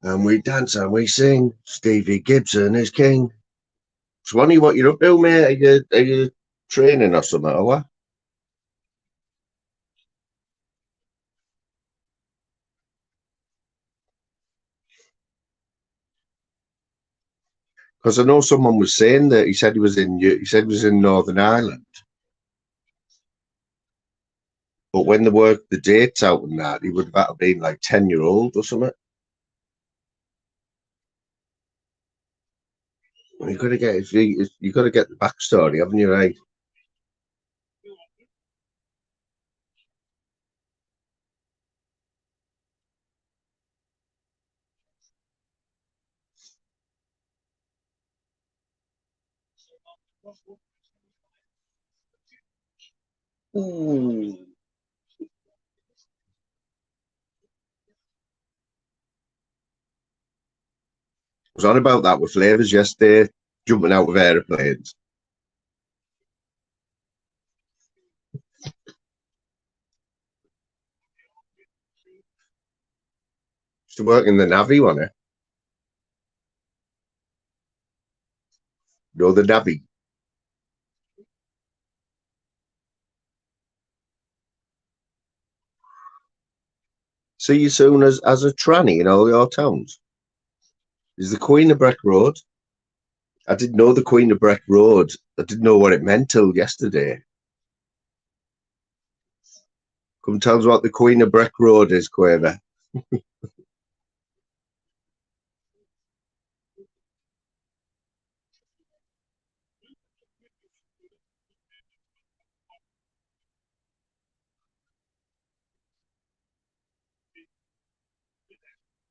And we dance and we sing. Stevie Gibson is king. Swanee, what you up to, mate? Are you training or something or what? Because I know someone was saying that he said he was in Northern Ireland, but when they worked the dates out and that, he would have been like 10-year-old or something. Well, you got to get the backstory, haven't you? Right? Ooh. I was on about that with Flavors yesterday, jumping out of aeroplanes. Used to work in the Navy, wasn't it? No, the Navy. See you soon as a tranny in all your towns. Is the Queen of Breck Road? I didn't know the Queen of Breck Road. I didn't know what it meant till yesterday. Come tell us what the Queen of Breck Road is, Quaver.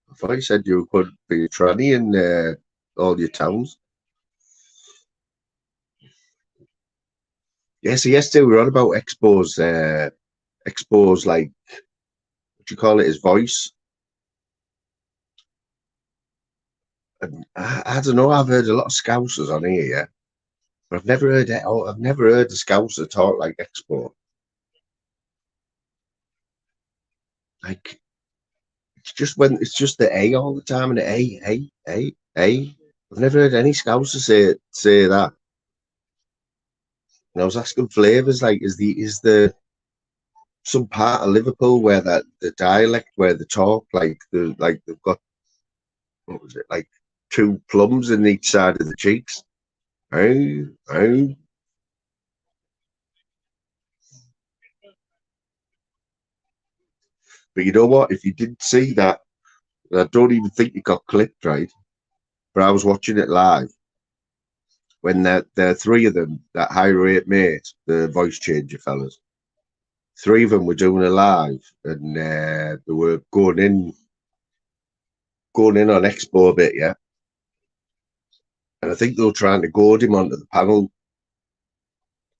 I thought you said you could be a tranny in all your towns. Yeah, so yesterday we were on about Expo's like, what do you call it, his voice. And I don't know, I've heard a lot of Scousers on here, yeah. But I've never heard the Scouser talk like Expo. Like it's just the A all the time and the A. I've never heard any Scouser say that. And I was asking Flavors, like, is the some part of Liverpool where that the dialect where they talk like they've got, what was it, like two plums in each side of the cheeks? Oh. But you know what? If you didn't see that, I don't even think it got clipped, right? But I was watching it live when the three of them, that high rate mate, the voice changer fellas, three of them were doing a live, and they were going in on Expo a bit, yeah. And I think they were trying to goad him onto the panel.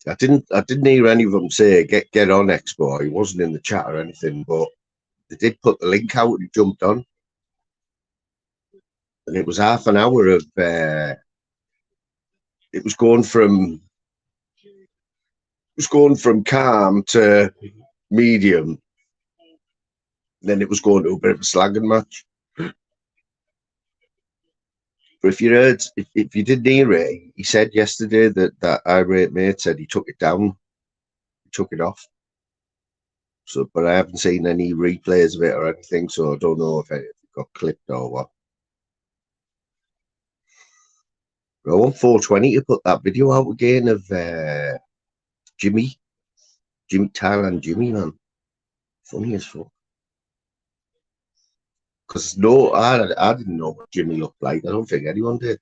I didn't hear any of them say get on Expo. He wasn't in the chat or anything, but they did put the link out and he jumped on. And it was half an hour of it was going from calm to medium. Then it was going to a bit of a slagging match. But if you didn't hear it, he said yesterday that irate mate said he took it down, he took it off. So, but I haven't seen any replays of it or anything, so I don't know if it got clipped or what. But I want 420 to put that video out again of Jimmy, Thailand Jimmy, man. Funny as fuck. Because no, I didn't know what Jimmy looked like. I don't think anyone did.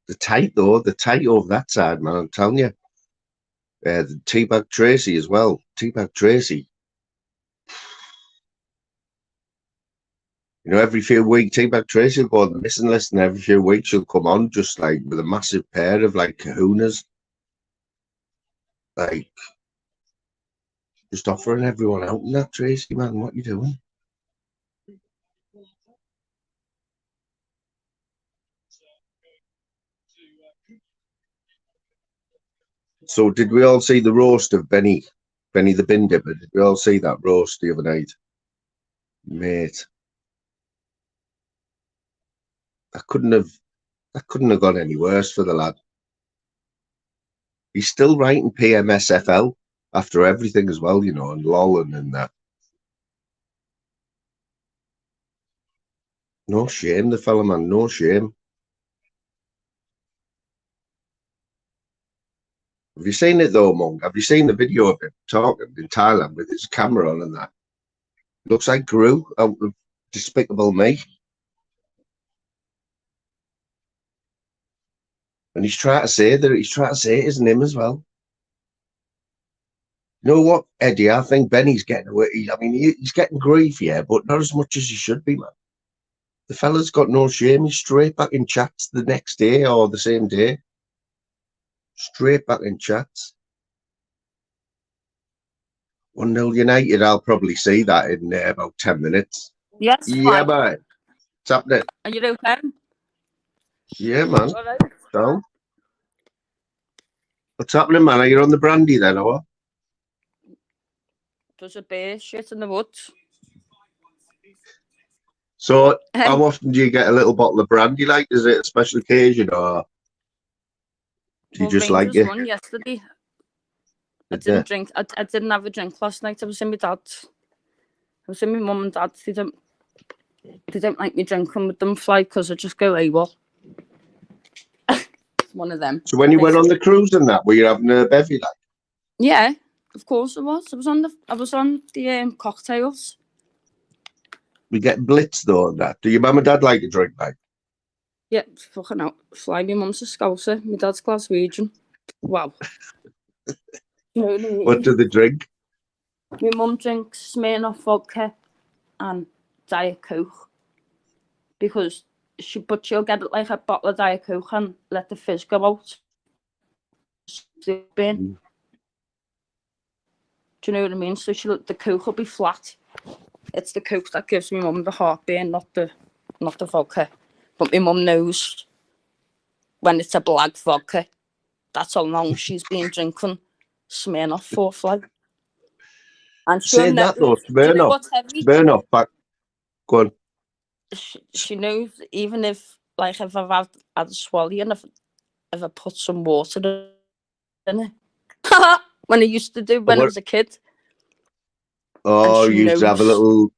The tight over that side, man, I'm telling you. The Teabag Tracy as well. Teabag Tracy. You know, every few weeks, Teabag Tracy will go on the missing list, and every few weeks she'll come on just like with a massive pair of like kahunas. Like, just offering everyone out in that, Tracy, man. What you doing? So did we all see the roast of Benny the Bin Dipper? Did we all see that roast the other night? Mate. That couldn't have gone any worse for the lad. He's still writing PMSFL after everything as well, you know, and LOL and that. No shame, the fella, man. No shame. Have you seen it though, Monk? Have you seen the video of him talking in Thailand with his camera on and that? Looks like Gru out of Despicable Me. And he's trying to say it isn't him as well. You know what, Eddie? I think Benny's getting away. He's getting grief, yeah, but not as much as he should be, man. The fella's got no shame. He's straight back in chats the next day or the same day. Straight back in chats. 1-0 United. I'll probably see that in about 10 minutes. Yes, Yeah, fine. man. What's happening? Are you okay? Yeah, man. All right. So, what's happening, man? Are you on the brandy then, or what? There's a bear shit in the woods. So, how often do you get a little bottle of brandy? Like, is it a special occasion, or do you just like it? Won yesterday. I didn't drink. I didn't have a drink last night. I was in my dad's. I was in my mum and dad's. They don't like me drinking with them fly because I just go AWOL. It's one of them. So when you went on the cruise and that, were you having a bevy like? Yeah, of course I was. I was on the cocktails. We get blitzed though and that. Do your mum and dad like a drink like? Yeah, fucking out. Fly, my mum's a Scouser. My dad's Glaswegian. Wow. What do they drink? My mum drinks Smirnoff vodka and Diet Coke because she'll get like a bottle of Diet Coke and let the fizz go out. Do you know what I mean? So the Coke will be flat. It's the Coke that gives my mum the heartburn, not the vodka. But my mum knows when it's a black vodka, that's how long she's been drinking Smirnoff for, flag. And saying that though, Smirnoff back. Go on. She knows even if, like, if I've had a swallow and if I put some water in it. When I used to do when I What? was a kid. Oh, she you used to have a knows.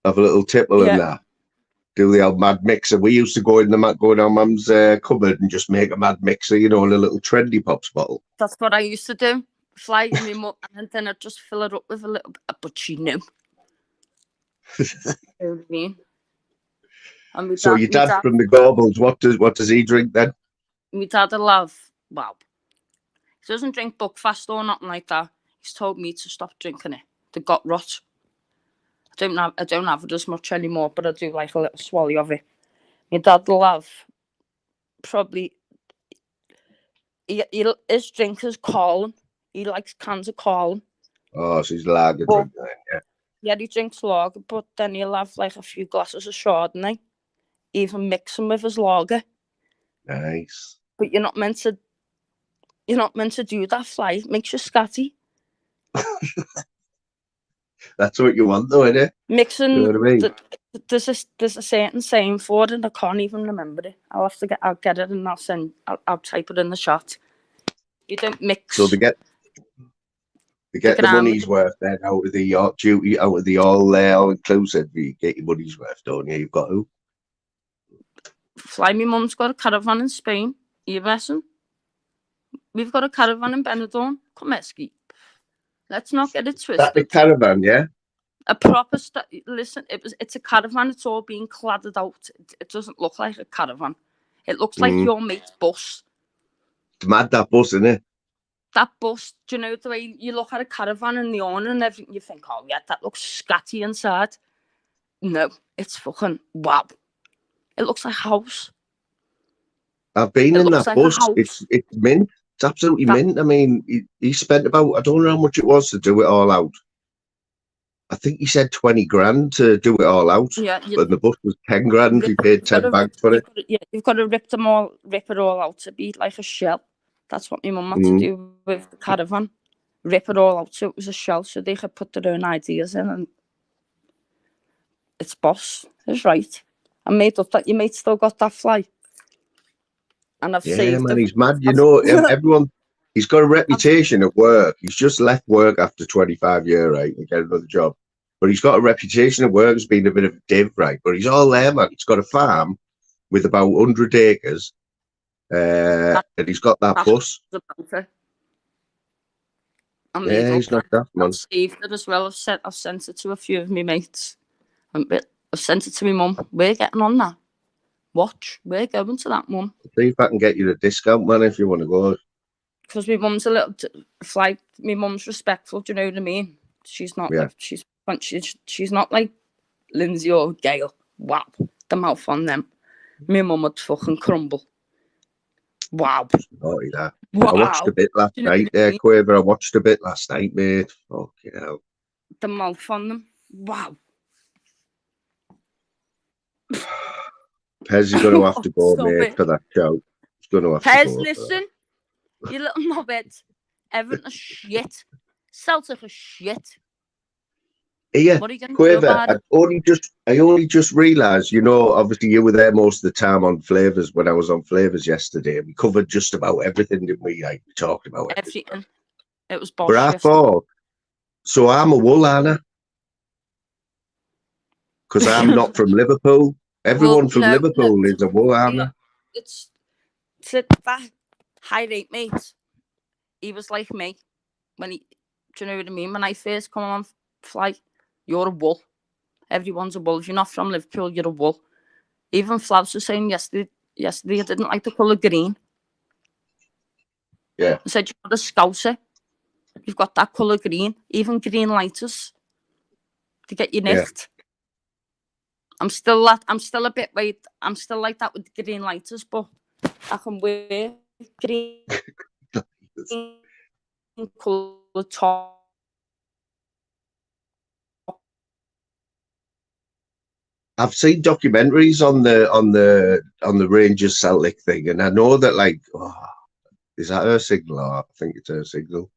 little tipple in Yeah. there. Do the old mad mixer. We used to go in our mum's cupboard and just make a mad mixer, in a little trendy pops bottle. That's what I used to do. Fly in my mum, and then I'd just fill it up with a little bit. But she knew. You know what I mean? And So your dad from the Gaubles, what does he drink then? my dad will have, well, he doesn't drink Buckfast or nothing like that. He's told me to stop drinking it. The got rot. I don't have it as much anymore, but I do like a little swallow of it. My dad will have probably his drink is Carlin. He likes cans of Carlin. Oh, so he's lager Well, drinking, yeah. Yeah, he drinks lager, but then he'll have like a few glasses of Chardonnay, even mix them with his lager. Nice. But you're not meant to do that, Fly. It makes you scatty. That's what you want, though, innit? Mixing. You know what I mean? There's a certain saying for it, and I can't even remember it. I'll get it, and I'll type it in the chat. You don't mix. So they get the money's worth then out of the yacht duty, out of the all inclusive. You get your money's worth, don't you? You've got to. Fly, my mum's got a caravan in Spain. Are you messing? We've got a caravan in Benidorm. Come here, Ski. Let's not get it twisted. That the caravan, yeah? A proper listen, it's a caravan. It's all being cladded out. It doesn't look like a caravan. It looks like your mate's bus. It's mad, that bus, isn't it? That bus, do you know the way you look at a caravan and the owner and everything, you think, oh yeah, that looks scatty inside. No, it's fucking wow. It looks like a house. I've been in that like bus. It's mint. It's absolutely mint. I mean, he spent about, I don't know how much it was to do it all out. I think he said 20 grand to do it all out. Yeah, but the bus was 10 grand. He paid 10 bags for it. You've got to rip it all out to be like a shell. That's what my mum had to do with the caravan. Rip it all out so it was a shell, so they could put their own ideas in. And it's boss. It's right. I made up that your mate still got that Fly. And I've saved man, him. he's mad. Everyone, he's got a reputation at work. He's just left work after 25 years, right, and get another job. But he's got a reputation at work as being a bit of a div, right? But he's all there, man. He's got a farm with about 100 acres. And he's got that bus. He's not that, man. I've saved it as well. I've sent it to a few of my mates. I've sent it to my mum. We're getting on that. We're going to that, mum. See if I can get you a discount, man, if you want to go. Because my mum's a little Fly. My mum's respectful. Do you know what I mean? She's not like she's not like Lindsay or Gail. Wow, the mouth on them. My mum would fucking crumble. Wow. Naughty that. Wow. I watched a bit last night there, Quaver. I watched a bit last night, mate. Fucking hell. The mouth on them. Wow. Pez, you're going to have to go, mate, for that show. He's going to have Pez, to go. listen. You little knobhead. Everton is shit. Celtic is shit. Yeah, what are you going to Quaver, do about it? I only just realised, obviously you were there most of the time on Flavours when I was on Flavours yesterday. We covered just about everything, didn't we? Like, we talked about everything. It was bullshit. But I thought, so I'm a wool, Anna. Because I'm not from Liverpool. Everyone from Liverpool is a wool, Anna. It's that high rate mate. He was like me. Do you know what I mean? When I first come on Fly, you're a wool. Everyone's a wool. If you're not from Liverpool, you're a wool. Even Flavs was saying yesterday I didn't like the colour green. Yeah. I said, you're a scouser. You've got that colour green. Even green lighters to get you nicked. Yeah. I'm still a bit I'm still like that with the green lighters, but I can wear green colour top. I've seen documentaries on the Rangers Celtic thing, and I know that is that her signal? I think it's her signal.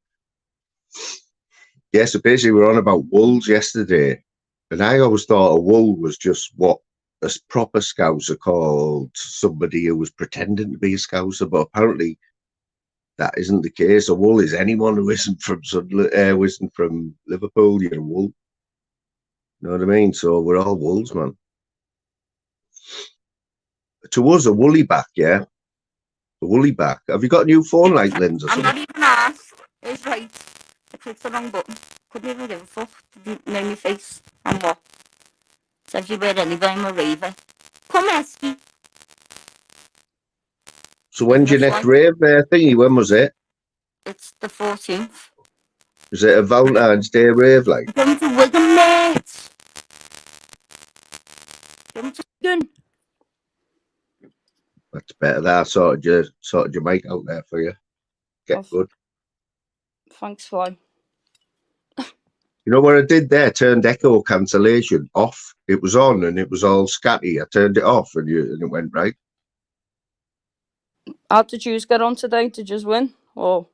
Yeah, so basically we're on about Wolves yesterday, And I always thought a wool was just what a proper Scouser called somebody who was pretending to be a Scouser, but apparently that isn't the case. A wool is anyone who isn't from isn't from Liverpool. You're a wool. You know what I mean? So we're all wolves, man. To us, a woolly back, yeah. A woolly back. Have you got a new phone like Lynn's or I'm something? not even asked. It's right. I clicked the wrong button. Couldn't even give a fuck. Didn't know my face. And what? Says you wear anyway, I'm a raver. Come, Esky. So when's your next rave thingy? When was it? It's the 14th. Is it a Valentine's Day rave like? Going to Wigan, mate. Going to Wigan. That's better. That sorted your mic out there for you. Get good. Thanks, Fly. You know what I did there? Turned echo cancellation off. It was on and it was all scatty. I turned it off and it went right. How did you get on today? Did you win? Or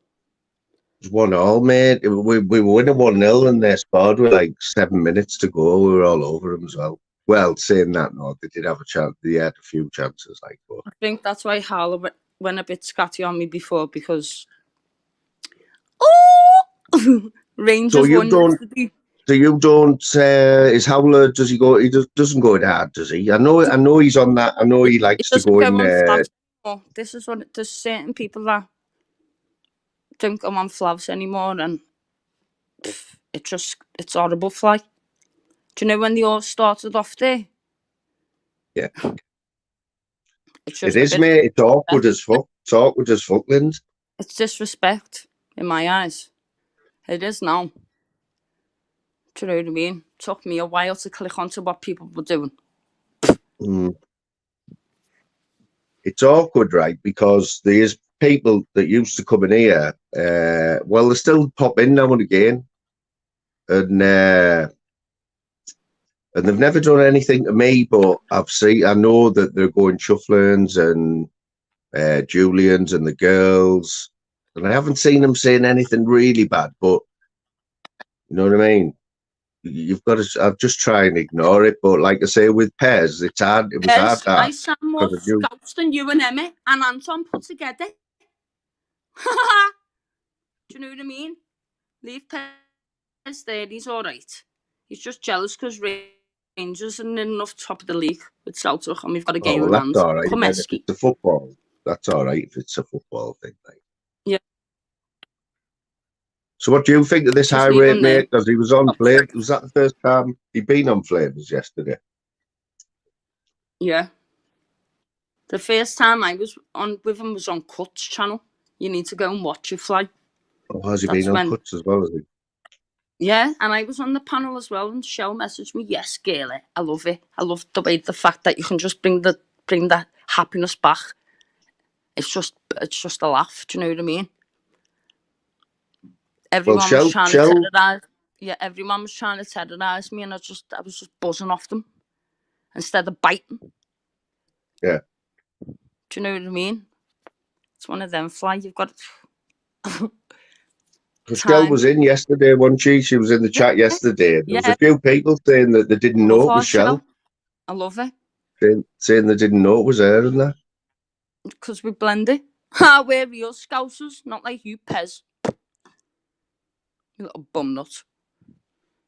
It was 1-1, mate. We were winning 1-0 and they scored with like 7 minutes to go. We were all over them as well. Well, saying that, no, they did have a chance. They had a few chances, like. But I think that's why Harlow went a bit scatty on me before because Rangers so you won don't. yesterday. So you don't. Is Howler? Does he go? He doesn't go in hard, does he? I know he's on that. I know he likes to go in. On this is what there's certain people that don't go on flavs anymore, and it's horrible. Fly. Do you know when they all started off there? Yeah. It's just it is, mate. It's awkward as fuck. It's awkward as fuck, Lind. It's disrespect in my eyes. It is now. Do you know what I mean? It took me a while to click onto what people were doing. It's awkward, right? Because there's people that used to come in here. Well, they still pop in now and again, and they've never done anything to me. But I know that they're going Shufflins and Julians and the girls, and I haven't seen them saying anything really bad. But you know what I mean? You've got to. I'll just try and ignore it. But like I say, with Pez, it's hard. It was hard. I sound more scouts than you and Emmy and Anton put together. Do you know what I mean? Leave Pez there. He's all right. He's just jealous because Rangers are in enough top of the league with Celtic, and we've got a game in hand. That's all right. If it's a football, that's all right. If it's a football thing, like. Yeah. So what do you think of this high rate, mate? Because he was on Flavors. Was that the first time he'd been on Flavors yesterday? Yeah. The first time I was on with him was on Cuts channel. You need to go and watch it, Fly. Oh, has he been on Cuts as well, has he? Yeah, and I was on the panel as well, and Shell messaged me, yes, girlie, I love it. I love the fact that you can just bring that happiness back. It's just a laugh, do you know what I mean? Everyone was trying to terrorise. Yeah, everyone was trying to terrorise me, and I was just buzzing off them instead of biting. Yeah. Do you know what I mean? It's one of them, Fly. You've got. Shell was in yesterday, wasn't she? She was in the chat yesterday. There was a few people saying that they didn't know it was Shell. I love it. Saying they didn't know it was her and that. Because we blend it. We're real Scousers, not like you, Pez. You little bum nut.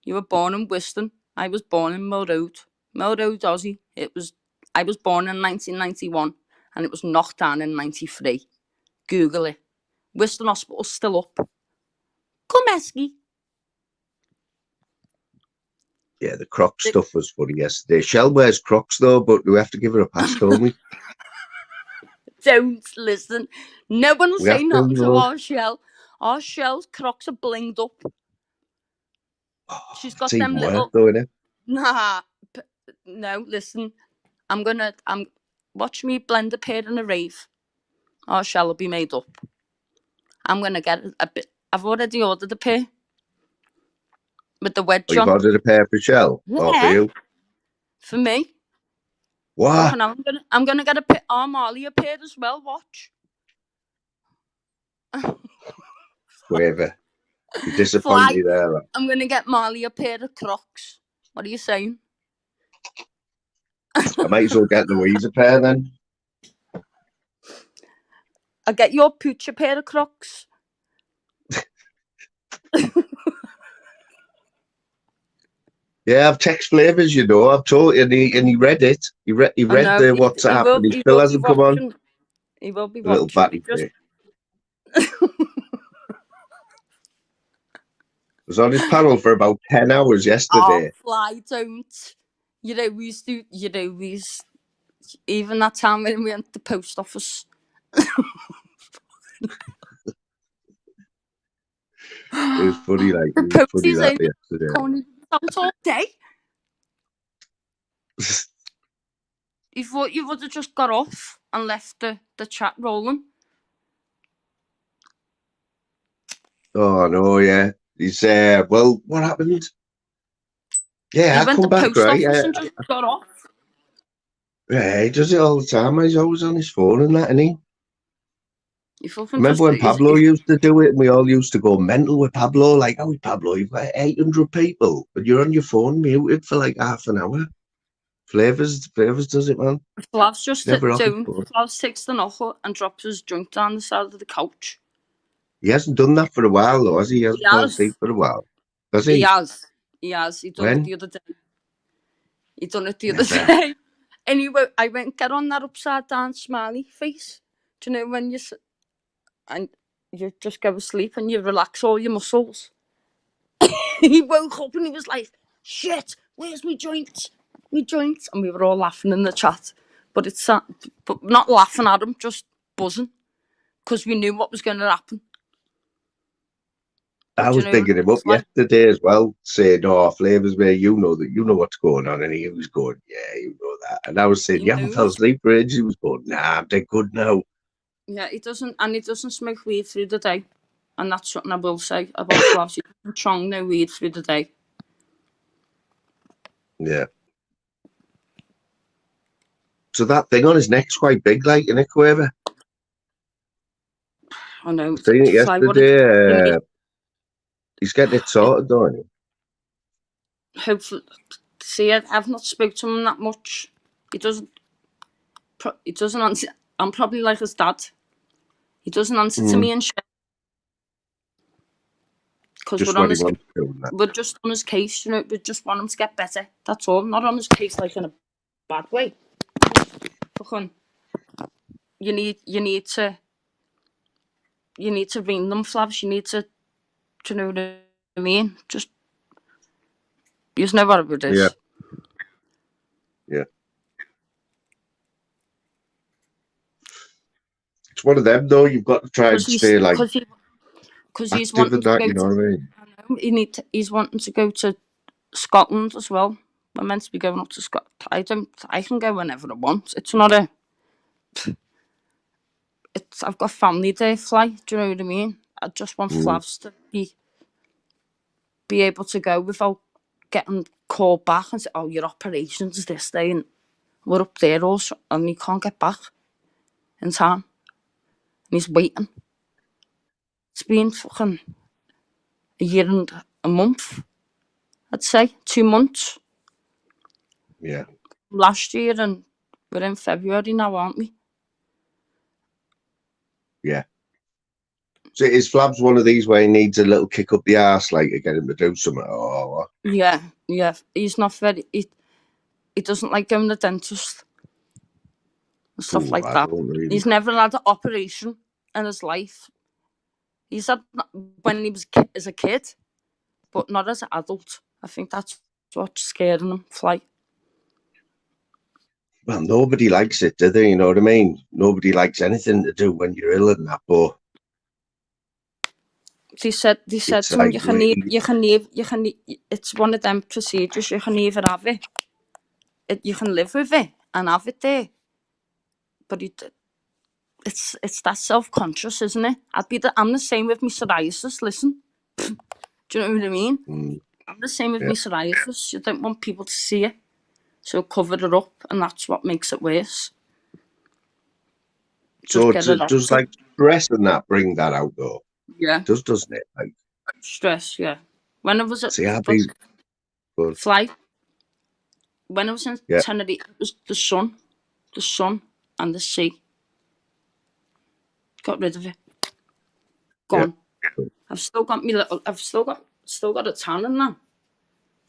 You were born in Wiston. I was born in Mill Road. Mill Road, Aussie. I was born in 1991 and it was knocked down in 93. Google it. Wiston Hospital's still up. Come, Esky. Yeah, the Crocs stuff was funny yesterday. Shell wears Crocs though, but we have to give her a pass, don't we? Don't listen. No one will say nothing to our Shell. Our Shell's Crocs are blinged up. Oh, she's got them little. Though, innit? Nah, no. Listen, I'm watch me blend a pair in a rave. Our Shell will be made up. I'm gonna get a bit. I've already ordered a pair with the wedge on. You've ordered a pair for Shell? Yeah. Or for you? For me. What? I'm gonna get a pair. Marley a pair as well. Watch. Whatever. You disappoint me there. I'm gonna get Marley a pair of Crocs. What are you saying? I might as well get Louise a pair then. I'll get your pooch a pair of Crocs. Yeah, I've text flavours, you know. I've told and he read it. He read I know the he WhatsApp will. and he He still will be hasn't come on. watching. He will be A little watching. batty prick. Was on his panel for about 10 hours Oh, yesterday. fly, don't. You know, we used to, even that time when we went to the post office. It was funny, like, The it was funny posties that ain't yesterday. going out all day. You thought you would have just got off and left the chat rolling. Oh, no, yeah. He's, well, what happened? Yeah, He I went come to back, post right? office and just got off. Yeah, he does it all the time. He's always on his phone and that, isn't he? You fucking Remember when Pablo used to do it and we all used to go mental with Pablo? Like, oh, Pablo, you've got 800 people, but you're on your phone muted for like half an hour. Flavors does it, man. Flav's just Never off his doing. phone. Flav takes the knuckle and drops his junk down the side of the couch. He hasn't done that for a while, though, has he? He hasn't He fallen has. asleep for a while. Has He he? has. He has. He done it When? the other day. He done it the other Never. day. Anyway, I went and get on that upside down smiley face. Do you know when and you just go to sleep and you relax all your muscles? He woke up and he was like, "Shit, where's my joint? My joint?" And we were all laughing in the chat, but but not laughing at him, just buzzing, because we knew what was going to happen. I Do you was know bigging him what up it's like? yesterday as well, saying, "Oh, Flavors, mate, you know what's going on." And he was going, "Yeah, you know that." And I was saying, He "You haven't fell knows. asleep for ages." He was going, "Nah, I'm dead good now." Yeah, he doesn't smoke weed through the day, and that's something I will say about Flav. He doesn't chong no weed through the day. Yeah. So that thing on his neck's quite big, like, in it, Quaver. I know. I seen it Fly, what you yesterday. need. He's getting it sorted, don't he? Hopefully, see, I've not spoke to him that much. He doesn't. He doesn't answer. I'm probably like his dad. He doesn't answer to me and shit because Just when he wants to. And that. we're just on his case. You know, we just want him to get better. That's all. Not on his case like in a bad way. Fucking, you need to ring them, Flavs. You need to. Do you know what I mean? Just you know what it Yeah, is. yeah. It's one of them, though. You've got to try and stay, like, Because he's active wanting and to that, go you know to. what I mean? He's wanting to go to Scotland as well. We're meant to be going up to Scotland. I can go whenever I want. It's not a. I've got family day fly. Do you know what I mean? I just want Flavs to be able to go without getting called back and say, "Oh, your operation's this day and we're up there also," and he can't get back in time. And he's waiting. It's been fucking a year and a month, I'd say. 2 months. Yeah. Last year, and we're in February now, aren't we? Yeah. So is Flabs one of these where he needs a little kick up the arse, like, to get him to do something? Oh, Yeah. He's not very. He doesn't like going to the dentist and stuff like I that. don't really. He's never had an operation in his life. He's had when he was as a kid, but not as an adult. I think that's what's scaring him. Like, Well, nobody likes it, do they? You know what I mean? Nobody likes anything to do when you're ill and that, but they said it's to him, like, you can leave, it's one of them procedures. You can either have it, you can live with it and have it there, but it's that self-conscious, isn't it? I'm the same with my psoriasis. Listen, do you know what I mean? I'm the same with yeah. my psoriasis. You don't want people to see it, so cover it up, and that's what makes it worse. Just So get it does out. like stress and that bring that out though? Yeah, Doesn't it? Like, stress. Yeah. When I was at see, I've been good. flight, when I was in Yeah. Tenerife, it was the sun and the sea. Got rid of it. Gone. Yeah. I've still got me little. I've still got a tan in that,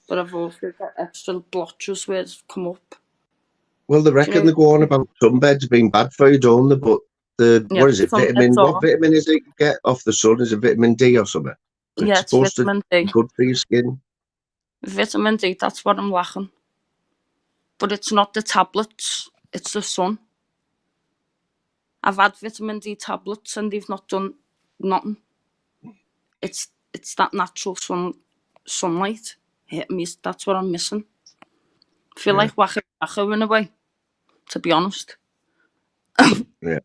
but I've also got extra blotches where it's come up. Well, they Do you reckon know? they go on about sunbeds being bad for you, don't they? But Yeah, what is it? some Vitamin? it's What all. vitamin is it you get off the sun? Is it vitamin D or something? It's Yeah, it's supposed to vitamin be D. good for your skin. Vitamin D. That's what I'm lacking. But it's not the tablets. It's the sun. I've had vitamin D tablets and they've not done nothing. It's that natural sunlight hitting me. That's what I'm missing. I feel Yeah. like wacko in a way, to be honest. Yeah.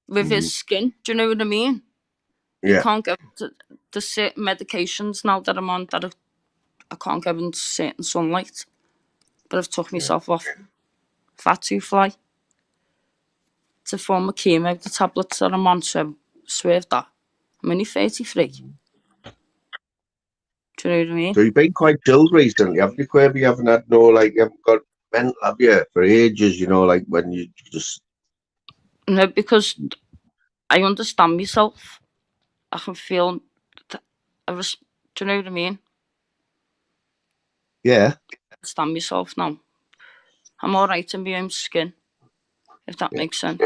With his skin, do you know what I mean? You Yeah. can't go to the certain medications now that I'm on that I can't go in certain sunlight. But I've took myself off fat to fly to form a chemo, the tablets that I'm on, so swerve that. I'm only 33. Do you know what I mean? So you've been quite chilled recently, haven't you, Quirky? You haven't had you haven't got mental, have you, for ages, like when you just... No, because I understand myself. I can feel that do you know what I mean? Yeah. I understand myself now. I'm alright in my own skin, if that Yeah. makes sense.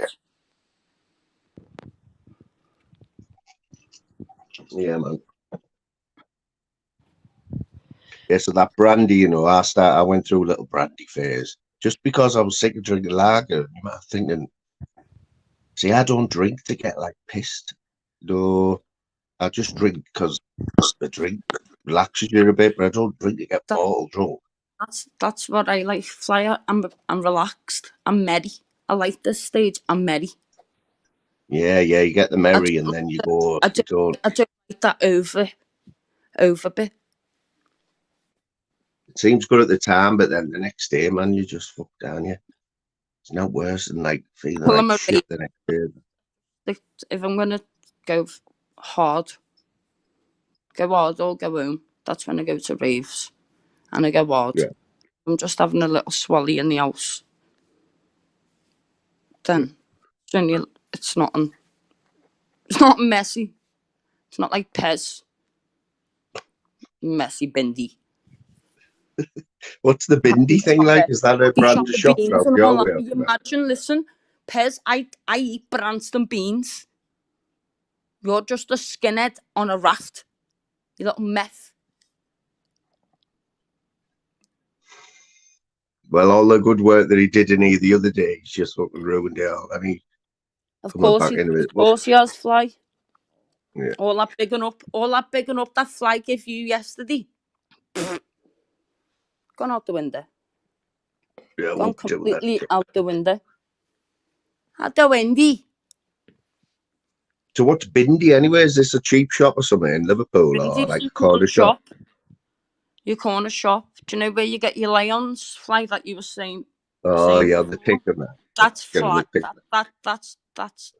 Yeah, man. Yeah, so that brandy, I went through a little brandy phase just because I was sick of drinking lager. You might be thinking, see, I don't drink to get like pissed. No, I just drink because the drink relaxes you a bit, but I don't drink to get That, bottle drunk. that's what I like. Flyer, I'm relaxed. I'm merry. I like this stage. I'm merry. Yeah, you get the I merry don't, and then you go, I you don't, don't... I don't like that over bit. It seems good at the time, but then the next day, man, you just fuck down you. It's not worse than like feeling Pull like them away. shit the next day. If I'm gonna go hard or go home, that's when I go to raves and I go hard. Yeah. I'm just having a little swally in the house. Then it's not messy. It's not like Pez. Messy bindy. What's the bindi thing like? Is that a You brand shop of the shop beans around and all your that. way? But you imagine, listen, Pez, I eat Branston beans. You're just a skinhead on a raft. You little meth. Well, all the good work that he did in here the other day, he's just fucking ruined it all. And he Of coming course back into it. of course he has, Fly. Yeah. All that bigging up that Fly gave you yesterday. Gone out the window. Yeah, Gone we'll do that. completely out the window. Out the window. So what's Bindi anyway? Is this a cheap shop or something in Liverpool or Bindy's like your a corner shop? Your corner shop. Do you know where you get your lions? Fly that you were saying. Oh yeah, the tick and that. That's Get him the flat. tick. That's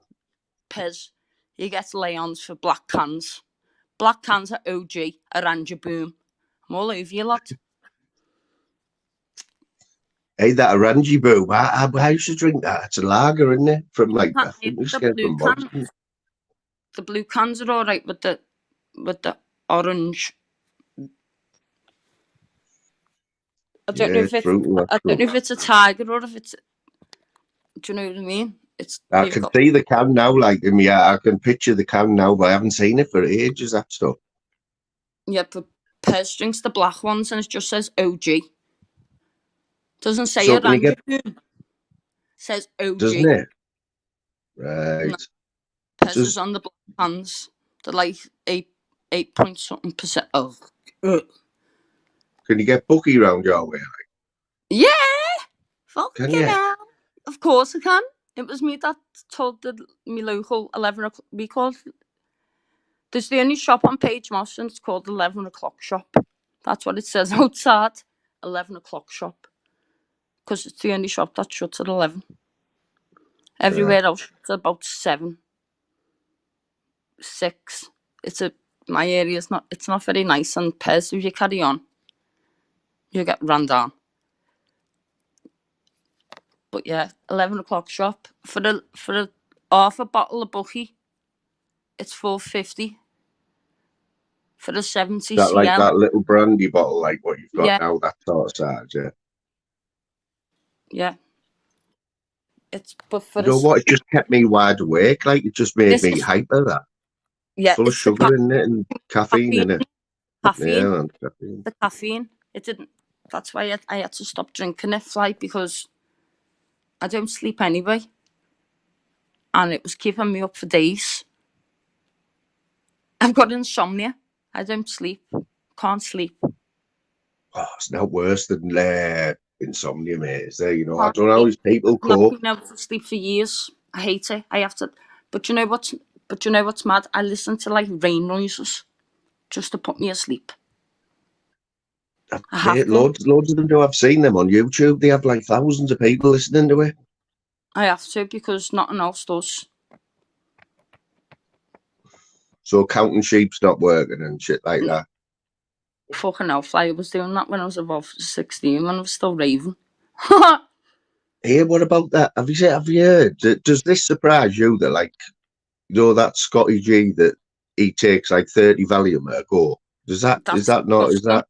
Pez. You get lions for black cans. Black cans are OG, Aranja Boom. I'm all over you, lot. Hey, that Orangy Boo. I used to drink that. It's a lager, isn't it? From like I think we used to The get it blue from cans. Boston. The blue cans are all right with the orange. I don't know Yeah, if it's it's fruity. That's I don't good. know if it's a tiger or if it's. Do you know what I mean? It's I you've can got see the can now, like I can picture the can now, but I haven't seen it for ages. That stuff. but Pez drinks the black ones and it just says OG. Doesn't say So can you Aranja get? Boom. It says Doesn't OG. it? No, Right. Pez is Just on the black cans. They're like 8 point something percent. Oh, can you get Bucky round your way? yeah. Can Fucking you? hell. Of course I can. It was me that told me local 11 o'clock. We called. There's the only shop on Page Moss and it's called 11 o'clock shop. That's what it says outside. 11 o'clock shop. Because it's the only shop that shuts at 11. Everywhere else shuts at about 7, 6. My area's not very nice and Pez, if you carry on, you get run down. But yeah, 11 o'clock shop. For a half a bottle of Bucky, it's $4.50. For the 70 That like cl. that little brandy bottle, like what you've got Yeah, now, that sort of size, yeah. yeah. It's but for You know what? It just kept me wide awake. Like it just made this me is hyper. That yeah, full of it's the sugar in it and caffeine caffeine. in it. Caffeine. Yeah, and caffeine. The caffeine. It didn't. That's why I had to stop drinking it, like, because I don't sleep anyway, and it was keeping me up for days. I've got insomnia. I don't sleep. Can't sleep. Oh, it's no worse than insomnia, mate. Is there? You know, I Can't don't know how sleep. these people I've not cope. been able to sleep for years. I hate it. I have to. But you know what's? But you know what's mad? I listen to like rain noises just to put me asleep. I have to. Loads of them do. I've seen them on YouTube. They have like thousands of people listening to it. I have to because nothing else does. So counting sheep's not working and shit like that. Fucking hell, I was doing that when I was about 16, when I was still raving. Hey, what about that? Have you heard? Does this surprise you that, like, you know, that Scotty G that he takes like 30 Valium at a go? Is that That's not, is disgusting. that,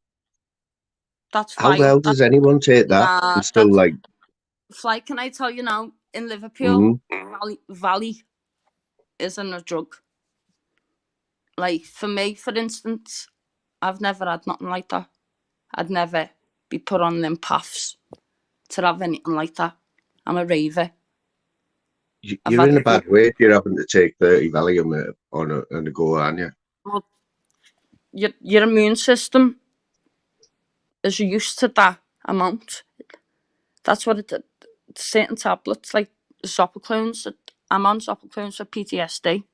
That's how the vile. hell does anyone take that Nah, and still that's like, Fly. Can I tell you now? In Liverpool, mm, Valley isn't a drug. Like for me, for instance, I've never had nothing like that. I'd never be put on them paths to have anything like that. I'm a raver. I've you're had in a a bad way if you're having to take 30 Valium on a go, aren't you? well, your immune system is used to that amount. That's what it did. Certain tablets like Zopiclones. I'm on Zopiclones for PTSD.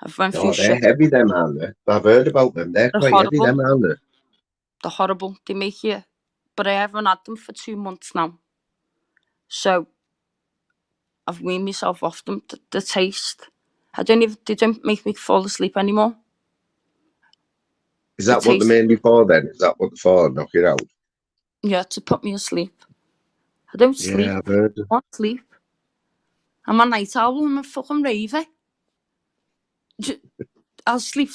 I've went through Oh, they're shit. heavy, them, aren't they? I've heard about them. They're They're quite heavy, horrible. them, aren't they? They're horrible. They make you. But I haven't had them for 2 months now. So I've weaned myself off them. The taste. They don't make me fall asleep anymore. Is The that what they're taste. mainly for then? Is that what they're for? Knock it out? Yeah, to put me asleep. I don't Yeah, sleep. I've heard. I can't sleep. I'm a night owl. I'm a fucking raver. I'll sleep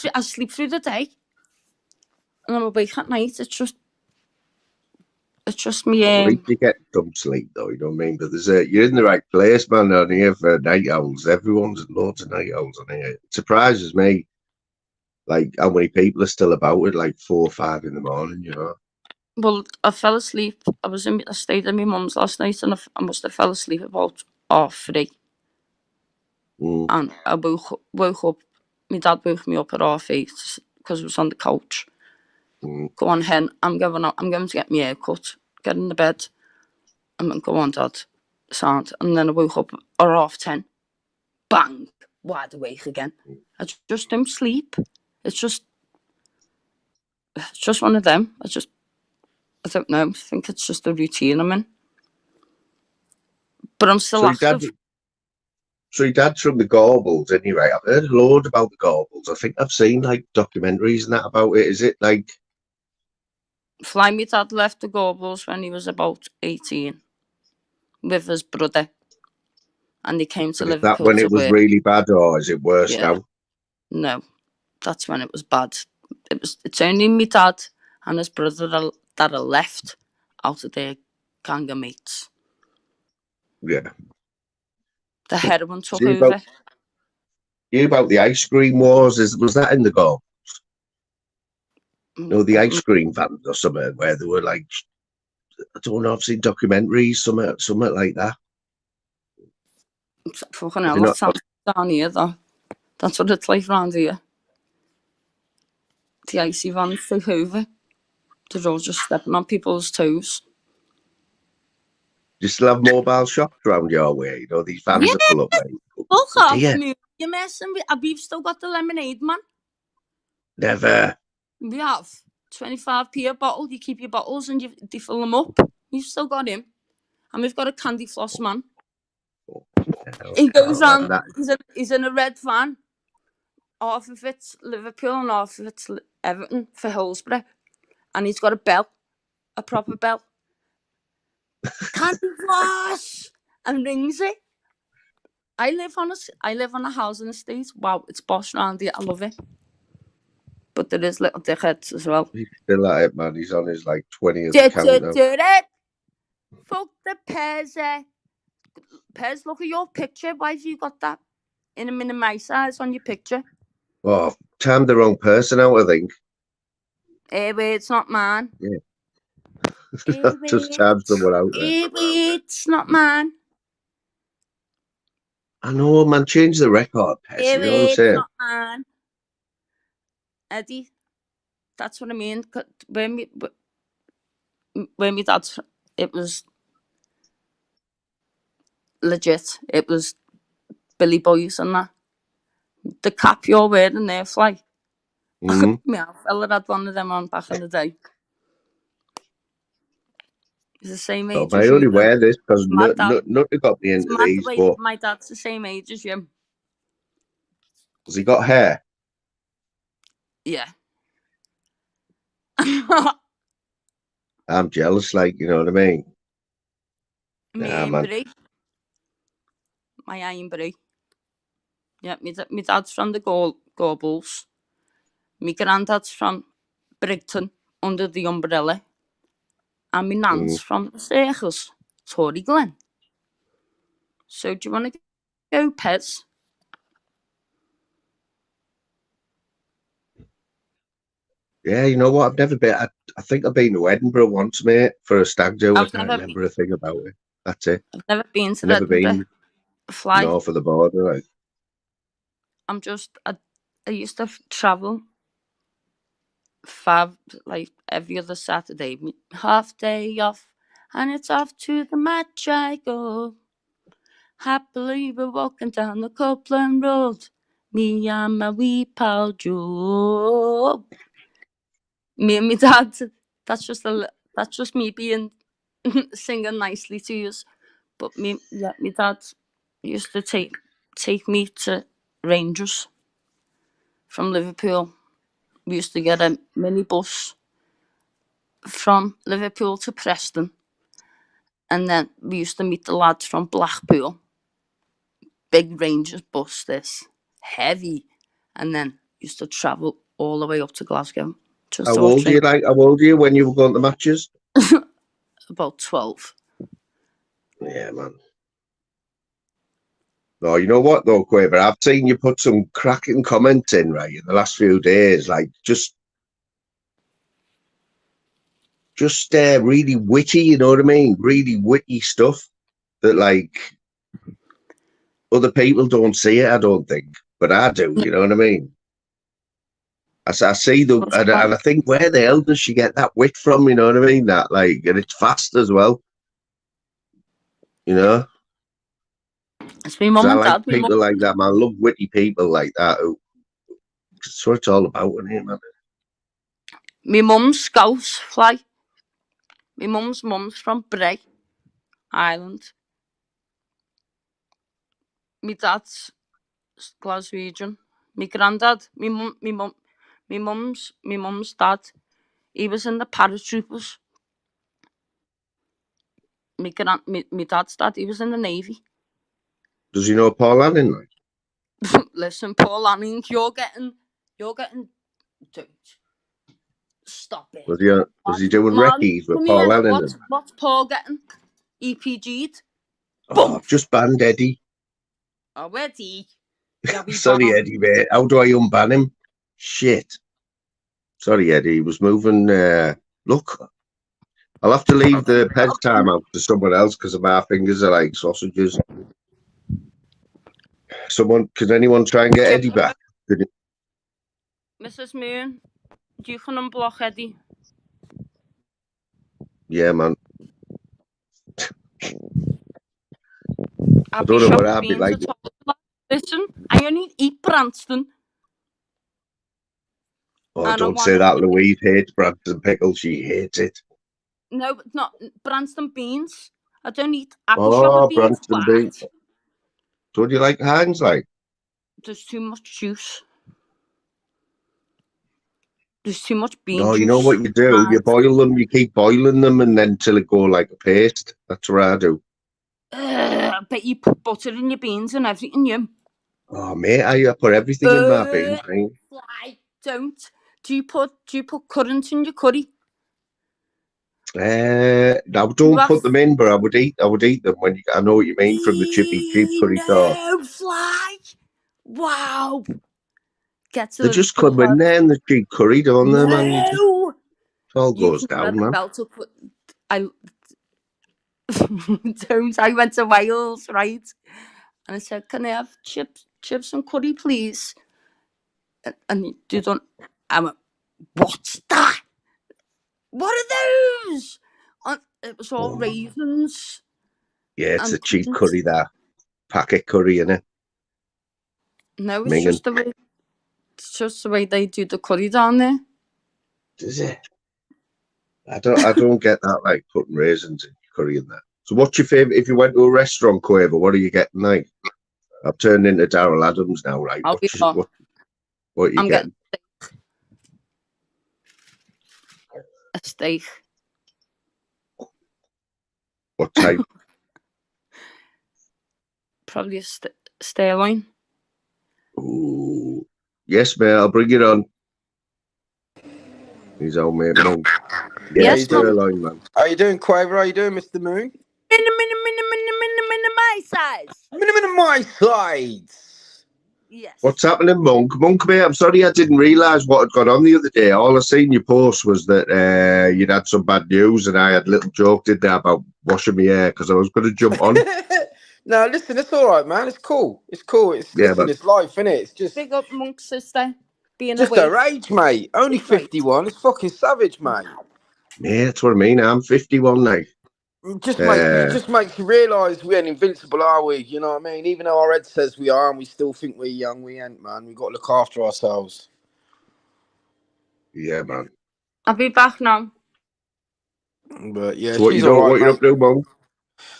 through the day, and I'm awake at night. It's just me. Well, at least you get some sleep, though. You know what I mean? But you're in the right place, man. On here for night owls, everyone's loads of night owls on here. It surprises me, like how many people are still about it, like 4 or 5 in the morning. You know? Well, I fell asleep. I stayed at my mum's last night, and I must have fell asleep about 3:30. Mm, And I woke up. My dad woke me up at 8:30 because I was on the couch. mm. Go on, hen. I'm going out. I'm going to get my hair cut. Get in the bed. And then go on, dad. Sound. And then I woke up at 10:30. Bang. Wide awake again. I just don't sleep. It's just one of them. I don't know. I think it's just a routine I'm in. But I'm still So your dad, active. your dad's from the Gorbals, anyway. I've heard a load about the Gorbals. I think I've seen like documentaries and that about it. Is it like? Fly, my dad left the Gorbals when he was about 18 with his brother. And they came to And is that Liverpool when to it was work. really bad, or is it worse Yeah. now? No, that's when it was bad. It's only my dad and his brother that are left out of their gang of mates. Yeah. The heroin took See about over. the ice cream wars. Was that in the Gorbals? No, the ice cream vans or something where they were like, I don't know, I've seen documentaries, something like that. Fucking Have hell, you that not? sounds down here though. That's what it's like around here. The icy vans take over. They're all just stepping on people's toes. Do you still have mobile shops around your way? You know, these vans Yeah, that pull up, like, fuck oh off, dear, me. You're messing with. We've still got the lemonade, man. never. We have 25p a bottle. You keep your bottles and you fill them up. You've still got him. And we've got a candy floss man. He goes Oh, man, round. He's in a red van. Half of it's Liverpool and half of it's Everton for Hillsborough. And he's got a bell, a proper bell. Antics and rings it. I live on a housing estate. Wow, it's posh around here. I love it. But there is little dickheads as well. He's still at it, man. He's on his like 20th Did account now. it? Fuck the Pez. Pez, look at your picture. Why have you got that in a minimum size on your picture? Oh, timed the wrong person out, I think. Wait, it's not mine. Yeah. Wait, Just timed someone out there. wait, it's not mine. I know, man. Change the record, Pez. You know what I'm It's saying? not mine. Eddie, that's what I mean. When my dad's, it was legit. It was Billy Boys and that. The cap you're wearing there, Fly. Mm. My fella had one of them on back in the day. He's the same So age I as you. only wear this because My dad- nothing got me It's into mad these. the way But my dad's the same age as you. has he got hair? Yeah. I'm jealous, like, you know what I mean? My Yeah, iron man. brie. My iron brie. Yeah, my dad's from the Gorbals. My granddad's from Brigton, under the umbrella. And my nan's from the Circles, Tory Glen. So do you want to go, Pez? Yeah, you know what? I've never been. I think I've been to Edinburgh once, mate, for a stag do. I I've can't never remember a thing about it. That's it. been to Never Edinburgh. been Fly. north of the border. Like. I used to travel like every other Saturday, half day off, and it's off to the match I go. Happily we're walking down the Copeland Road, me and my wee pal Joe. Me and my dad, that's just me being singing nicely to you. But my dad used to take me to Rangers from Liverpool. We used to get a minibus from Liverpool to Preston, and then we used to meet the lads from Blackpool. Big Rangers bus, this heavy, and then used to travel all the way up to Glasgow. Just How old are you? Like, how old are you when you were going to matches? About 12. Yeah, man. No, you know what though, Quaver? I've seen you put some cracking comments in, right, in the last few days, like just really witty, you know what I mean? Really witty stuff that like other people don't see it, I don't think, but I do, you know what I mean? I see and I think where the hell does she get that wit from, you know what I mean? That like, and it's fast as well, you know? It's my mum I and like dad. people like that, man. I love witty people like that. That's what it's all about, isn't it, man? My mum's Scouse, Fly. My mum's from Bray Island. My dad's Glaswegian. My granddad, my mum's dad, he was in the paratroopers. My dad's dad, he was in the Navy. Does he know Paul Anning, like? Listen, Paul Anning, you're getting, don't stop it. Was he doing Marley, recce's with come Paul here. Anning? What's Paul getting? EPG'd. Oh, just banned Eddie. Oh, where's he? Sorry, Eddie, mate. How do I unban him? Shit. Sorry, Eddie. He was moving. Look, I'll have to leave the Pez time out to someone else because my fingers are like sausages. Can anyone try and get Eddie back? Mrs. Moon, you can unblock Eddie. Yeah, man. I don't know what I'd be like. Listen, I only eat Branston. Oh, don't say that. Louise hates Branston pickle. She hates it. No, not Branston beans. I don't eat apple sugar beans. Branston beans. So do you like Heinz, like? There's too much juice. There's too much bean No, juice. you know what you do? You boil them, you keep boiling them, and then till it go like a paste. That's what I do. I bet you put butter in your beans and everything, you. Oh, mate, I put everything in my beans, mate. Fly, don't. Do you put currants in your curry? Now don't put them in, but I would eat them when you. I know what you mean from the chippy cheap curry sauce. No, fly. Wow. Get to They just come in there in the cheap curry, don't they, man? It all You goes can wear down, the man. belt up. I don't. I went to Wales, right? And I said, "Can I have chips and curry, please?" And you don't. I went, "What's that? What are those?" And it was all raisins. Yeah, it's and a cheap puddings. curry, that packet curry, innit? No, it's Minging. just the way. It's just the way they do the curry down there. Is it? I don't get that, like putting raisins in your curry and that. So what's your favourite? If you went to a restaurant, Quaver, what are you getting, like? I've turned into Daryl Adams now, right? I'll be What are you I'm getting? a steak. What type? Probably a sirloin. Ooh. Yes, mate, I'll bring it on. He's old mate Monk. Yeah, Yes, Mum. sirloin, man. How you doing, Quaver? How you doing, Mr. Moon? My size. Minimum my sides. Yes. What's happening, Monk? Monk, mate, I'm sorry I didn't realise what had gone on the other day. All I seen your post was that you'd had some bad news, and I had a little joke, did that, about washing my hair, because I was going to jump on. No, listen, it's all right, man. It's cool. It's cool. Yeah, listen, man. it's life, innit? It's just Big up Monk's sister. Being just away. her age, mate. Only 51. It's fucking savage, mate. Yeah, that's what I mean. I'm 51 now. It just makes you realise we ain't invincible, are we? You know what I mean? Even though our head says we are and we still think we're young, we ain't, man. We've got to look after ourselves. Yeah, man. I'll be back now. But yeah, So what she's you all right, what you mate. up to, Monk?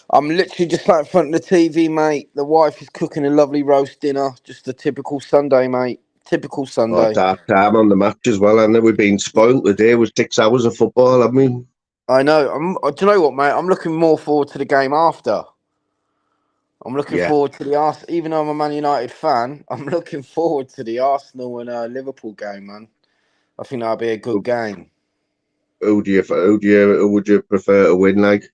I'm literally just sat in front of the TV, mate. The wife is cooking a lovely roast dinner. Just a typical Sunday, mate. Typical Oh, Sunday. it's half time on the match as well, and then we've been spoilt today with 6 hours of football, haven't we? I know. Do you know what, mate? I'm looking more forward to the game after. I'm looking forward to the Arsenal. Even though I'm a Man United fan, I'm looking forward to the Arsenal and Liverpool game, man. I think that'll be a good game. Who would you prefer to win, like?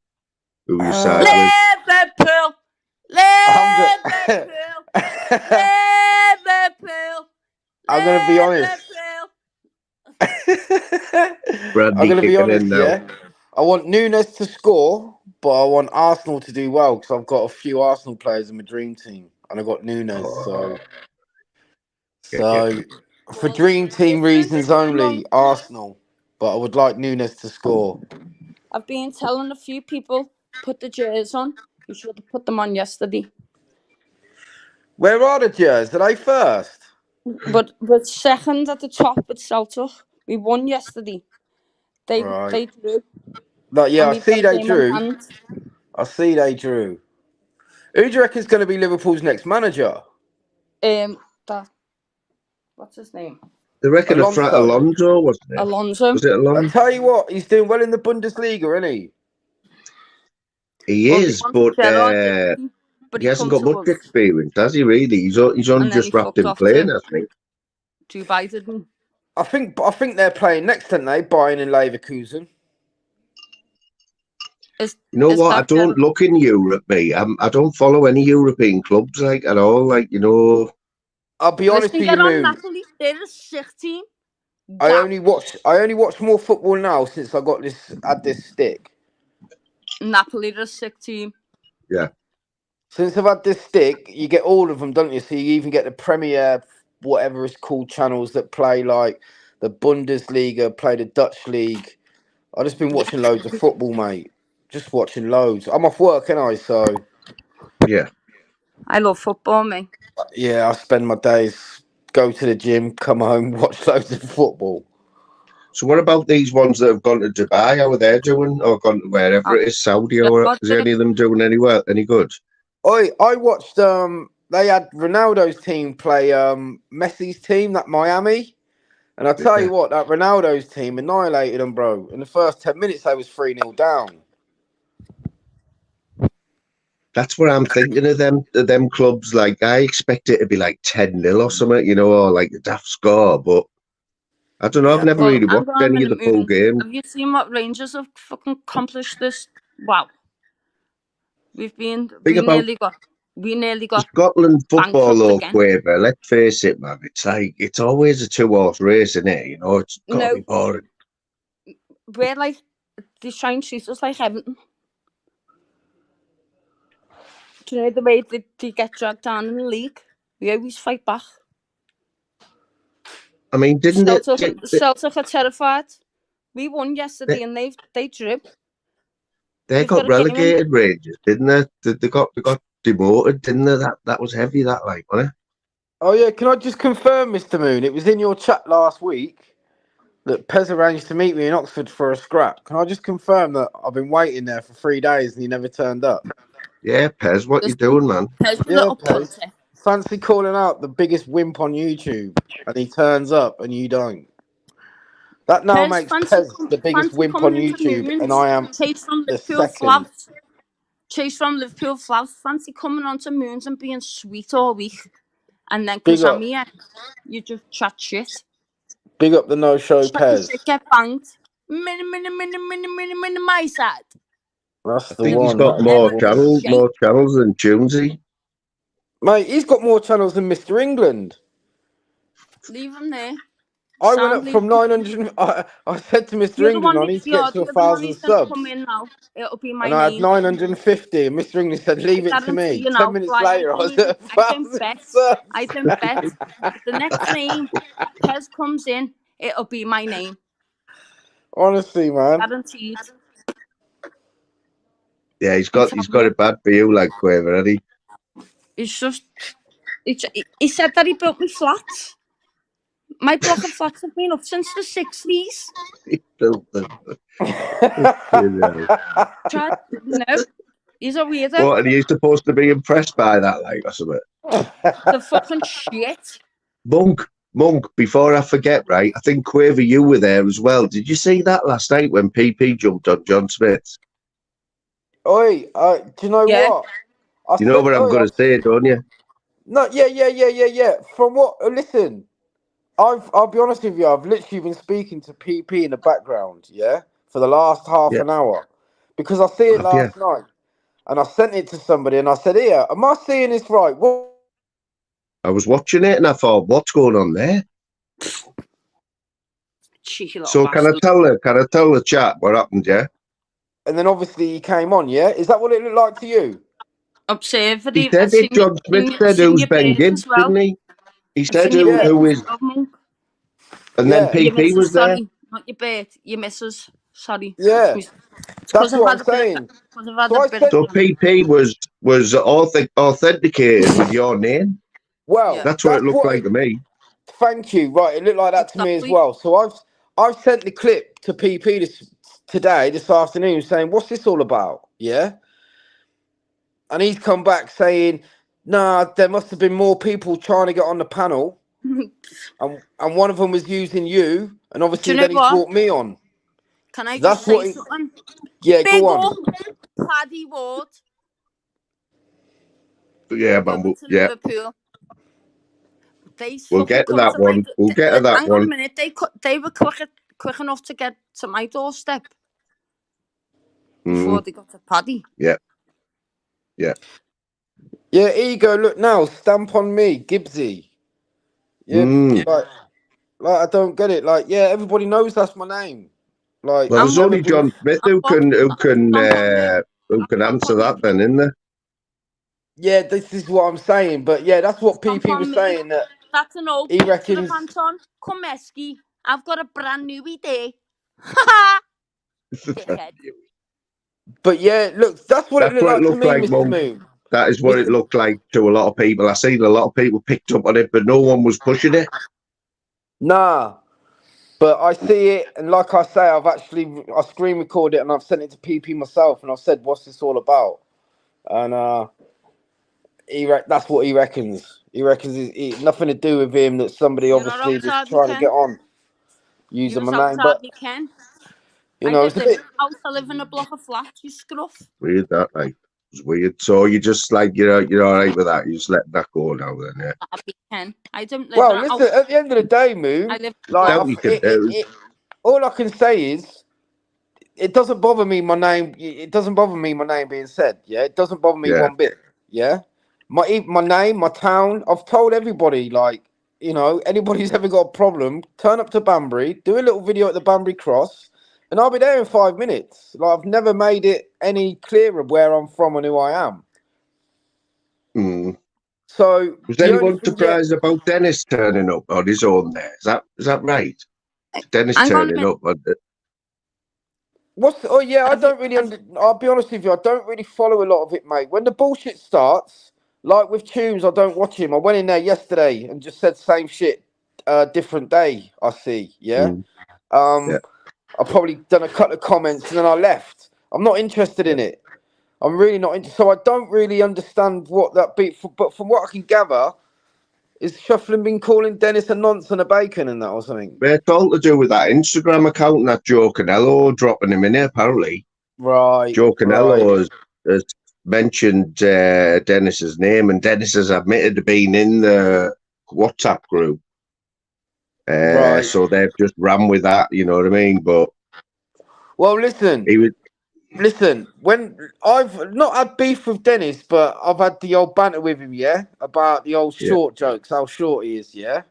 Who you side with? Liverpool. Liverpool. I'm gonna be honest. I'm gonna be honest, yeah. I want Nunes to score, but I want Arsenal to do well because I've got a few Arsenal players in my dream team, and I got Nunes. So for dream team reasons only, Arsenal. But I would like Nunes to score. I've been telling a few people put the jerseys on. You should have put them on yesterday. Where are the jerseys? Are they first? But we're second at the top with Celtic. We won yesterday. They drew. Like, yeah, I see they drew. Hand. I see they drew. Who do you reckon is going to be Liverpool's next manager? What's his name? They reckon Alonso, wasn't it? Alonso. Was it Alonso? I tell you what, he's doing well in the Bundesliga, isn't he? He is, but he hasn't got much experience, has he? Really, he's only just wrapped in playing, hasn't he? Dubai didn't. I think they're playing next, aren't they? Bayern and Leverkusen. You know what? I don't look in Europe, mate. I don't follow any European clubs like at all. Like, you know. I'll be honest with you, Moon. Napoli. They're a sick team. Wow. I only watch more football now since I had this stick. Napoli, they're a sick team. Yeah. Since I've had this stick, you get all of them, don't you? So you even get the Premier, whatever it's called, channels that play like the Bundesliga, play the Dutch league. I've just been watching loads of football, mate. Just watching loads. I'm off work, ain't I? So yeah. I love football, mate. Yeah, I spend my days go to the gym, come home, watch loads of football. So what about these ones that have gone to Dubai? How are they doing? Or gone to wherever it is, Saudi or is any of them doing any good? I watched they had Ronaldo's team play Messi's team, that Miami. And I tell Yeah. you what, that Ronaldo's team annihilated them, bro. In the first 10 minutes, they was 3-0 down. That's what I'm thinking of them clubs. Like, I expect it to be like 10-0 or something, you know, or like a daft score. But I don't know. I've Yeah. never Well, really I'm watched going any in of the the full moon. game. Have you seen what Rangers have fucking accomplished this? Wow. We nearly got Scotland football, bankrupt though, again. Quaver, let's face it, man. It's always a 2-horse race, isn't it? You know, it's got to be No, boring. we're like, they try and treat us like Everton. Do you know the way they get dragged down in the league? We always fight back. I mean, didn't it? Celtic are terrified. We won yesterday and they drew. They We've got got a game in. relegated, Rangers, didn't they? They got demoted, didn't they? That was heavy, that, like, wasn't it? Oh, yeah. Can I just confirm, Mr. Moon? It was in your chat last week that Pez arranged to meet me in Oxford for a scrap. Can I just confirm that I've been waiting there for 3 days and he never turned up? Yeah, Pez, what you There's doing, man? a Yeah, little Pez. punter. Fancy calling out the biggest wimp on YouTube and he turns up and you don't. That now makes Pez the biggest Fancy wimp on coming into YouTube and Moons. I am Chase from the Liverpool second. Flavs. Chase from Liverpool Flavs. Fancy coming onto Moons and being sweet all week. And then, because Big I'm up. here, you just chat shit. Big up the no-show Chatting Pez. shit, get banged. My side. That's I the think he's one. got That is the more one. channels than Tunesy. Mate, he's got more channels than Mr. England. Leave him there. I went up from 900. I said to Mr. England, I need to get to The other one 1,000 he's going to subs. come in now. It'll be my And I had name. 950. And Mr. England said, leave I it to guarantee me. you 10 now, minutes Fly, later, I was at I don't 1,000 bet. subs. I don't bet. The next name Pez comes in, it'll be my name. Honestly, man. Guaranteed. Yeah, he's got it bad for you, like Quaver, hasn't he? It's just, he said that he built me flats. My block of flats have been up since the 60s. He built them. No, he's a weirdo. What, and are you supposed to be impressed by that, like, or something? The fucking shit. Monk, before I forget, right, I think Quaver, you were there as well. Did you see that last night when PP jumped on John Smith? Oi, do you know what? You know what I'm going to say, don't you? No, yeah. From what? Listen, I'll be honest with you. I've literally been speaking to PP in the background, yeah, for the last half an hour, because I see it last night, and I sent it to somebody, and I said, "Here, am I seeing this right?" What? I was watching it, and I thought, "What's going on there?" So can I tell the chat what happened? Yeah. And then obviously he came on. Yeah, is that what it looked like to you? Observe it. He said it. John Smith said who's Ben Gibbs, didn't he? He said who is. And then PP was there. Sorry, not your bird, your missus. Sorry. Yeah, that's what I'm saying. So PP was authenticated with your name. Well, that's what it looked like to me. Thank you. Right, it looked like that to me as well. So I've sent the clip to PP this afternoon saying, "What's this all about?" Yeah, and he's come back saying, "Nah, there must have been more people trying to get on the panel, and one of them was using you, and obviously then he brought me on." Can I just say something? Yeah, Big go on. Paddy Ward. Yeah, man. Yeah. Liverpool. We'll get to that one. Hang on a minute. They were quick enough to get to my doorstep before they got to Paddy. Yeah. Yeah, here you go. Look now, stamp on me, Gibbsy. Yeah, like I don't get it. Like, yeah, everybody knows that's my name. Like, well, there's only John Smith who can answer that, then, isn't there? Yeah, this is what I'm saying. But yeah, that's what PP was saying. That's an old he reckons. Anton. Come, Esky. I've got a brand new idea. But yeah, look, that's what it looked like to me, Mr. Moon. That is what it looked like to a lot of people. I seen a lot of people picked up on it, but no one was pushing it. Nah, but I see it, and like I say, I screen recorded it, and I've sent it to PP myself, and I've said, "What's this all about?" And that's what he reckons. He reckons it's nothing to do with him. That somebody obviously just trying to get on. using was my name, outside but me Ken. you I know, it's lived a in bit. a house, I live in a block of flats, you scruff. Weird that, like. It's weird. So you just like you're all right with that. You just let that go now, then, yeah. That'd be Ken. I don't live Well, in a house. listen. At the end of the day, I Moon, live in a like block. That you can do. all I can say is it doesn't bother me my name. It doesn't bother me my name being said. Yeah, it doesn't bother me Yeah. one bit. Yeah, my name, my town. I've told everybody, like, you know, anybody who's ever got a problem, turn up to Banbury, do a little video at the Banbury Cross, and I'll be there in 5 minutes. Like, I've never made it any clearer where I'm from and who I am. Mm. So Was the only anyone thing, yeah, surprised about Dennis turning up on his own there? Is that right? Dennis Hang on a turning minute. up. oh yeah, I Have you, don't really. I'll be honest with you, I don't really follow a lot of it, mate. When the bullshit starts, like with Tunes, I don't watch him. I went in there yesterday and just said same shit, different day. I see, yeah. Mm. Um, Yeah. I probably done a couple of comments and then I left. I'm not interested in it. I'm really not interested. So I don't really understand what that beat. But from what I can gather, is Shuffling been calling Dennis a nonce and a bacon and that or something? It's all to do with that Instagram account and that Joe Canello dropping him in it, apparently. Right. Joe Canello Right. has mentioned Dennis's name, and Dennis has admitted to being in the WhatsApp group. Right. So they've just ran with that, you know what I mean? But Well, listen. he was, Listen, when I've not had beef with Dennis, but I've had the old banter with him, yeah, about the old yeah, short jokes, how short he is, yeah.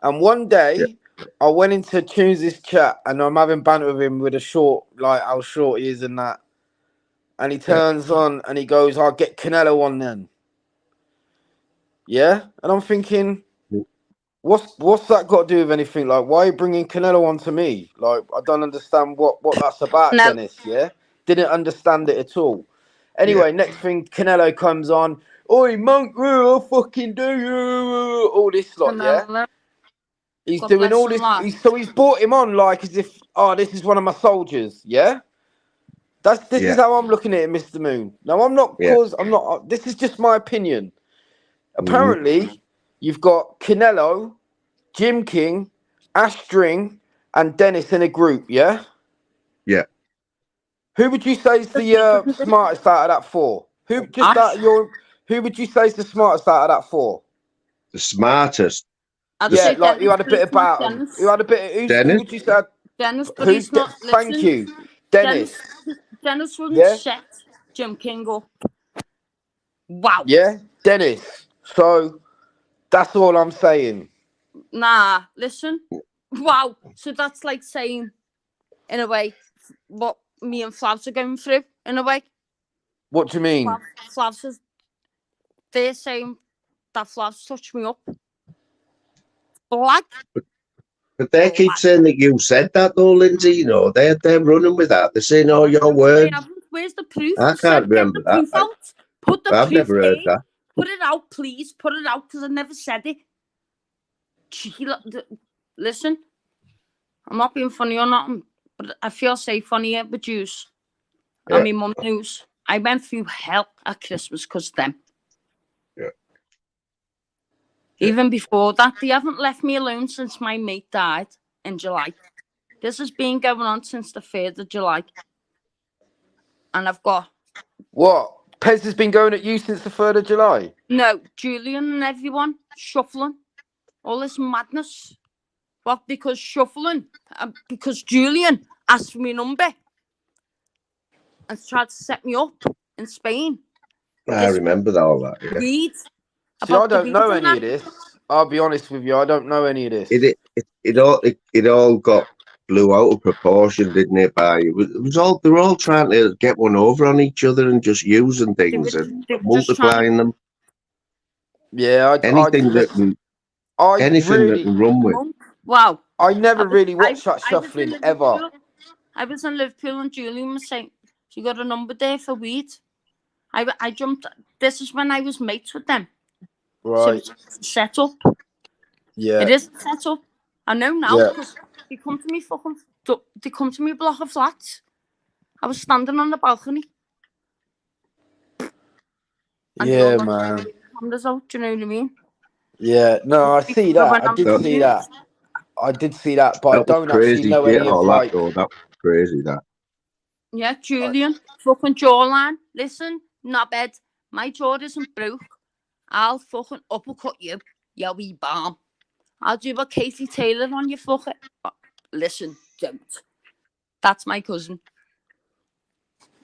And one yeah, day I went into Tunes' chat and I'm having banter with him with a short, like how short he is and that. And he yeah. turns on and he goes, I'll get Canelo on then. Yeah? And I'm thinking, what's that got to do with anything? Like, why are you bringing Canelo on to me? Like, I don't understand what that's about, no, Dennis, yeah? Didn't understand it at all. Yeah. Anyway, next thing, Canelo comes on. Oi, monk, I'll fucking do you. All this lot, yeah? Canelo, He's God doing bless all him, this. lad. So he's brought him on like as if, oh, this is one of my soldiers, yeah? This is Yeah, how I'm looking at it, Mr. Moon. Now, I'm not, yeah. cause I'm not, this is just my opinion. Mm-hmm. Apparently, you've got Canelo, Jim King, Ash String, and Dennis in a group, yeah? Yeah. Who would you say is the smartest out of that four? Ash, Who would you say is the smartest out of that four? The smartest. I'd The Yeah, say like who Dennis, had a but bit it's not about them. Who Dennis. had a bit? Who Dennis. would you say? Dennis, but he's not. Thank Listen, you, Dennis. Dennis, Dennis wouldn't Yeah, set Jim King up. Wow. yeah, Dennis. So that's all I'm saying. Nah, listen. Wow. So that's like saying, in a way, what me and Flavs are going through, in a way. What do you mean? Flavs is, they're saying that Flavs touched me up. Black. But they keep saying that you said that though, Lindsay. You know, they're running with that. They're saying, "Oh, your They words." haven't. Where's the proof? I can't Get the remember that. proof out. Put the I've proof never heard here. that. Put it out, please. Put it out, because I never said it. Listen, I'm not being funny or nothing, but I feel safe on here with Jews. Yeah. I mean, mum knows. I went through hell at Christmas because of them. Yeah. Even before that, they haven't left me alone since my mate died in July. This has been going on since the 3rd of July. And I've got... What? Pez has been going at you since the 3rd of July? No, Julian and everyone shuffling. All this madness. Well, because shuffling. Because Julian asked for my number. And tried to set me up in Spain. I remember all that. Yeah. Weed. See, I don't know any of this. I'll be honest with you, I don't know any of this. It all got blew out of proportion, didn't it? They were all trying to get one over on each other and just using things and multiplying them. Yeah, Anything that can run with. Wow. I never really watched that shuffling ever. I was in Liverpool and Julian was saying, she got a number there for weed. I jumped. This is when I was mates with them. Right. So it's set up. Yeah. It is set up. I know now because they come to me they come to me block of flats. I was standing on the balcony. And Yeah, man. Cameras out, do you know what I mean? Yeah, no, I see that. I did see that. I did see that, but I That was don't actually crazy know shit, any of all that, like. though. That was crazy, that. Yeah, Julian, fucking jawline. Listen, knobhead, my jaw isn't broke. I'll fucking uppercut you, you wee bomb. I'll do a Katie Taylor on you, fucker. Listen, don't. That's my cousin.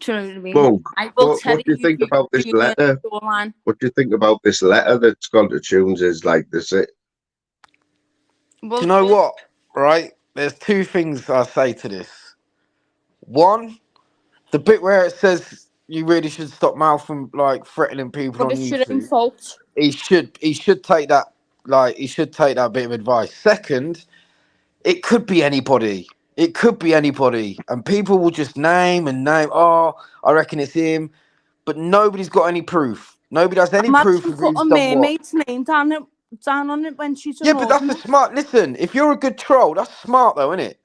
Do you know what I mean? Monk, I will what tell do you think about this Julian letter? jawline. What do you think about this letter that's gone to Tunes? Is like this it? Well, Do you know what? Right? There's two things I say to this. One, the bit where it says you really should stop mouthing like threatening people but on it's your own YouTube. fault. He should take that he should take that bit of advice. Second, it could be anybody. It could be anybody, and people will just name and name. Oh, I reckon it's him, but nobody's got any proof. Nobody has any proof Imagine of put who's a done what. mermaid's name down on it when she's Yeah, but that's a smart. Listen, if you're a good troll, that's smart though, isn't it?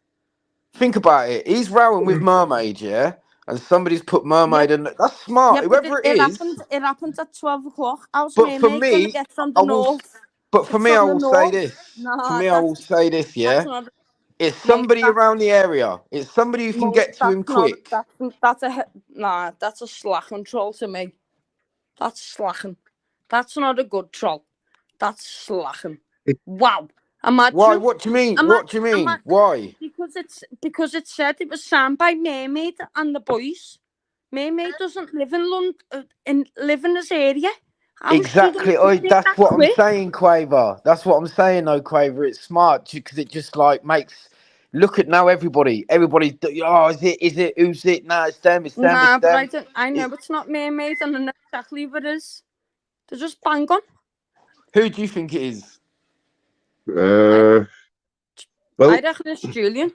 Think about it. He's rowing with mermaid, yeah, and somebody's put mermaid, and that's smart. Yeah, but Whoever it is. It happened at 12 o'clock. How's But for mermaid gonna me, get from I the will. north? But for It's me, I from the will say north. this. For Nah, me, I will say this. that's Yeah, not it's Monk, somebody around the area. It's somebody who can get to him that's not quick. that's a slacking troll to me. That's slacking. That's not a good troll. That's slacking. Wow. Imagine. Why? What do you mean? What do you mean? Why? Because it said it was signed by Mermaid and the boys. Mermaid doesn't live in London, live in this area. Exactly. That's what I'm saying, Quaver. That's what I'm saying, though, Quaver. It's smart because it just like makes. Look at now, everybody. Oh, is it? Who's it? Nah, it's them. It's them. Nah, It's them. but I know it's not Mermaid, and I know exactly who it is. They're just bang on. Who do you think it is? Well, I reckon it's Julian.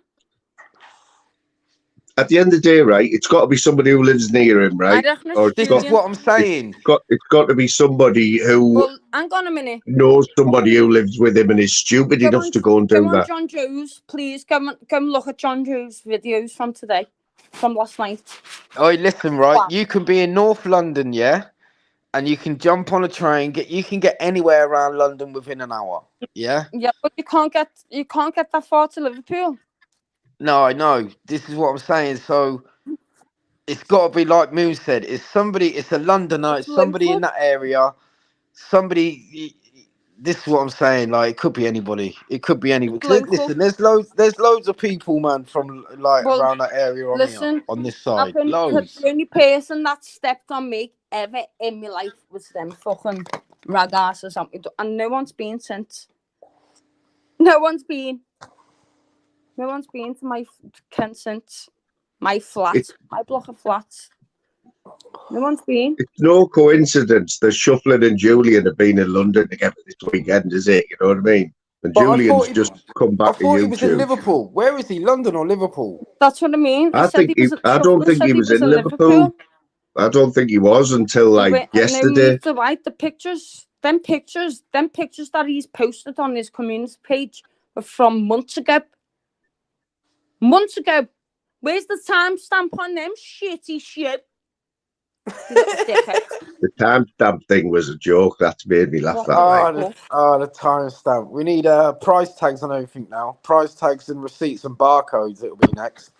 At the end of the day, right, it's got to be somebody who lives near him, right? This is what I'm saying. It's got to be somebody who Well, hang on a minute. knows somebody who lives with him and is stupid enough to go and do that. John Joe's, please come look at John Joe's videos from today, from last night. Oh, listen, right? Wow. You can be in North London, yeah, and you can jump on a train. You can get anywhere around London within an hour. Yeah. Yeah, but you can't get that far to Liverpool. No, I know. This is what I'm saying. So it's got to be like Moon said. It's a Londoner. It's somebody in that area. Somebody. This is what I'm saying. Like it could be anybody. It could be anybody. Listen, there's loads of people, man, from like around that area on here, on this side. Loads. The only person that stepped on me ever in my life was them fucking rag-ass or something, and no one's been since. No one's been to my Kent since. My flat, my block of flats. No one's been. It's no coincidence that Shufflin and Julian have been in London together this weekend, is it? You know what I mean? And Julian's just come back to YouTube. I thought he was in Liverpool. Where is he? London or Liverpool? That's what I mean. I don't think he was in Liverpool. I don't think he was until like yesterday. The pictures that he's posted on his community page were from months ago. Months ago. Where's the timestamp on them? Shitty shit. The timestamp thing was a joke. That's made me laugh that way. The timestamp. We need price tags on everything now. Price tags and receipts and barcodes. It'll be next.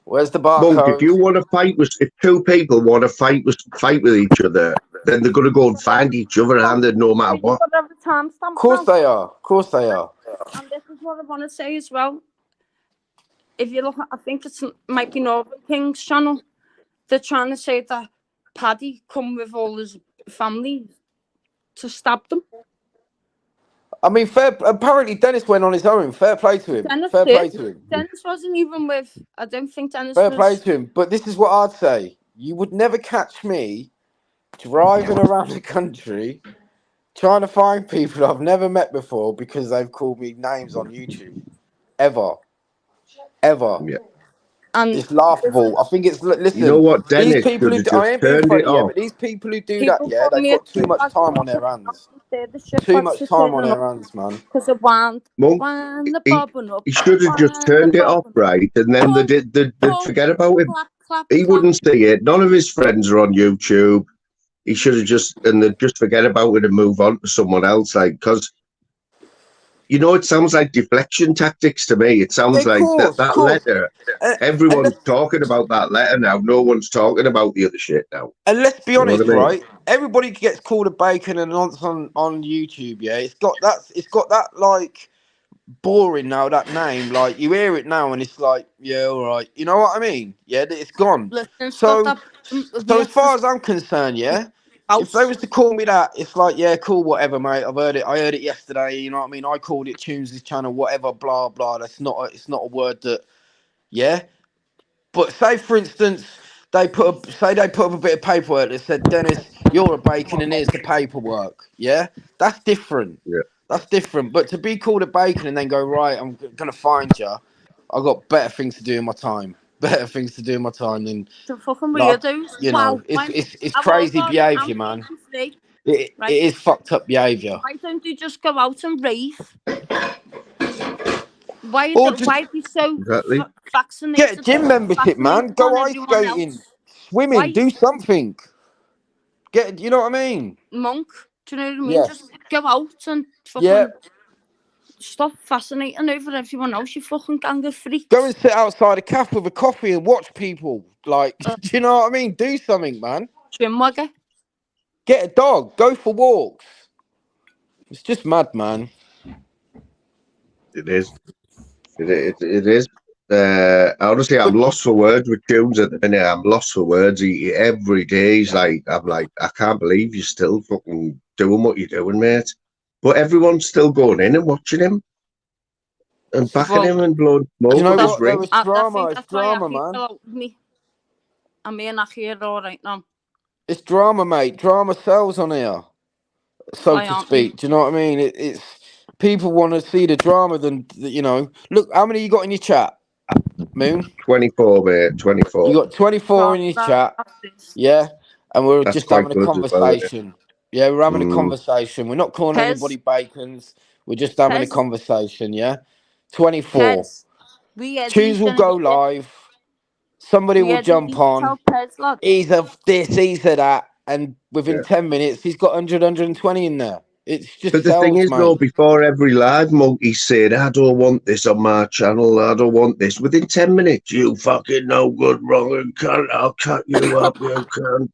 Where's the barcode? Monk, if you want to fight if two people want to fight with each other, then they're going to go and find each other, and no matter what. Of course they are. Of course they are. And this is what I want to say as well. If you look, I think it might be Northern King's channel. They're trying to say that Paddy come with all his family to stab them. I mean, apparently Dennis went on his own. Fair play to him. Fair play to him. Dennis wasn't even with. I don't think Dennis. Fair play to him. But this is what I'd say: you would never catch me driving around the country trying to find people I've never met before because they've called me names on YouTube. Ever. Yeah. And it's laughable. I think it's listen. You know what, Dennis? These people I ain't being funny, but these people who do that, they've got too much time on their hands. Too much time on their hands, man. Because it wound he should have just turned it off, right? And then they'd forget about him. He wouldn't see it. None of his friends are on YouTube. He should have they'd just forget about it and move on to someone else, like, because You know, it sounds like deflection tactics to me. It sounds Yeah, like that of course. letter. And Everyone's talking about that letter now. No one's talking about the other shit now. let's be You know what honest, I mean? right? Everybody gets called a bacon and nonce on YouTube. Yeah, it's got that like boring now. That name, like you hear it now, and it's like, yeah, all right. You know what I mean? Yeah, it's gone. Listen, it's got So, that. so as far as I'm concerned, yeah, if they was to call me that, it's like, yeah, cool, whatever, mate. I've heard it. I heard it yesterday. You know what I mean? I called it Tunes this channel, whatever, blah blah. It's not a word that, yeah. But say, for instance, they put up a bit of paperwork that said, Dennis, you're a bacon, and here's the paperwork. Yeah, that's different. Yeah. That's different. But to be called a bacon and then go, right, I'm gonna find you. I got better things to do in my time. Better things to do in my time than, The fucking like, weirdos. you Wow. know, it's I've all crazy got behaviour, I'm man. 53, It right? is fucked up behaviour. Why don't you just go out and rave? Why Or just be so Exactly. vaccinated? get a gym membership, man. Vaccinated Go on ice everyone skating, else? swimming, Why, do something. You know what I mean? monk? Do you know what I mean? Yeah. Just go out and fucking Yeah. stop fascinating over everyone else. You fucking gang of freaks. Go and sit outside a cafe with a coffee and watch people. Like, do you know what I mean? Do something, man. Swim wagger. Get a dog. Go for walks. It's just mad, man. It is. It is. Honestly, I'm lost for words with Tunes at the minute. I'm lost for words. Every day he's like, I'm like, I can't believe you're still fucking doing what you're doing, mate. But everyone's still going in and watching him and backing him and blowing Do smoke you know up his what? ring. It's I drama. think It's that's why drama, Aki man. fell out with me. I'm here not here all right now. It's drama, mate. Drama sells on here, so Why to aren't speak. Do you know what I mean? It's people want to see the drama than, you know. Look, how many you got in your chat, Moon? 24, mate. 24. You got 24 in your chat. Yeah, and we're That's just quite having a good as well, isn't it? conversation. Yeah, we're having a Mm. conversation. We're not calling Pez. anybody bacons. We're just having a Pez. conversation. Yeah, 24. Pez. We are Tunes will go live. Somebody will jump on. Pez, lad. He's of this, he's of that, and within Yeah. 10 minutes, he's got 100, 120 in there. It's just But the thing sells, is, mate. though, before every live, Monkey said, I don't want this on my channel. I don't want this. Within 10 minutes, you fucking no good, wrong, and cunt. I'll cut you up, you cunt.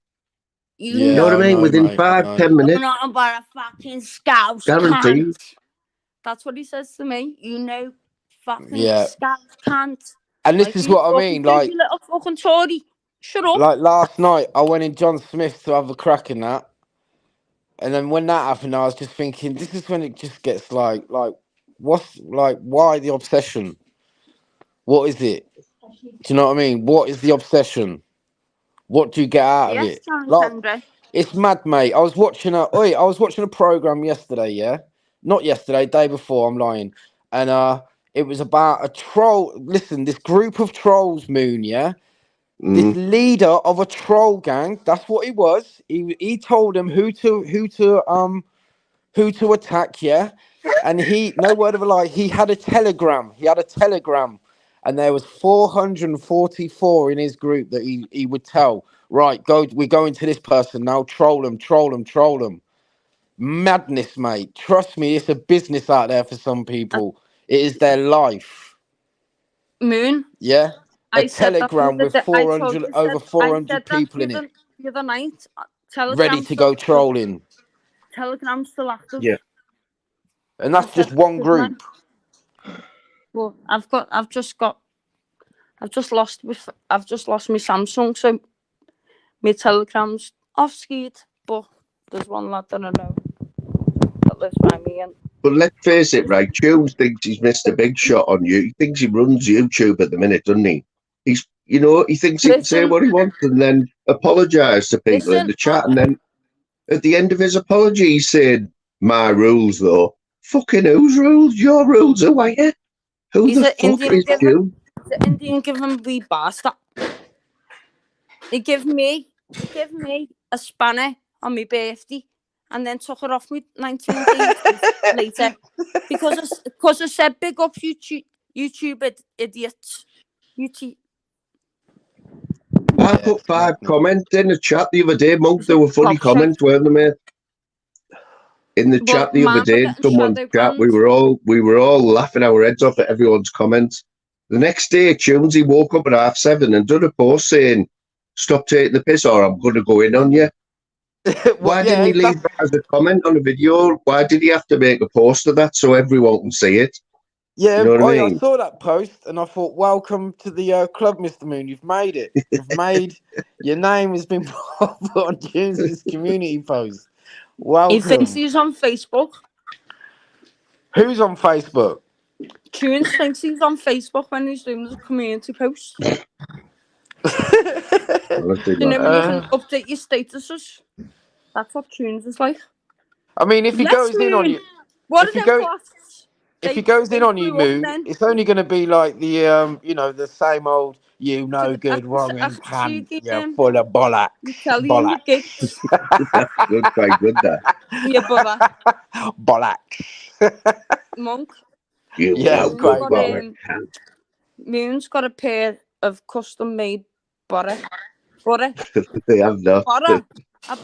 You know what I mean? Within mate, 5-10 minutes, You're not about a fucking scouse guaranteed. cunt. That's what he says to me. You know, fucking Yeah. scouse cunt. And this Like, is you what I fucking mean. do, Like, you little fucking Tory. Shut up. like last night, I went in John Smith to have a crack in that. And then when that happened, I was just thinking, this is when it just gets like, what's, like, why the obsession? What is it? Do you know what I mean? What is the obsession? What do you get out of it? Like, it's mad, mate. I was watching a program yesterday, yeah? Not yesterday, day before, I'm lying. And it was about a troll. Listen, this group of trolls, Moon, yeah? This leader of a troll gang, that's what he was. He told them who to attack, yeah? And he, no word of a lie, he had a telegram. And there was 444 in his group that he would tell, right, we're going to this person now, troll them. Madness, mate. Trust me, it's a business out there for some people. It is their life. Moon. Yeah? I Telegram with 400 people in it. The other night, Ready to go trolling. Telegram's still active. Yeah. And that's just one group. Well, I've just lost my Samsung, so my Telegram's off skied, but there's one lad that I know that lives by me. But let's face it, right? Tunes thinks he's missed a big shot on you. He thinks he runs YouTube at the minute, doesn't he? He thinks he can say what he wants and then apologise to people in the chat. And then at the end of his apology, he said, my rules, though. Fucking whose rules? Your rules are white. Who the fuck is you? The Indian giving me bastard. He gave me a spanner on my birthday and then took it off me 19 days later because I said big up YouTube idiots. I put 5 comments in the chat the other day, Monk. There were funny comments, weren't there, mate? In the chat the other mine were day, getting someone's shadow chat, banned. we were all laughing our heads off at everyone's comments. The next day, Tunesy woke up at 7:30 and done a post saying, "Stop taking the piss, or I'm going to go in on you." Why didn't he leave that as a comment on a video? Why did he have to make a post of that so everyone can see it? Yeah, You know what I I mean? saw that post and I thought, welcome to the club, Mr. Moon. You've made it. You've made your name has been put on Tunes' community post. He Welcome. thinks he's on Facebook. Who's on Facebook? Tunes thinks he's on Facebook when he's doing the community post. Honestly, You know man. when you can update your statuses? That's what Tunes is like. I mean, if he Let's goes in on Moon. you, What if are he them go, blasts? if he goes in on you, blew up Moon, then. it's only going to be like the the same old you no good, wrong I and can see cunt, again. you're full of bollocks. You Italian, you gigs. That's good, quite good, that. Yeah, brother. Bollocks. Monk. You Yes, no quite good, got, bollocks. Moon's got a pair of custom-made Boro. They have not. Boro. I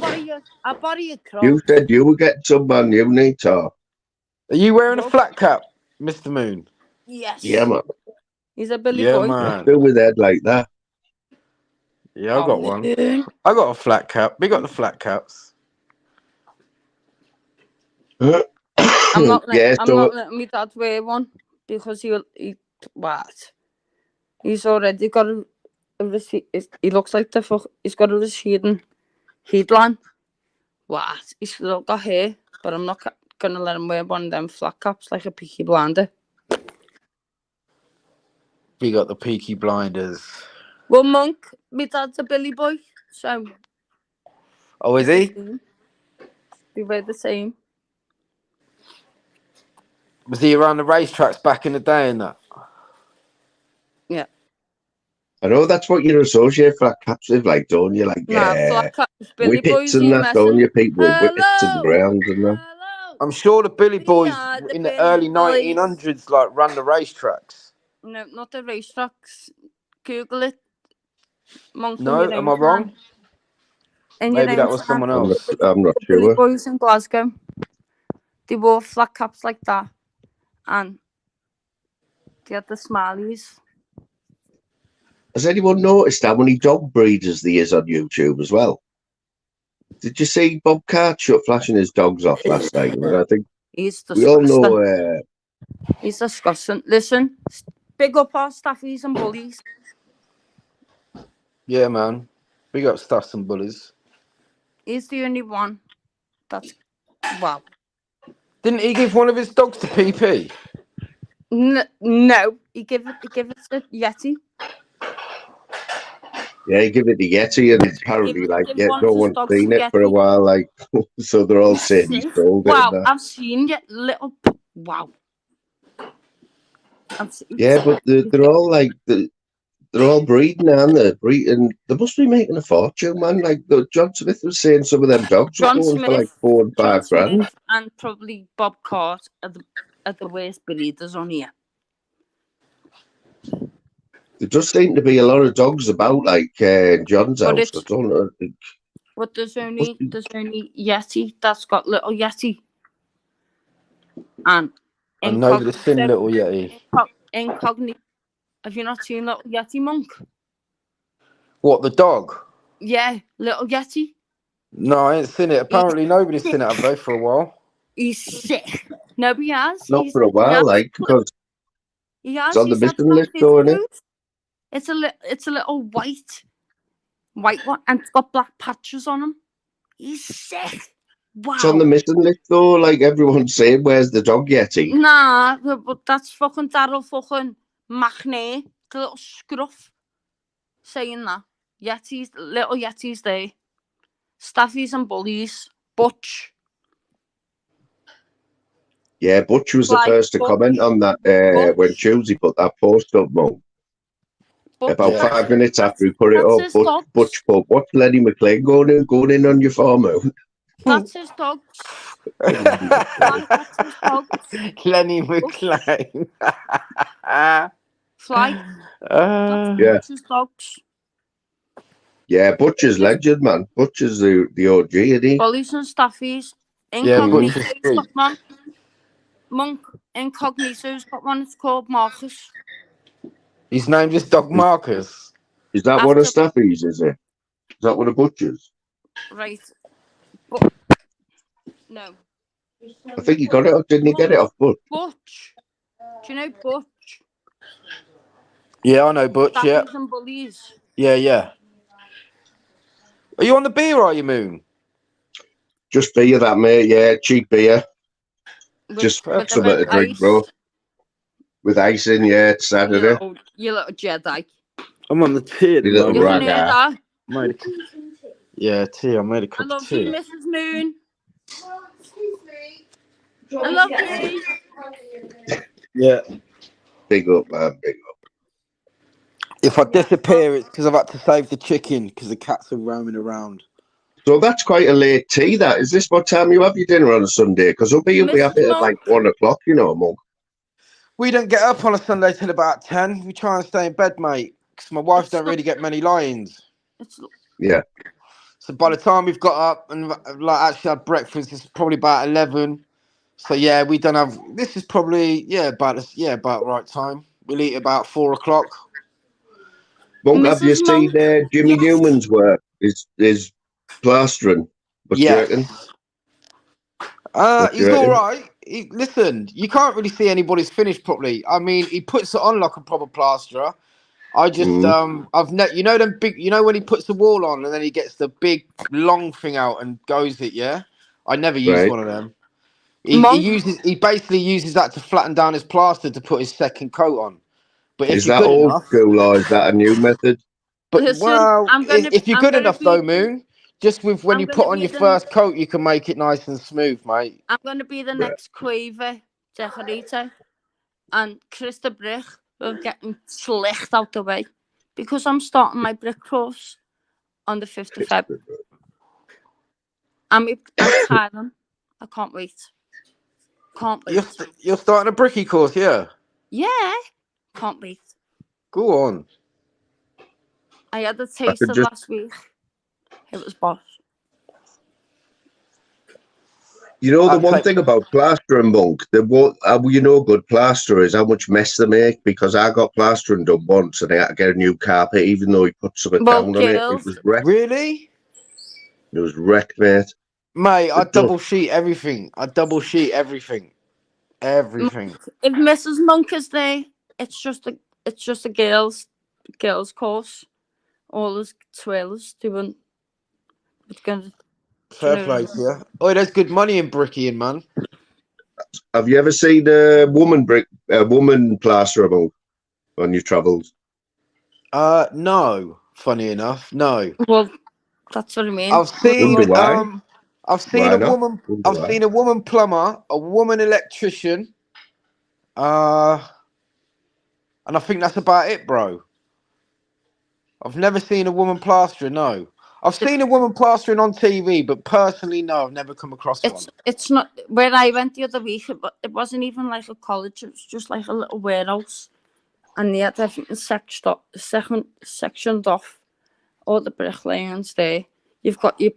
bought you crow. You said you were getting some, man. You need to. Are you wearing a Nope. flat cap, Mr. Moon? Yes. Yeah, man. He's a Billy Yeah, boy. man. Still with head like that. Yeah, I got one. I got a flat cap. We got the flat caps. I'm not Yeah, not letting my dad wear one because he what? He's already got a receipt. He looks like the fuck. He's got a receding headline. What? He's still got hair, but I'm not gonna let him wear one of them flat caps like a Peaky Blinder. We got the Peaky Blinders. Well, Monk, my dad's a Billy boy, so. Oh, is he? We wear the same. Was he around the racetracks back in the day and that? Yeah. I know that's what you associate flat caps with, like, don't you? Like, flat caps, Billy whippets boys, and that, don't you? People with Hello. whippets and grounds and that. Hello. I'm sure the Billy Boys are the in the Billy early Boys. 1900s like ran the racetracks. No, not the racetracks. Google it. Monk No, in your am own I wrong? time. In Maybe your that own was time. someone else. I'm not The Billy sure. Boys in Glasgow. They wore flat caps like that, and they had the smileys. Has anyone noticed how many dog breeders there is on YouTube as well? Did you see Bob Cartshut flashing his dogs off last night? I think He's disgusting. we all know. He's disgusting. Listen, big up our staffies and bullies. Yeah, man. We got stuffs and bullies. He's the only one that's wow. Didn't he give one of his dogs to PP? No, he give it to Yeti. Yeah, he give it to Yeti, and apparently, like, give yeah, one no of his one's dogs seen to it for a Yeti. while, like, so they're all saying he's sold it. Wow, and that. I've seen you, little. Wow. Yeah, but they're all like they're all breeding, and they're breeding. They must be making a fortune, man. Like John Smith was saying, some of them dogs were going for like 4 and 5 grand. And probably Bob Cart are the worst breeders on here. There does seem to be a lot of dogs about, like John's house. I don't know. But there's only Yeti that's got little Yeti. And nobody's seen little Yeti. Incognito. Have you not seen little Yeti, Monk? What, the dog? Yeah, little Yeti. No, I ain't seen it. Apparently nobody's seen it, have they, for a while? He's sick. Nobody has. Not for a while, like, because it's on the missing list, don't it? It's a little white one, and it's got black patches on him. He's sick. Wow. It's on the missing list, though. Like, everyone's saying, where's the dog Yeti? Nah, but that's fucking Daryl fucking Makems, the little scruff, saying that. Little Yeti's there. Staffies and bullies. Butch. Yeah, Butch was the first to comment on that when Tuesday put that post up, Mo. About 5 minutes after he put it up, Butch put, what's Lenny McLean going in on your farm out? That's his dogs. That's his dogs. Lenny McLean. Fly. Yeah. Butch's dogs. Yeah, Butch is legend, man. Butch is the OG, isn't he? Bullies and staffies. Yeah, Incognito's Butcher Street. got one. Monk Incognito's got one. It's called Marcus. His name just Doc Marcus. Is that one of After Staffy's, is it? Is that one of Butcher's? right, but no. I think he got it off, didn't he get it off Butch? Butch. Do you know Butch? Yeah, I know Butch, yeah. Staffies and Bullies. Yeah. Are you on the beer, are you, Moon? Just beer, that, mate. Yeah, cheap beer. Just With something to drink, ice. bro. With ice in, yeah, it's Saturday. You little Jedi. I'm on the tea at the You little moment. You can hear ragga. that? Yeah, tea. I made a I cup love of you, tea. Mrs. Moon. I love you. Yeah. Big up, man. Big up. If I disappear, it's because I've had to save the chicken because the cats are roaming around. So that's quite a late tea, that. Is this what time you have your dinner on a Sunday? Because we have Mrs. it at Monk. like 1 o'clock, you know, Monk. We don't get up on a Sunday till about 10. We try and stay in bed, mate, because my wife don't really get many lie-ins. Yeah. So by the time we've got up and like actually had breakfast, it's probably about 11. So yeah, we don't have. This is probably about right time. We'll eat about 4 o'clock. Monk, have you Mrs. seen Monk. Jimmy Yes. Newman's work? Is plastering? What do you Yes. reckon? What do you He's all reckon? right. Listen, you can't really see anybody's finished properly. I mean, he puts it on like a proper plasterer. I just you know them big, you know when he puts the wall on and then he gets the big long thing out and goes it, yeah? I never used Right. one of them. He basically uses that to flatten down his plaster to put his second coat on. But if Is you're that good old enough, school or is that a new method? but Listen, if you're good enough though, Moon, just with when I'm you gonna put on be your the- first coat, you can make it nice and smooth, mate. I'm going to be the next Quaver decorator. And Chris de Brick will get slecht out the way. Because I'm starting my brick course on the 5th of Feb. I'm tiring. I can't wait. Can't wait. You're starting a bricky course, yeah? Yeah. Can't wait. Go on. I had a taster last week. It was boss. You know, the one thing about plastering, Monk, good plaster is how much mess they make, because I got plastering done once and I had to get a new carpet, even though he put something down on it. It was wrecked. Really? It was wrecked, mate. Mate, I double sheet everything. Everything. If Mrs. Monk is there, it's just a girls course. All those twirls doing. It's gonna. Fair play to you. Oh, there's good money in brickying, man. Have you ever seen a woman plaster, Monk, on your travels? No. Funny enough, no. Well, that's what I mean. I've seen a woman plumber, a woman electrician, and I think that's about it, bro. I've never seen a woman plastering, no. I've seen a woman plastering on TV, but personally, no, I've never come across one. It's not where I went the other week. It wasn't even like a college. It was just like a little warehouse, and they had everything sectioned off. All the bricklayers there. You've got your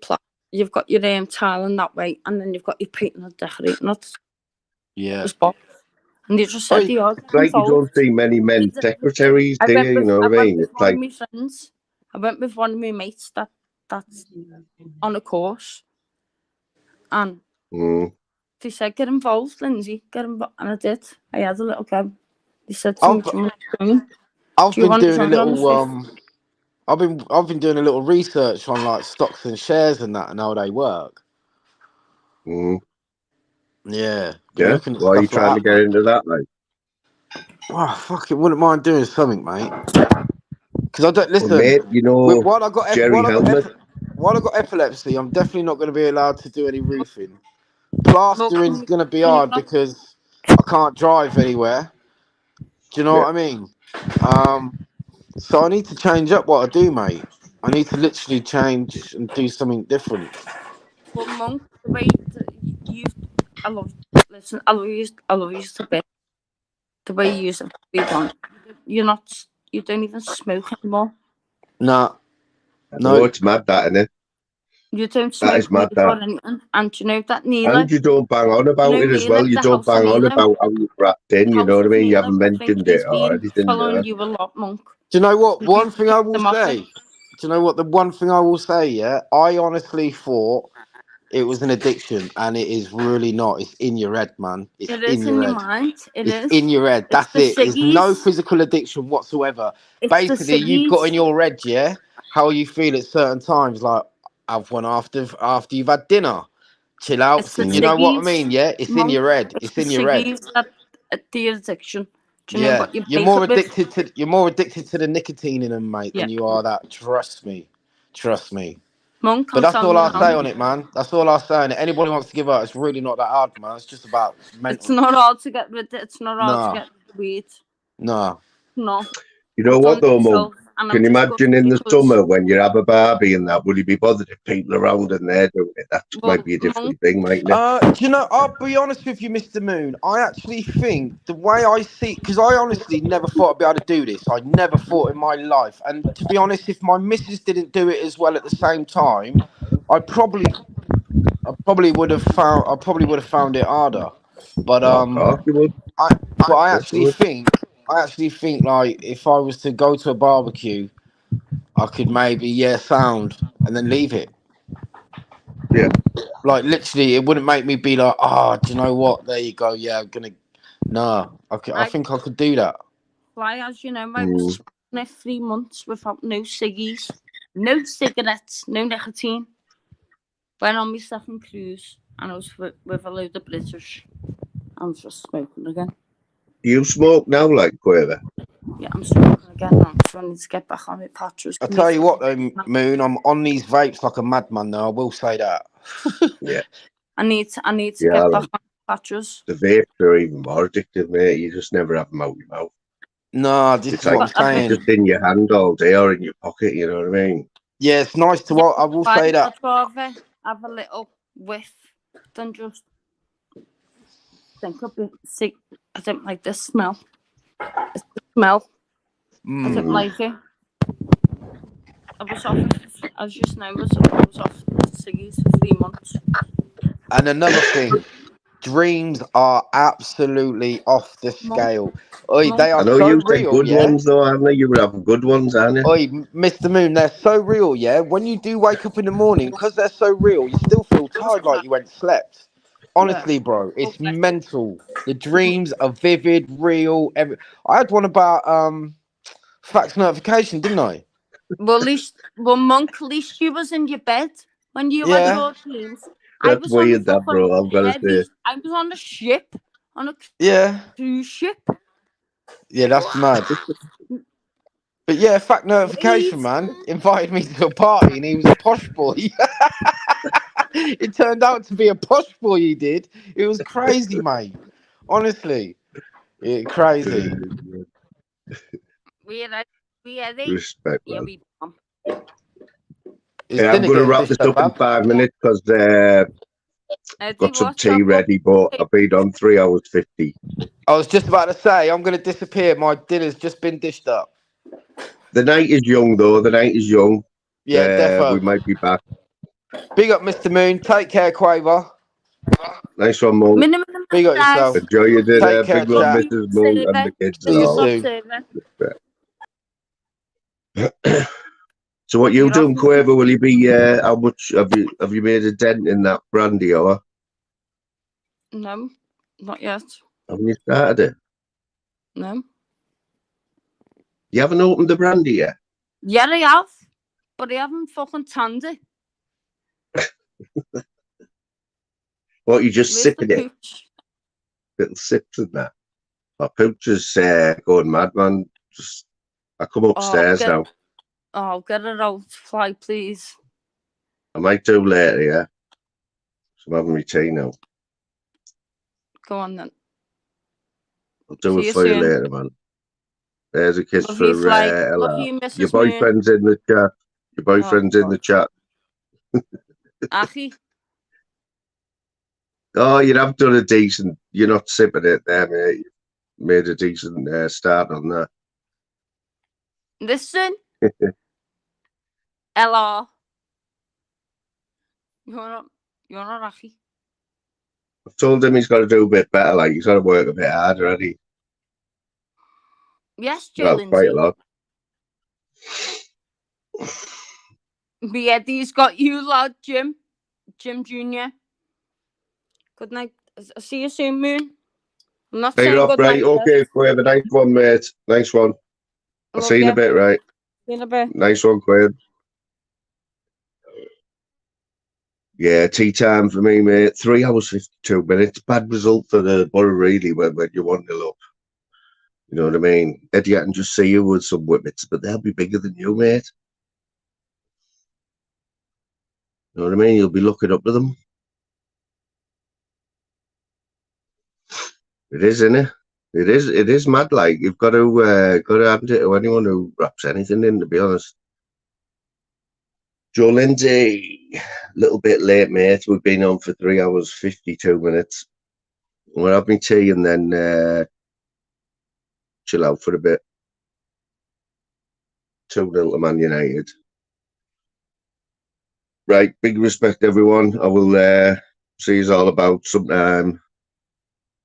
tiling that way, and then you've got your painting and decorating. Yeah. And they just said the odd. It's like you don't see many men secretaries, do you? You know what I mean? It's like my friends. I went with one of my mates that's on a course, and they said, "Get involved, Lindsay. Get involved," and I did. I had a little go. They said to me, I've been doing a little. I've been doing a little research on like stocks and shares and that, and how they work. Yeah. Yeah. Why are you trying to get into that, mate? Oh, fuck it, wouldn't mind doing something, mate. Because I don't listen. Well, mate, you know, while I got epilepsy, I'm definitely not going to be allowed to do any roofing. Plastering's going to be hard because I can't drive anywhere. Do you know what I mean? So I need to change up what I do, mate. I need to literally change and do something different. Well, Monk, the way I love you to bit. The way you use it, you don't even smoke anymore. Nah. No, it's mad that, isn't it? You don't That is smoke mad, weed that. or anything. And do you know that Neela? And you don't bang on about You know it as well. Neela, You the don't house of bang on Neela. about how you wrapped in, you know what I mean? You haven't I think mentioned it he's or been anything. following you a lot, Monk. Do you know what? You One thing I keep will them off say. it. Do you know what? The one thing I will say, yeah? I honestly thought it was an addiction, and it is really not. It's in your head, man. It's It in is in your your head. mind. It It's is. in your head. It's That's the it. There's no ciggies. physical addiction whatsoever. It's the Basically, you've got in ciggies. your head, yeah, how you feel at certain times. Like, have one after you've had dinner. Chill out. It's the You know what I ciggies. mean? Yeah, it's in Monk. your head. It's It's the in your head. ciggies that the addiction. Do you know Yeah, what you you're break more up with? addicted to the nicotine in them, mate, Yeah. than you are that. Trust me. Trust me. Monk, But I'm that's telling all you I'll say now. on it, man. That's all I'll say on it. Anybody wants to give up, it's really not that hard, man. It's just about It's mental. not hard to get rid of. It's not hard to Nah, get rid of weed. nah. No. You know I've done what it though, Mum? myself, and I'm Can you just good imagine in the because, summer when you have a barbie and that? Will you be bothered if people around and they're doing it? That might well, be a Monk, different thing, mightn't it? Do you know, I'll be honest with you, Mr. Moon. I actually think the way I see, because I honestly never thought I'd be able to do this. I never thought in my life. And to be honest, if my missus didn't do it as well at the same time, I probably I probably would have found it harder. But Oh, of course you would. I but Of course you would. I actually think like if I was to go to a barbecue, I could maybe sound and then leave it. Yeah. Like literally, it wouldn't make me be like, do you know what? There you go. Yeah, I'm gonna. No, I I think I could do that. fly, as you know, I was Mm. smoking it 3 months without no ciggies, no cigarettes, no nicotine. Went on my second cruise, and I was with a load of British. I'm just smoking again. Do you smoke now, like Quaver? Yeah, I'm smoking again now. So I need to get back on my patches. I tell you what, though, Moon, I'm on these vapes like a madman. Though I will say that. Yeah. I need to Yeah, get back like, on my patches. the vapes are even more addictive, mate. You just never have them out your mouth. No, this It's is like what I'm they're saying. just in your hand all day or in your pocket, you know what I mean? Yeah, it's nice to. Yeah, I will say that. I'd rather have a little whiff than just think of it. See, I don't like the smell. It's the smell. I don't like it. I was off, as you know, I was off ciggies for 3 months. And another thing, dreams are absolutely off the Monk, scale. Oi, monk. they I are know so you said real, good yeah. ones though, aren't they? You were having good ones, aren't you? Oi, Mr. Moon, they're so real, yeah. When you do wake up in the morning, because they're so real, you still feel tired like you went slept. Yeah. Honestly, bro, it's mental. The dreams are vivid, real. I had one about fax notification, didn't I? Well, Monk, at least you was in your bed when you had Yeah, your dreams. I That's was on a weird, that, fucking bro. I've got to heavy. say. I was on a ship, on a yeah, cruise ship. yeah. That's mad. But yeah, fact notification, Wait. man, invited me to a party, and he was a posh boy. It turned out to be a posh boy. He did. It was crazy, mate. Honestly, crazy. We had Respect, yeah, man. we Is Yeah, I'm dinner going to getting wrap this dished up, up in Bab? 5 minutes because do got some what? tea ready, but I've been on 3 hours 50. I was just about to say I'm going to disappear. My dinner's just been dished up. The night is young, though. The night is young. Yeah, We defo. might be back. Big up, Mr. Moon. Take care, Quaver. Nice one, Monk. Minimum Big up guys. yourself. Enjoy your Take dinner. care, Big love, chat. Mrs. Monk, and the kids and See you all. soon. So what you You're off. doing, Quaver? Will you be? How much have you made a dent in that brandy, or No, not yet. haven't you started it? No. You haven't opened the brandy yet. Yeah, I have, but I haven't fucking tanned it. What, you just Where's the sipping it? pooch? Little sips and that. My pooch is going mad, man. Just I come upstairs now. Oh, get it out, fly, please. I might do later, yeah. So I'm having my tea now. Go on then. I'll do See it you for you soon. later, man. There's a kiss Love for you, Fly. Ella. Love you, Mrs. Your Moon. boyfriend's in the chat. Your boyfriend's in the chat. Achi. Oh, you have done a decent. You're not sipping it there, mate. You made a decent start on that. Listen. Ella. You're not lucky. I've told him he's got to do a bit better. Like he's got to work a bit harder, hasn't he? Yes, Joe Well, quite a Lindsay. lot. Beardy's got you, lad, Jim. Jim Jr. Good night. I'll see you soon, Moon. I'm not Hey, saying Rob, good right? night. Okay, Quaid. Nice one, mate. Nice one. I'll see you in a bit, right? See you in a bit. Nice one, Quaid. Yeah, tea time for me, mate. 3 hours 52 minutes. Bad result for the Boro, really, when you 1-0 up. You know what I mean? Eddie, I can just see you with some whippets, but they'll be bigger than you, mate. You know what I mean? You'll be looking up to them. It is, isn't it? It is mad. Like you've got to hand it to anyone who wraps anything in. To be honest, Joe Lindsay, a little bit late, mate. We've been on for 3 hours 52 minutes. We'll have me tea and then chill out for a bit. 2-0 to Man United. Right, big respect, everyone. I will see you all about sometime